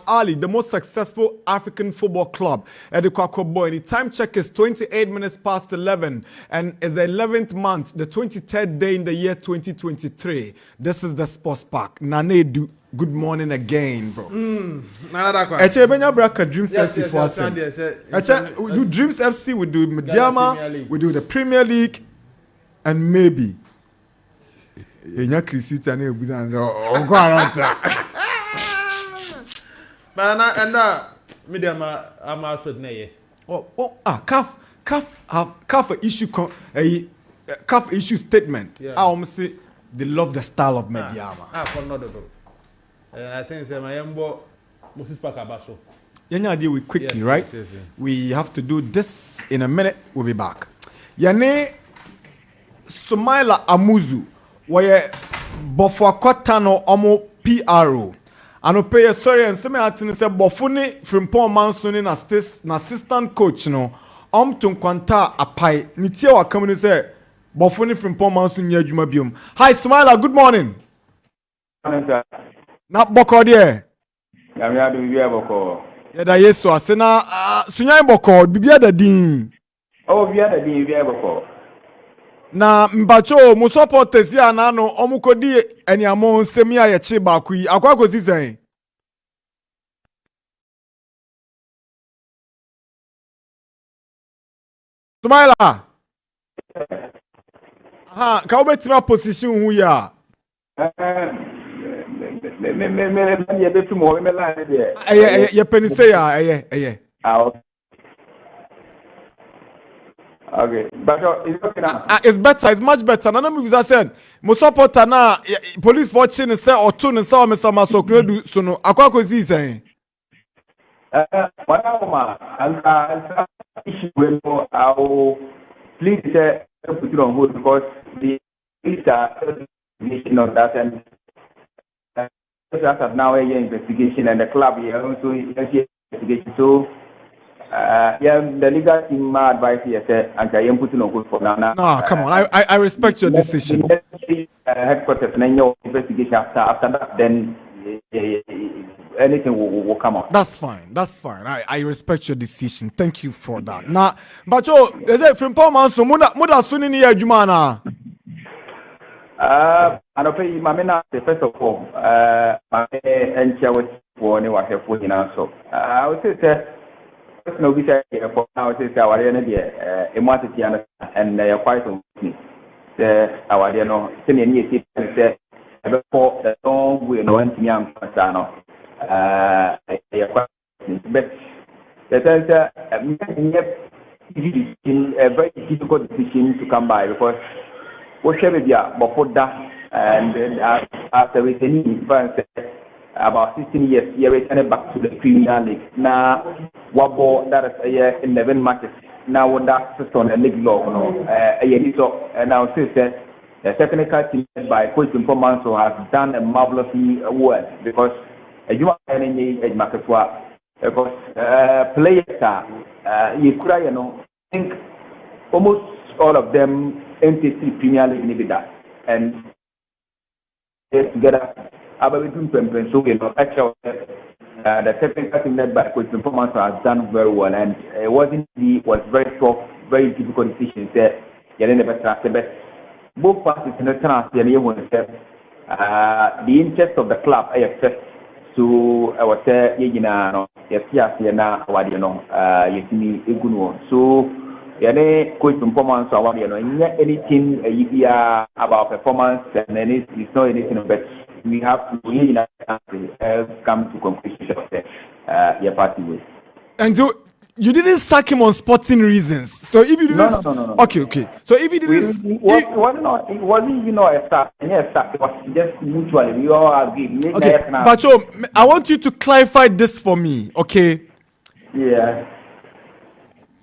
Ahly, the most successful African football club at the Kwakobo. The time check is 28 minutes past 11 and is the 11th month, the 23rd day in the year 2023. This is the Sports Park. Nana Adu, good morning again, bro. Nana Darkwa. Dreams FC for us. We do Dreams FC, we do Mediama, we do the Premier League, and maybe Enya Chrisita ne Busanza o go around. But and medium am also na CAF issue statement. I almost say they love the style of Mediama. I think say my embo Moses Pakabaso. Yenya deal with quickly, right? Yes. We have to do this in a minute. We'll be back. Yane Sumaila Amuzu. Where Bofwakwatano Omo PRO. Ano pay sorry and some atin say Bofuni from Paul Manson na assistant coach no Tunkwanta apai nitie wa kamuni say Bofuni from Paul Manson nya adwuma biom. Hi Smiler, good morning. Na boko there. Yamya do bibia boko. Yeda yeso asena sunya boko bibia da din. Oh bibia da din bibia boko. Na mbacho mu supporters ya na no omukodi eniamo nsemi ayeche baku yi akwakosi sen Sumaila. Aha, ka obetima position hu ya. Me be tu mo me line there. Ye penise ya, eye. Okay, but it's okay now. It's better, it's much better. Nana mi bisa said, mo supporter na police watching say or two and say o me sama so kredu so no akwa kozi say. Whatever, I'll issue with our please put it on hold because the police are investigation on that and have now a investigation and the club here also investigation. So the legal team advice here said and I am putting on hold for now. No, come on, I respect your decision. Headquarters and your investigation after that, then anything will come out. That's fine. I respect your decision. Thank you for that. Now, but yo, is it from Palma? So, muda suni ni ejuma na. And okay, mamena first of all, my encha was for any what helpful in also. I would say no be say for now say our there emergency and quite on me. Our there no senior ni say for the long we no want me am no. But the answer in a very difficult decision to come by because what shall we be before that and after returning about 16 years we returned back to the Premier League. Now what ball that is 11 matches now what that on the league law and now since the technical team by Coach Mpomanso has done a marvelously work because you are any market because players are you cry, you know, I think almost all of them NTC Premier League need that and together about between so you know actually the technical team led by Coach Performance has done very well and it was very tough, very difficult decisions there. You never trust the best. Both parties in the transfer the interest of the club first. So I was saying, you know, yes, na awadi no, yesini eguno. So, yane coach performance awadi no. Anything about performance and then it's not anything but we have to really come to conclusion of the party with. And so you didn't sack him on sporting reasons. So if you didn't, no. Okay. So if you didn't, it wasn't you know a sack. Yes, it was just mutually. We all agreed. Okay, but I want you to clarify this for me, okay? Yeah.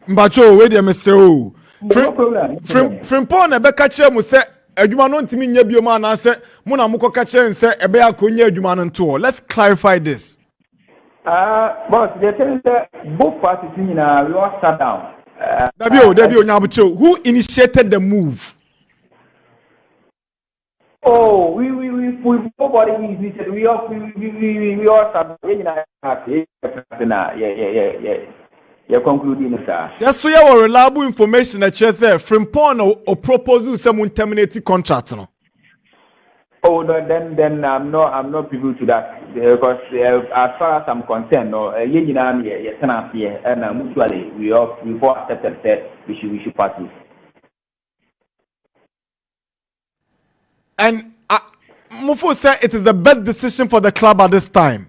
Mbacho, wait a minute, oh. No problem. Frimpon ebe kache mu se adwuma no ntimi nya bioma na se mu na mukọ kache nse ebe akonya adwuma no nto. Let's clarify this. But they tell that both parties we all sat down. Dabio Nyabucho, who initiated the move? Oh, we nobody initiated. We all sat down. Yeah, concluding sir. Yes, so you have reliable information that you say Frimpon or proposal someone terminate contract no. Oh no, then I'm not privy to that because as far as I'm concerned, no, and mutually we all accepted that we should party. And Mufo said it is the best decision for the club at this time.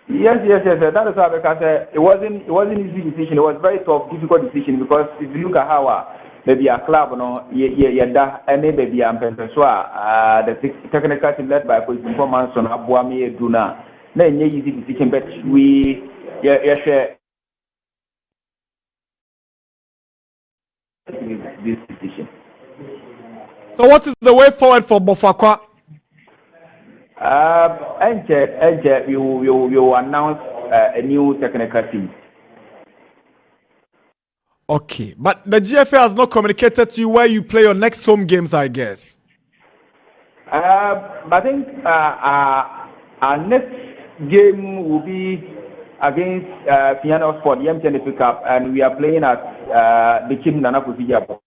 Yes. That is why because it wasn't easy decision. It was very tough, difficult decision because if you look at how. Maybe a club, no, and maybe I'm the technical team led by Coach Performance on Abuami Duna. Then easy decision, but we share this decision. So, what is the way forward for Bofakwa? We will announce a new technical team. Okay, but the GFA has not communicated to you where you play your next home games, I guess. I think our next game will be against Piano Sport, the MTN Pickup, and we are playing at the Kim Nana Adu.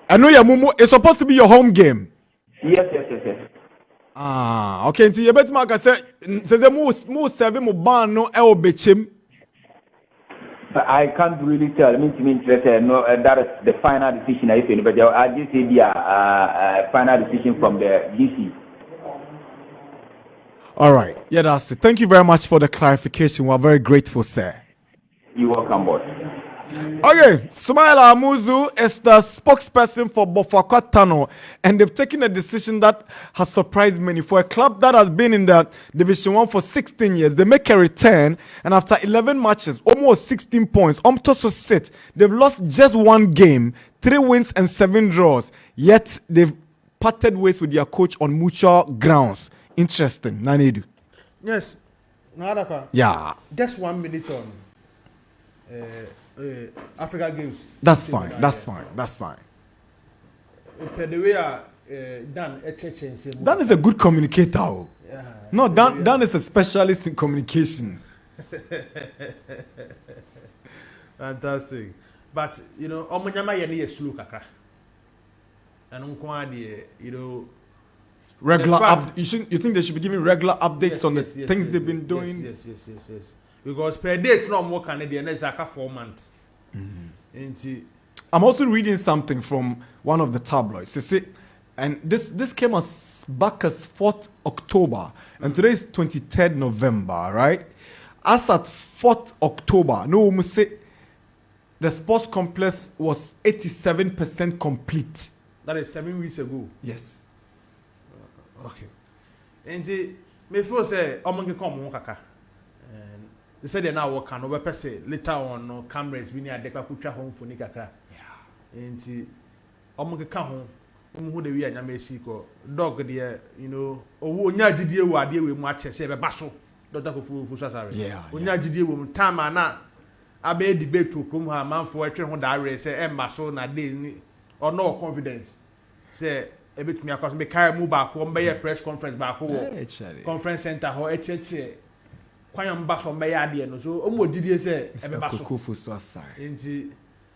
I know your Mumu. It's supposed to be your home game. Yes. Okay. So you better say mu 7 mu ban no e obechim. I can't really tell. I mean, to me, no, that is the final decision. I think, but I just say the final decision from the GC. All right. Yeah, that's it. Thank you very much for the clarification. We're very grateful, sir. You're welcome, boss. Okay, Sumaila Amuzu is the spokesperson for Bofakwa Tano, and they've taken a decision that has surprised many. For a club that has been in the Division 1 for 16 years, they make a return, and after 11 matches, almost 16 points, Omtoso sit, they've lost just one game, 3 wins and 7 draws, yet they've parted ways with their coach on mutual grounds. Interesting, Nana Adu. Yes, Nana Darkwa. Yeah. Just 1 minute on Africa Games. That's fine. That's fine. That's fine. Dan is a good communicator. Yeah. No, Dan is a specialist in communication. Fantastic. But you know, omonyama yeni slow kakra. And you know, regular you think they should be giving regular updates on the things they've been doing? Yes. Because per date no more Canadian is like 4 months. I'm also reading something from one of the tabloids. They say, and this came as back as 4th October, and today is 23rd November, right? As at 4th October, no, we say the sports complex was 87% complete. That is 7 weeks ago. Yes. Okay. And me feel say omonge come kaka. They said they now work on over say later on no cameras bi ni adekwa kutwa home for ni kakra. Yeah. And omonge ka ho who the we anyama esiko dog there, you know, owo onya gidie wo ade we mu ache se be baso. Dr. Kofu Sasare. Yeah. Onya gidie wo mu time na abe debate to krom ha manfo etwe ho da re say e maso na dey ni or no confidence. Say ebetumi akwas me carry mu ba ko mbe press conference ba ko conference center ho echeche kwanyam ba so mbe ade no so omo didie say ebe ba so Kofu Sasare. Enti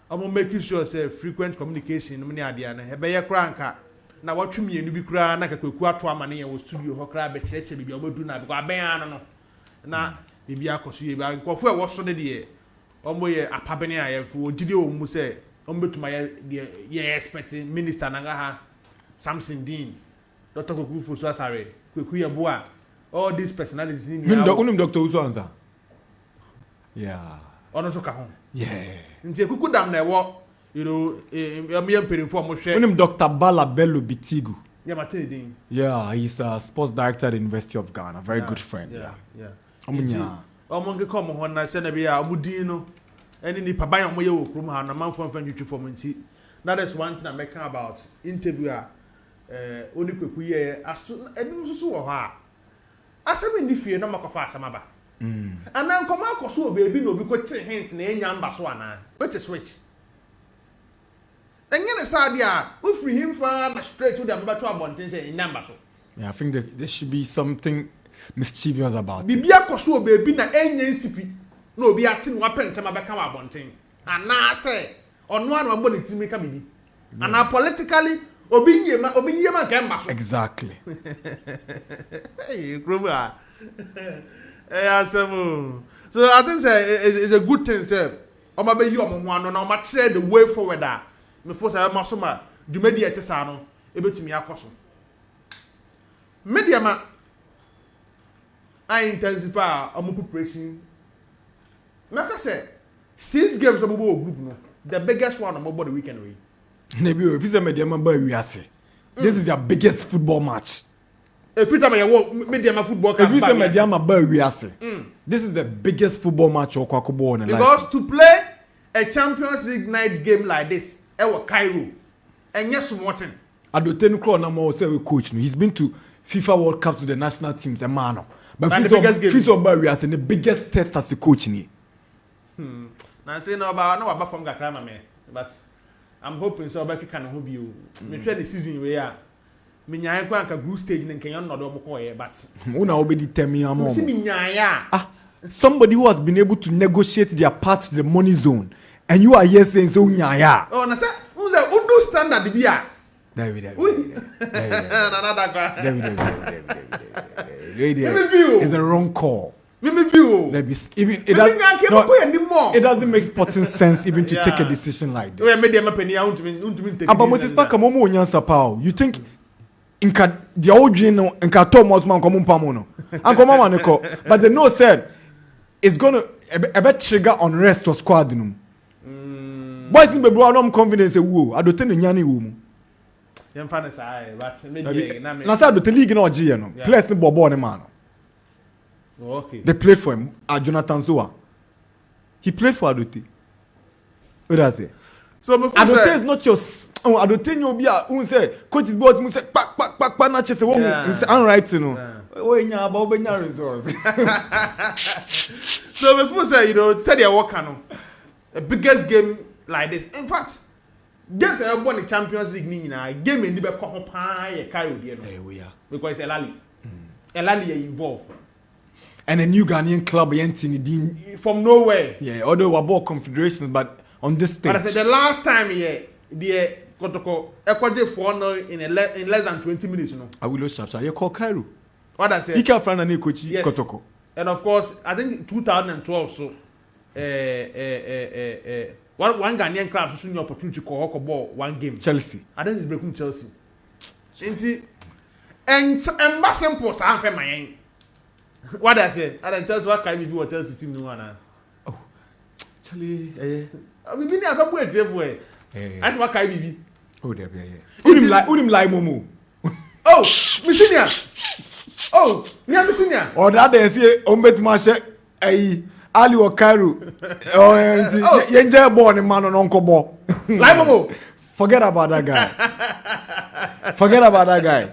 omo make sure say frequent communication no ne ade na ebe ye kra nka na watwumi enu bi kra na kakweku ato amane ye wo studio ho kra be cheche bibia omodu na because aben ano no na bibia akoso ye ba nkofo e wo so de de omo ye apabene ayefo odide omu say ombetuma ye expecting minister nanga ha Samson Dean, Dr. Kofu Sasare, Kweku Yeboah, all these personalities in Unum Dr. Uzo. Yeah. Ono so ka ho. Yeah. Nti kuku dam na wo, you know, me mperinfo mo hwe. Unum Dr. Bala Bello Bitigu. Yeah, Matene Dean. Yeah, he's a sports director at the University of Ghana, very good friend. Yeah. Omunya. Omonge come ho na se na bia omudin no. Eni ni paban mo ye wo krom ha na manfo mfa ntwitwi fo mo nti. That is one thing I'm making about interview oni Kweku ye aso ebi nso wo ha asem ni fie na makofa asama ba ana nkoma akoso obebi na obi ko te hint na enya mba so ana which is which enye ne side a we free him fa na straight to them to abonten say enya mba so. Yeah, I think there should be something mischievous about it. Bibia akoso obebi na enya nsipi na obi ati no apentama be ka abonten ana say ono anu agbo ne timi ka bibi ana politically Obinyema Kemba. Exactly. Hey, Kruma. So I think it's a good thing, sir. Omabe you omwan no ma clear the way forward that. Me force I masoma dwumadi etesa no ebetumi akoso. Media ma I intensify omo preparation. Maka say 6 games omo group no. The biggest one omo the weekend we. This is your biggest football match. Every time I walk, media football. This is the biggest football match or because to play a Champions League night game like this, Cairo, and yes, Martin. I don't think say we coach. He's been to FIFA World Cup to the national teams, a man. But Fiso in the biggest test as a coach. Now say no about from Gakrama, but. I'm hoping so about can hope you. Me try the season we are. Me nyaya kwa nka group stage ne Kenya no do mo koye but. Una obedi temi am. See me nyaya. Somebody who has been able to negotiate their part to the money zone and you are here saying so nyaya. Oh na say undo standard bi a. David. Nana Darkwa. David. It's a wrong call. Me view. Even it doesn't make sporting sense even to take a decision like this. But Moses Parker, Momo Nyansa Pao, you think inka the old no inka Thomas man come pamono. Uncle Mama Neko, but the no said it's gonna a bit trigger unrest or squad num. Boys in Bebro no confidence woo. I don't think nyani woo. Yam fan say but me na say the league no G no. Players no bobo ne man. Okay. They played for him. Jonathan Zoa. He played for Adote. What does it? So Adote is not your. Adote you'll be a. Say coach is about to say pack na chese. It's unright, you know. Oh, in your about your resource. So before say say they work the biggest game like this. In fact, games that have won the Champions League ni na game in the be come pa ye carry there no. We are because Elali. Elali is involved. And a new Ghanaian club from nowhere. Yeah, although we bought confederations, but on this stage. But I said the last time the Kotoko Ecuador 4-0 in less than 20 minutes, you know. I will lose Shabsa. You call Cairo. What I said? He can't find any coach. Yes. Kotoko. And of course, I think 2012. So, one Ghanaian club soon your opportunity to call ball one game. Chelsea. I think it's breaking Chelsea. And simple, so I'm my. What I say? I don't Chelsea. What can we do? What Chelsea team do now? Oh, Charlie. We been here for everywhere. That's what can we be? Oh, there, yeah. Unim like Momo. Oh, Missinia. Oh, yeah, Missinia. Or that they say, Ombet Mashe, Ali or Cairo. Oh, Yenja born a man on Uncle Bo. Like Momo. Forget about that guy. Forget about that guy.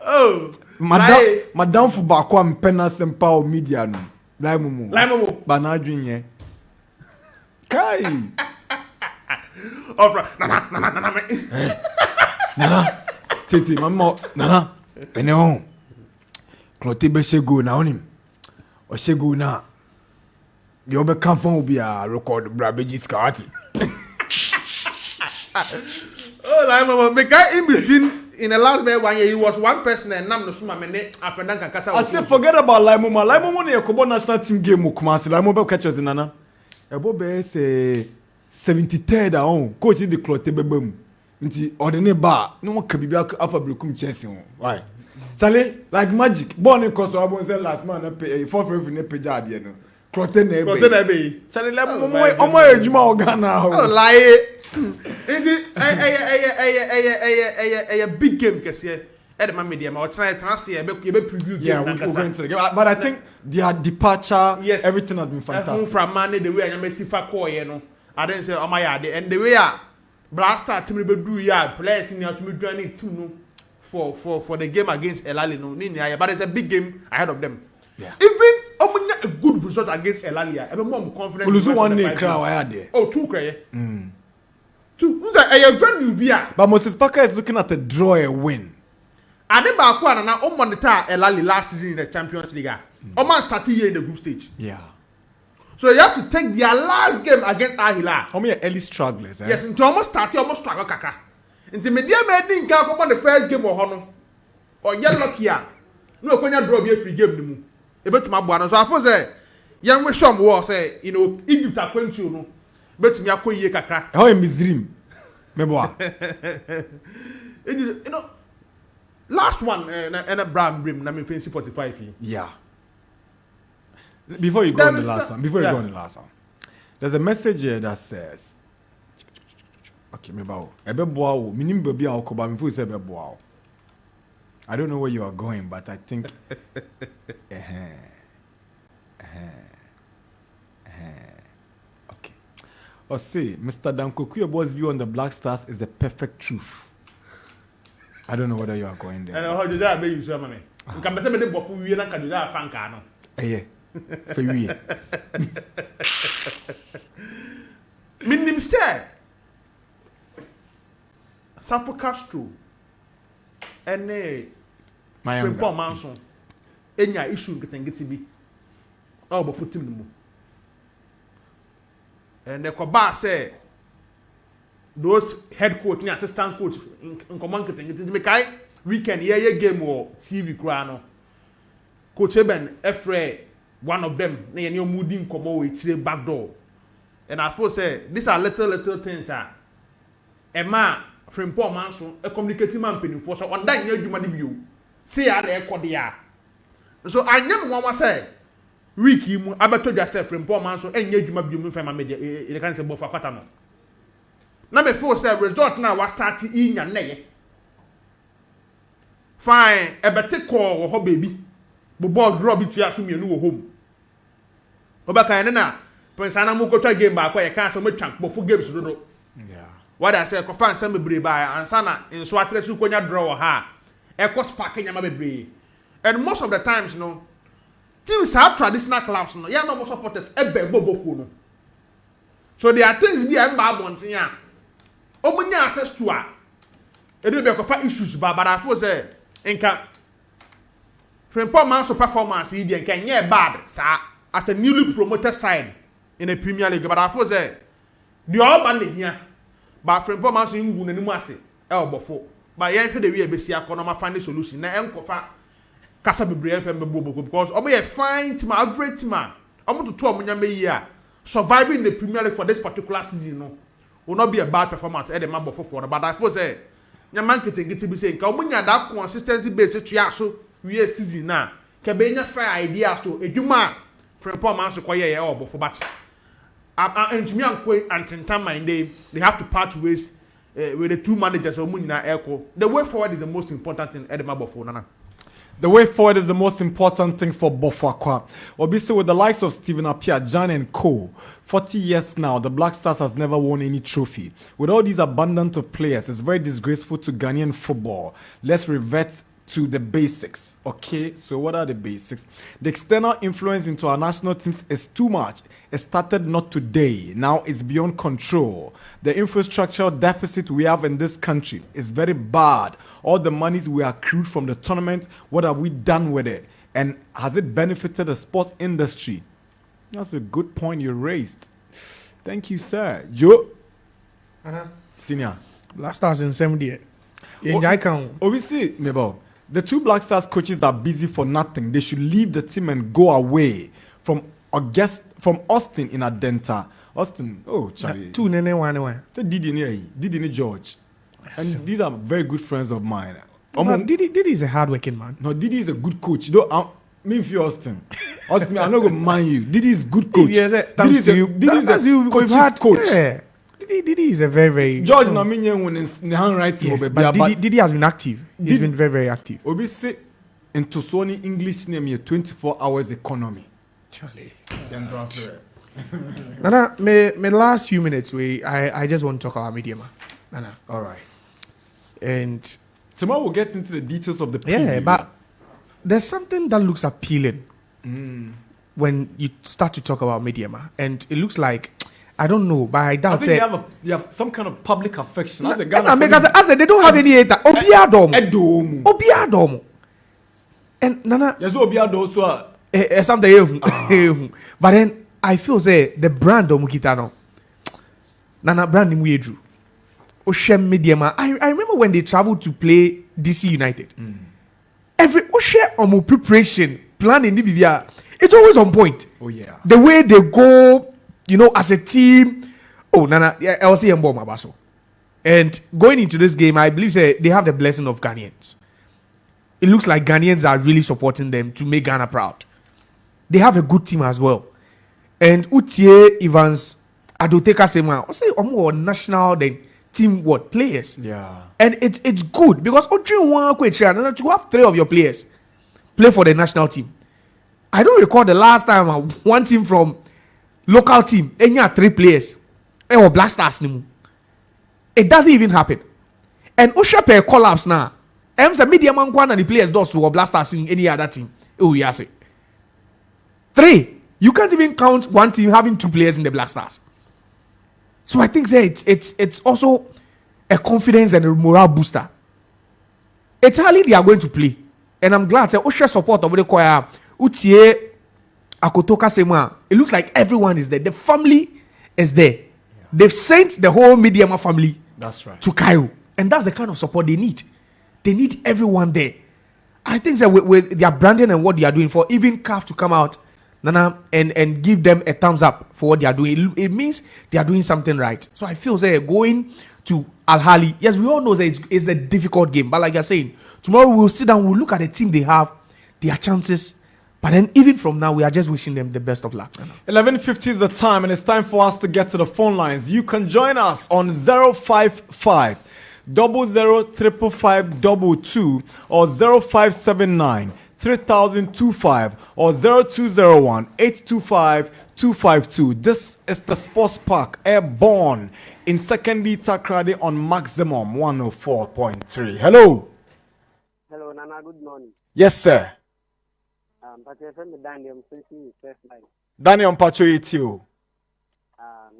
Oh. Madam for Bakwa Penas and Power Media no. Lai Momo. Banadwin ye. Kai. Nana. Titi mama Nana. Ene hon. Klote be shego na onim. O shego na. The obe kamfon obi a record brabeji skawati. Oh, Lai Momo, me guy in between. In the last 1 year, he was one person and nam no suma mene after that kasa. I say forget about Laimoma. Laimoma ne Yakubu national team game Kumasi. Laimoma be catch us in Nana. Ebo be say 73rd on coach the cloth bebem. Nti ordinary bar no one can be afa brekum Chelsea. Why? Charlie like magic. Born in Koso Abon say last man na pay for free ne pay ade no. Cloth na ebe. Charlie Laimoma omo ejuma ogana. Oh lie. A big game because at my media or try to see a preview. Yeah, we're going to the game. But I think their departure, yes, everything has been fantastic. From Monday, the way I may see 𝐒𝐿𝐴, you know, I didn't say, oh my god, and the way I blaster to me do yard players in to me joining two for the game against Elali no. But it's a big game ahead of them. Yeah. Even a good result against Elali, I'm more confident. We lose one day crowd there. Oh, two cray. But Moses Parker is looking at a draw, a win. Adebakwa na o monitor Elali last season in the Champions League. O man started here in the group stage. Yeah. So you have to take their last game against Al Hilal. How many early strugglers? Yes, until almost struggle kaka. Until media made in come on the first game or hono. Or yet lucky ya. No konya draw be a free game nimu. Ebe to mabuano. So I say young we shom war say, Egypt akwentu no. Bet me akoye kakra. How am Misrim? Meboa. Last one and a brown brim na me fancy 45 here. Yeah. Before you go on the last one. There's a message here that says okay, meboa. Ebeboa o. Minim baby akoba me fu say ebeboa. I don't know where you are going, but I think or say, Mr. 𝐷𝐿𝐴 view on the Black Stars is the perfect truth. I don't know whether you are going there. And how did that make you so money? Can better me the bofu we na can do that fan car no. Yeah. For you. Minim stare. Safo Castro. Ene Frimpong Manson. Enya issue nketengeti bi. Oh, bofu team no. And the Koba say those head coach and assistant coach in command getting weekend yeah game or TV crano. Coach Eben Efre one of them na yɛne ɔmo di nkɔmɔ wɔ ekyire back door and I feel say these are little things ɛma frimpɔ ɔman so communicating man mpanyinfoɔ so ɔnda nyɛ adwuma no bio see ya na ɛkɔ de ya so anyam nwanwa sɛ week yi mu abeto just frimpɔ ɔman so ɛnyɛ adwuma bio mu fɛn ma media yɛ kan sɛ bɔfo akwata no na me feel say result na wa start inya nnɛyɛ fine ɛbɛte kɔɔ wɔ hɔ baby bɔbɔ draw bi tua so mienu wɔ home ɔbɛka na pensana mu kɔtwa game ba akɔ yɛ kan sɛ mo twa bɔfo games dodo what I say ko fan some bebree ba ansa na nso atre su konya draw ha e ko spark nyama bebree and most of the times no teams have traditional clubs no ya no mo supporters e be boboku no so there are things bi e mba abonten a omunya access to a e do be ko fa issues ba but I feel say nka Frimpong man so performance e dey nka nye bad sa as a newly promoted side in a Premier League but I feel say the all ban here but Frimpong man so ngu nanimu ase e obofo but yen hwe de we ebesi akọ ma find solution na enkofa kasa bebre FM bebo because omo ye fine team average team omo to omo nya meyi a surviving the Premier League for this particular season no will not be a bad performance e de ma bofo for but I feel say nya man ketengeti bi say nka omo nya that consistency base to ya so we season na ke be nya fair idea so edwuma Frimpong man so koye ye obofo but and to me and Tintam they have to part ways with the two managers of Munina Echo. The way forward is the most important thing Edema for Nana. The way forward is the most important thing for Bofakwa. Obviously, with the likes of Stephen Appiah, John and Co. 40 years now, the Black Stars has never won any trophy. With all these abundance of players, it's very disgraceful to Ghanaian football. Let's revert to the basics. Okay, so what are the basics? The external influence into our national teams is too much. It started not today. Now it's beyond control. The infrastructural deficit we have in this country is very bad. All the monies we accrued from the tournament, what have we done with it? And has it benefited the sports industry? That's a good point you raised. Thank you, sir. Joe? Senior. Black Stars in 70. Obviously, Mabel, the two Black Stars coaches are busy for nothing. They should leave the team and go away from Austin in Adenta. Austin, oh, Charlie. Two nene one. Didi George. And these are very good friends of mine. Didi is a hard-working man. No, Didi is a good coach. Me if you Austin, I'm not going to mind you. Didi is good coach. Yes, Didi is a coach. Yeah. Didi is a very George Naminye when in the handwriting. But Didi has been active. He's been very, very active. Obi say in Toswani English name here 24 hours economy. Charlie. Nana, my last few minutes I just want to talk about media, man. Nana. All right. And tomorrow we'll get into the details of the preview. Yeah, but there's something that looks appealing when you start to talk about media, man. And it looks like I don't know, but I doubt. I think they have some kind of public affection. As a they don't have any hater. Obiadomo. And Nana. Yes, Obiado so. Something. But then I feel say the brand of Mukitano. Nana brand in Weidru. Oshem Media man. I remember when they traveled to play DC United. Every Oshem Omo preparation planning Nibibia. It's always on point. Oh yeah. The way they go. You know, as a team, Nana, I'll see Mboma Baso. And going into this game, I believe they have the blessing of Ghanaians. It looks like Ghanaians are really supporting them to make Ghana proud. They have a good team as well. And Utie Evans, Adoteka Sema, I say national team players. Yeah. And it's good because to have 3 of your players play for the national team. I don't recall the last time one team from local team, and you have 3 players, or Black Stars. It doesn't even happen. And Oshape collapse now. I'm a media man and the players does to Black Stars in any other team. Oh, yes. 3. You can't even count one team having 2 players in the Black Stars. So I think it's also a confidence and a morale booster. It's hardly they are going to play. And I'm glad that Osha support of the choir, Utie Akotoka Sema, it looks like everyone is there. The family is there. Yeah. They've sent the whole Mediama family to Cairo. And that's the kind of support they need. They need everyone there. I think that with their branding and what they are doing for even CAF to come out Nana, and give them a thumbs up for what they are doing. It means they are doing something right. So I feel say going to Al Ahly, yes, we all know that it's a difficult game, but like you're saying, tomorrow we'll sit down, we'll look at the team they have, their chances. But then even from now, we are just wishing them the best of luck. 11:50 is the time, and it's time for us to get to the phone lines. You can join us on 055 005522 or 0579 3025 or 0201 825 252. This is the Sports Park Airborne in Secondary Takrade on Maximum 104.3. Hello. Hello, Nana. Good morning. Yes, sir. Daniel Mpacho Etio.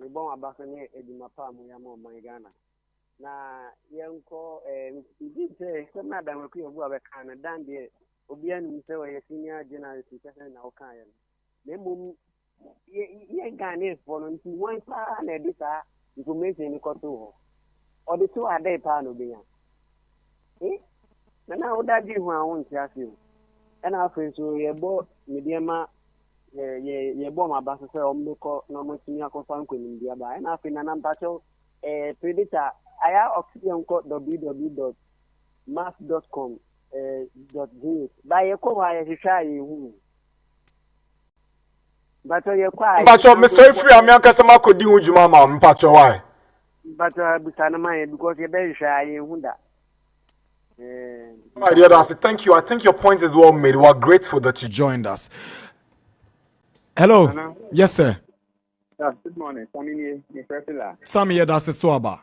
Me bon abakane edimapa mu ya mo man Ghana. Na yenko di say sem na dan ku yobu abeka na dan de obi anu say we senior journalist person na okan ya. Na mum ye Ghana for no nti wan pa na edisa information ni ko to ho. Odi to ade pa no be ya. Na odaji hu awon ti afi. And our friends will be able Mediama ye bomb about to say Omnico no much near Cofanco in India by and after an ampacho a predator. I have oxygen code www.mass.com by a cover as shy who. But you're quite Mr. Free America Sama could do Jumama, Mpacho. Why? But Busanama because you're very shy who that. My dear Darcy, thank you. I think your point is well made. We're grateful that you joined us. Hello. Hello. Yes, sir. Good morning. Sammy, yeah, that's a swaba.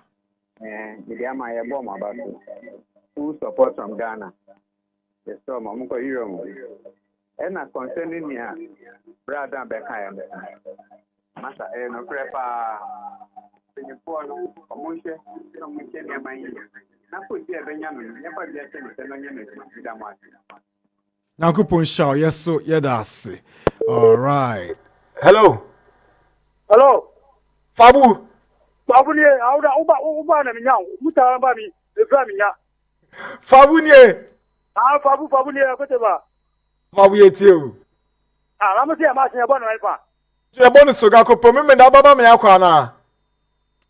Full support from Ghana. The storm, I'm going to hear you. And concerning me, brother Beckham. Master, no prepare. The poor, Nakupon Shaw, yes, so yeah, that's it. All right. Hello. Hello. Fabu. Fabu ni uba na minya Mutala ba mi Bebli minya. Fabu ni. Fabu ni akote ba. Fabu yetiu. Lamu se ma se ba na ipa. So yabonu soga ko po me na baba me akwa na.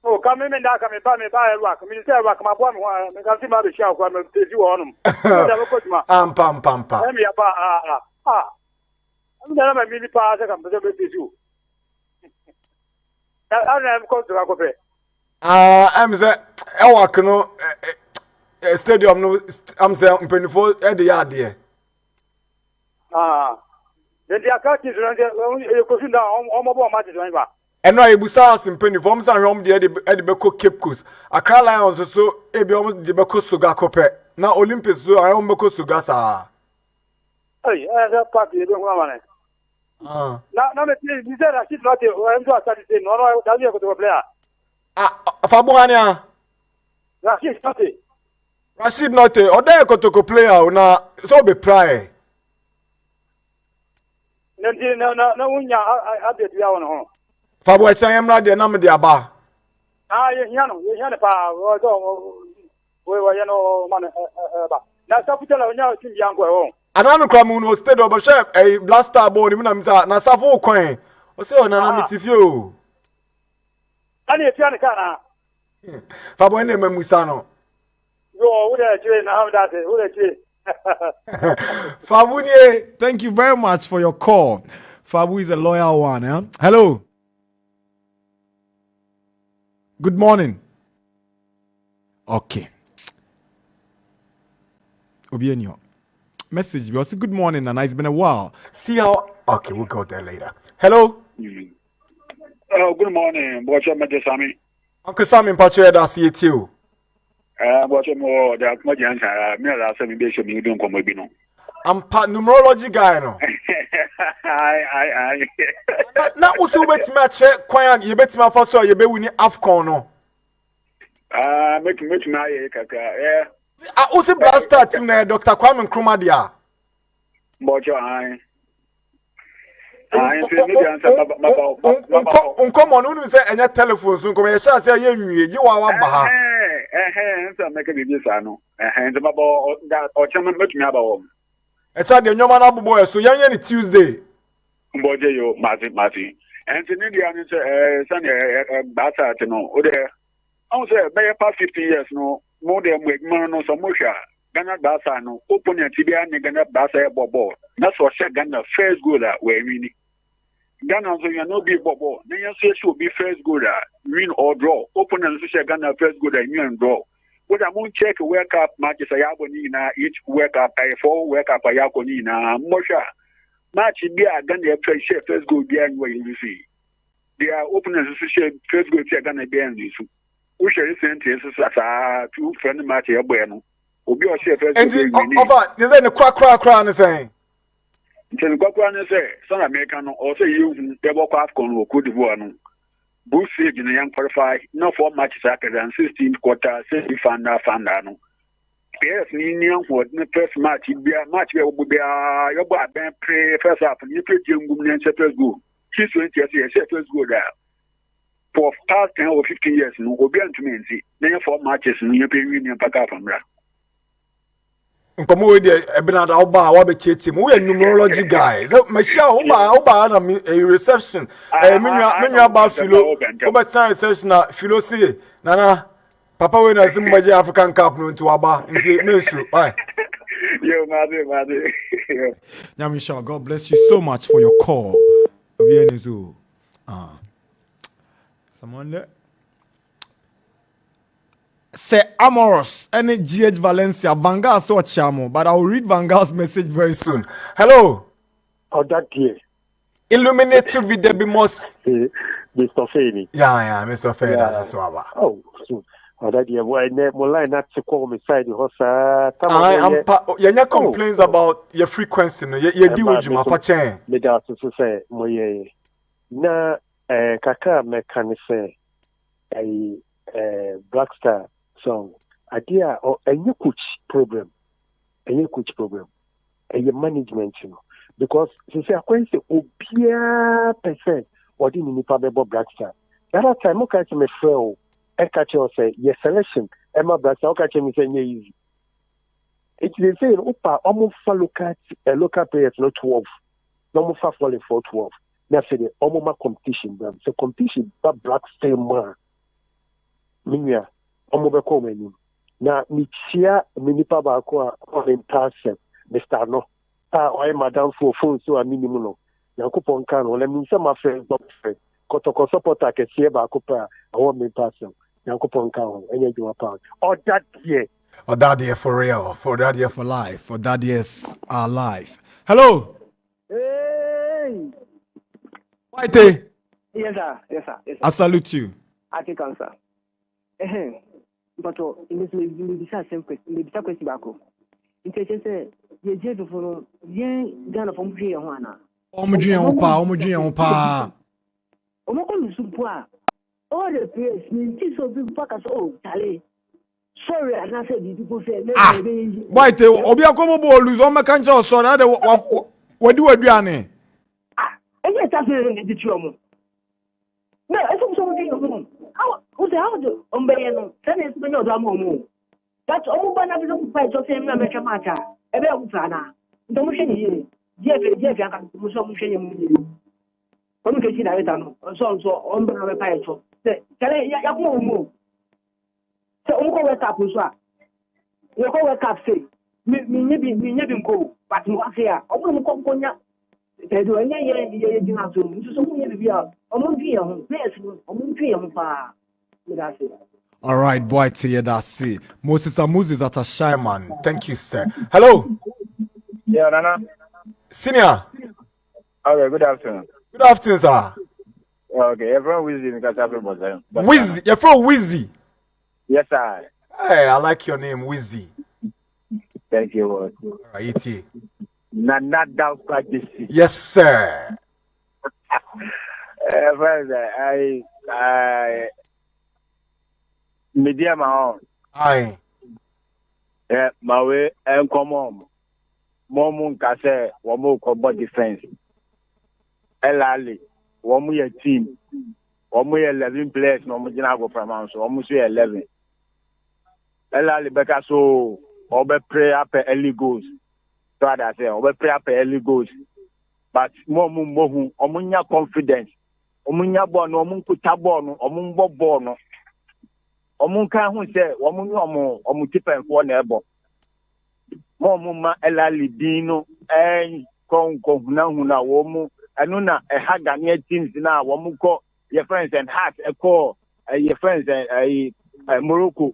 Oh, come in and I come by rock. I mean, say, rock my one, I can see my show. I'm going to you on them. Pam. Let me about, I'm going to mini pass. I can present you. I'm going to Rakope. I'm the Ewakano stadium. No, I'm saying 24 at the yard there. Then the account is around the question down on my matches. And no, Busa in penny forms and rum the Edibeko Cape Accra Lions so ebi almost the Beko Suga Cope. Now Olympus so I Beko Sugasa. Hey, that party you don't want it. Now me you said I should not I'm to start saying no that's you go to player. Fabuania. Rashid not or there go to player na so be pry. No unya update ya on ho. Fabu echan yemra de na me de aba. You hear pa we you know man ba. Na saputela onya team yango e ho. Ananu kramu no stade obo chef e blaster ball ni na misa na safo kwan. O se ona na mitifio. Ani e fiane kana. Fabu ene mamusa no. Yo, who dey train na how that who dey train. Fabunie, thank you very much for your call. Fabu is a loyal one. Eh? Hello. Good morning. Okay. Obienyo. Message. We also good morning, and it's been a while. See how. Okay, we'll go there later. Hello. Oh, good morning. What's your name, Sammy? Uncle Sammy Pacho, that's you too. What's your more? The Akmajan, me last time you don't come with me. I'm numerology guy, no. Now, also bet me check Quaye. You bet me first so you be winning AFCON, no. Make my kaka. I also blaster team na Dr. Kwame Nkrumah dia. Bojo I come on, unu say enya telephone so come sha say ye nwie ji wa ba ha. So make be bisa no. Nze babo da o chairman make me aba wo. E cha de nyoma na bobo so yan ye ni Tuesday. Mboje yo mati. And in India, it's Bata, no, there. I was there past 50 years, no, more than no Samosha, Ghana Basa, no, open a Tibia, Ghana Basa, Bobo. That's what said Ghana first goal where we Ghana, so you know, be Bobo. Then you say should be first goal, win or draw. Open and say Ghana first goal, and draw. What I'm going to check World Cup matches, each World Cup, 4 World Cup, Mosha. Match be a Ghana first goal, be anywhere you see. They are openers to say first goal, Ghana be and this. We shall send us two friendly match here, bueno. Obi or say first goal. Over, there's a crack on the same. Until Gokwan say, some American also use the walk off con Cote d'Ivoire. Bruce Sage in the young qualify, no 4 matches after than 16th quarter, 60 fanda. Yes, Ninian for the first match, be a match where would be a your band pray first up, and you play young woman and first go. She's 20 years, first go there. For past 10 or 15 years, no, will be to me, then 4 matches in your Union Paka from that. Come with the Bernard Alba, what be cheating? We are numerology guys. Michelle, Oba, a reception. Many about Philo, over time reception, Philo say, Nana, Papa, when I see my African Cup to Aba, and say, Ministry. Yo, mother. Now, Michelle, God bless you so much for your call. Someone there? Say Amoros, any GH Valencia, Vangal so chamo, but I will read Vangal's message very soon. Hello. Oh, that year. Illuminate to be the most. Mr. Fanny. Yeah, Mr. Fanny. That's what. Oh, that year. Why not to call me side the horse? Your complaints about your frequency. You deal with you, my chain. Me that to say, my na kaka me can say a Black Star song. Idea or a new coach program, a management, you know, because since I can say percent or didn't need probably Black Star. That time, okay, to me, frail. I catch you say your selection. Emma Black Star, okay, me say easy. It's the same. Opa, almost local players, not 12. No more falling for 12. Now say the almost competition, so competition, but Black Star man. Minya, omobeko menu. Na michia minipa ba ko on person, Mr. No. Oy madam for phone so a minimum no. Yankopon kan o le mi se ma friend box friend. Kotoko supporter ke tie ba ko pa awon me person. Yankopon kan o enye juma pa. Or that year for real, for that year for life, for that year's our life. Hello. Hey. Whitey. Yes sir. I salute you. I take answer. But in this maybe same question, maybe that question back. In case say you just for Ghana from here wana. Omudin pa. Omoko supua. All the players mean so people pack us Tale. Sorry, I not said people say White obi akomo bo lose on make nche so na de wadi aduane. E get that in the tuomo. No, I think so how do Umbeno? Then it's been no drama. That's all one of the fights of him, American matter. About Sana. Don't machine Jeff, I can do some machine. When you can see that, so Umbeno fight. Tell you, so Uncle West Up was what? You call West Up say, me never go, but you are here. I wouldn't come on ya. They do any year you have to. So we are among you, yes, among you. All right, boy, that's it. Moses Amuzi at a shy man. Thank you, sir. Hello. Yeah, Nana. Senior. Okay, good afternoon. Good afternoon, sir. Okay, you're from Wizzy because everybody. Wizzy, you're from Wizzy. Yes, sir. Hey, I like your name, Wizzy. Thank you. All right, Nana Darkwa Gyasi. Yes, sir. I media my own. Aye. Yeah, my way and come on. Momun Kase, Wamu Combat Defense. Elali, Wamu team. Wamu 11 players, no Mujinago Pramanso, Wamu 11. Elali Beka so, Obe pray up early goals. So I say, Obe pray up early goals. but more mohu omunya confidence omunya ball no omunkuta ball no omunbo ball no omunka hu se omunyo omukipen fo na ebo mo mumma elali dino konko huna wo mu enu na ha Ghanaian teams na wo mu ko your friends and heart echo your friends Morocco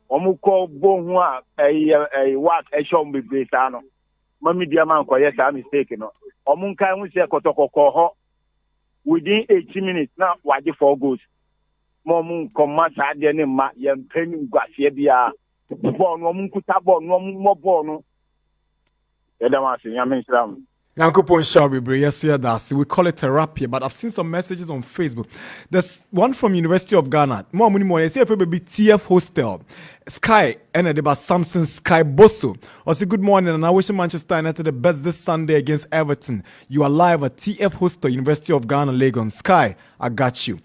wo mu ko bo hu a what shom be sa no mami dia man ko yes a mistake no omunka hu se kotokoko ho within 80 minutes na waje 4 goals mo mun komma sa de ne ma ye mpeni gwase bia ball no mun kuta ball no mo ball no we call it therapy, but I've seen some messages on Facebook. There's one from University of Ghana. More money, more. They say baby TF Hostel, Sky, and about Samson Sky Bosso. I say good morning, and I wish Manchester United the best this Sunday against Everton. You are live at TF Hostel, University of Ghana, Lagos. Sky, I got you.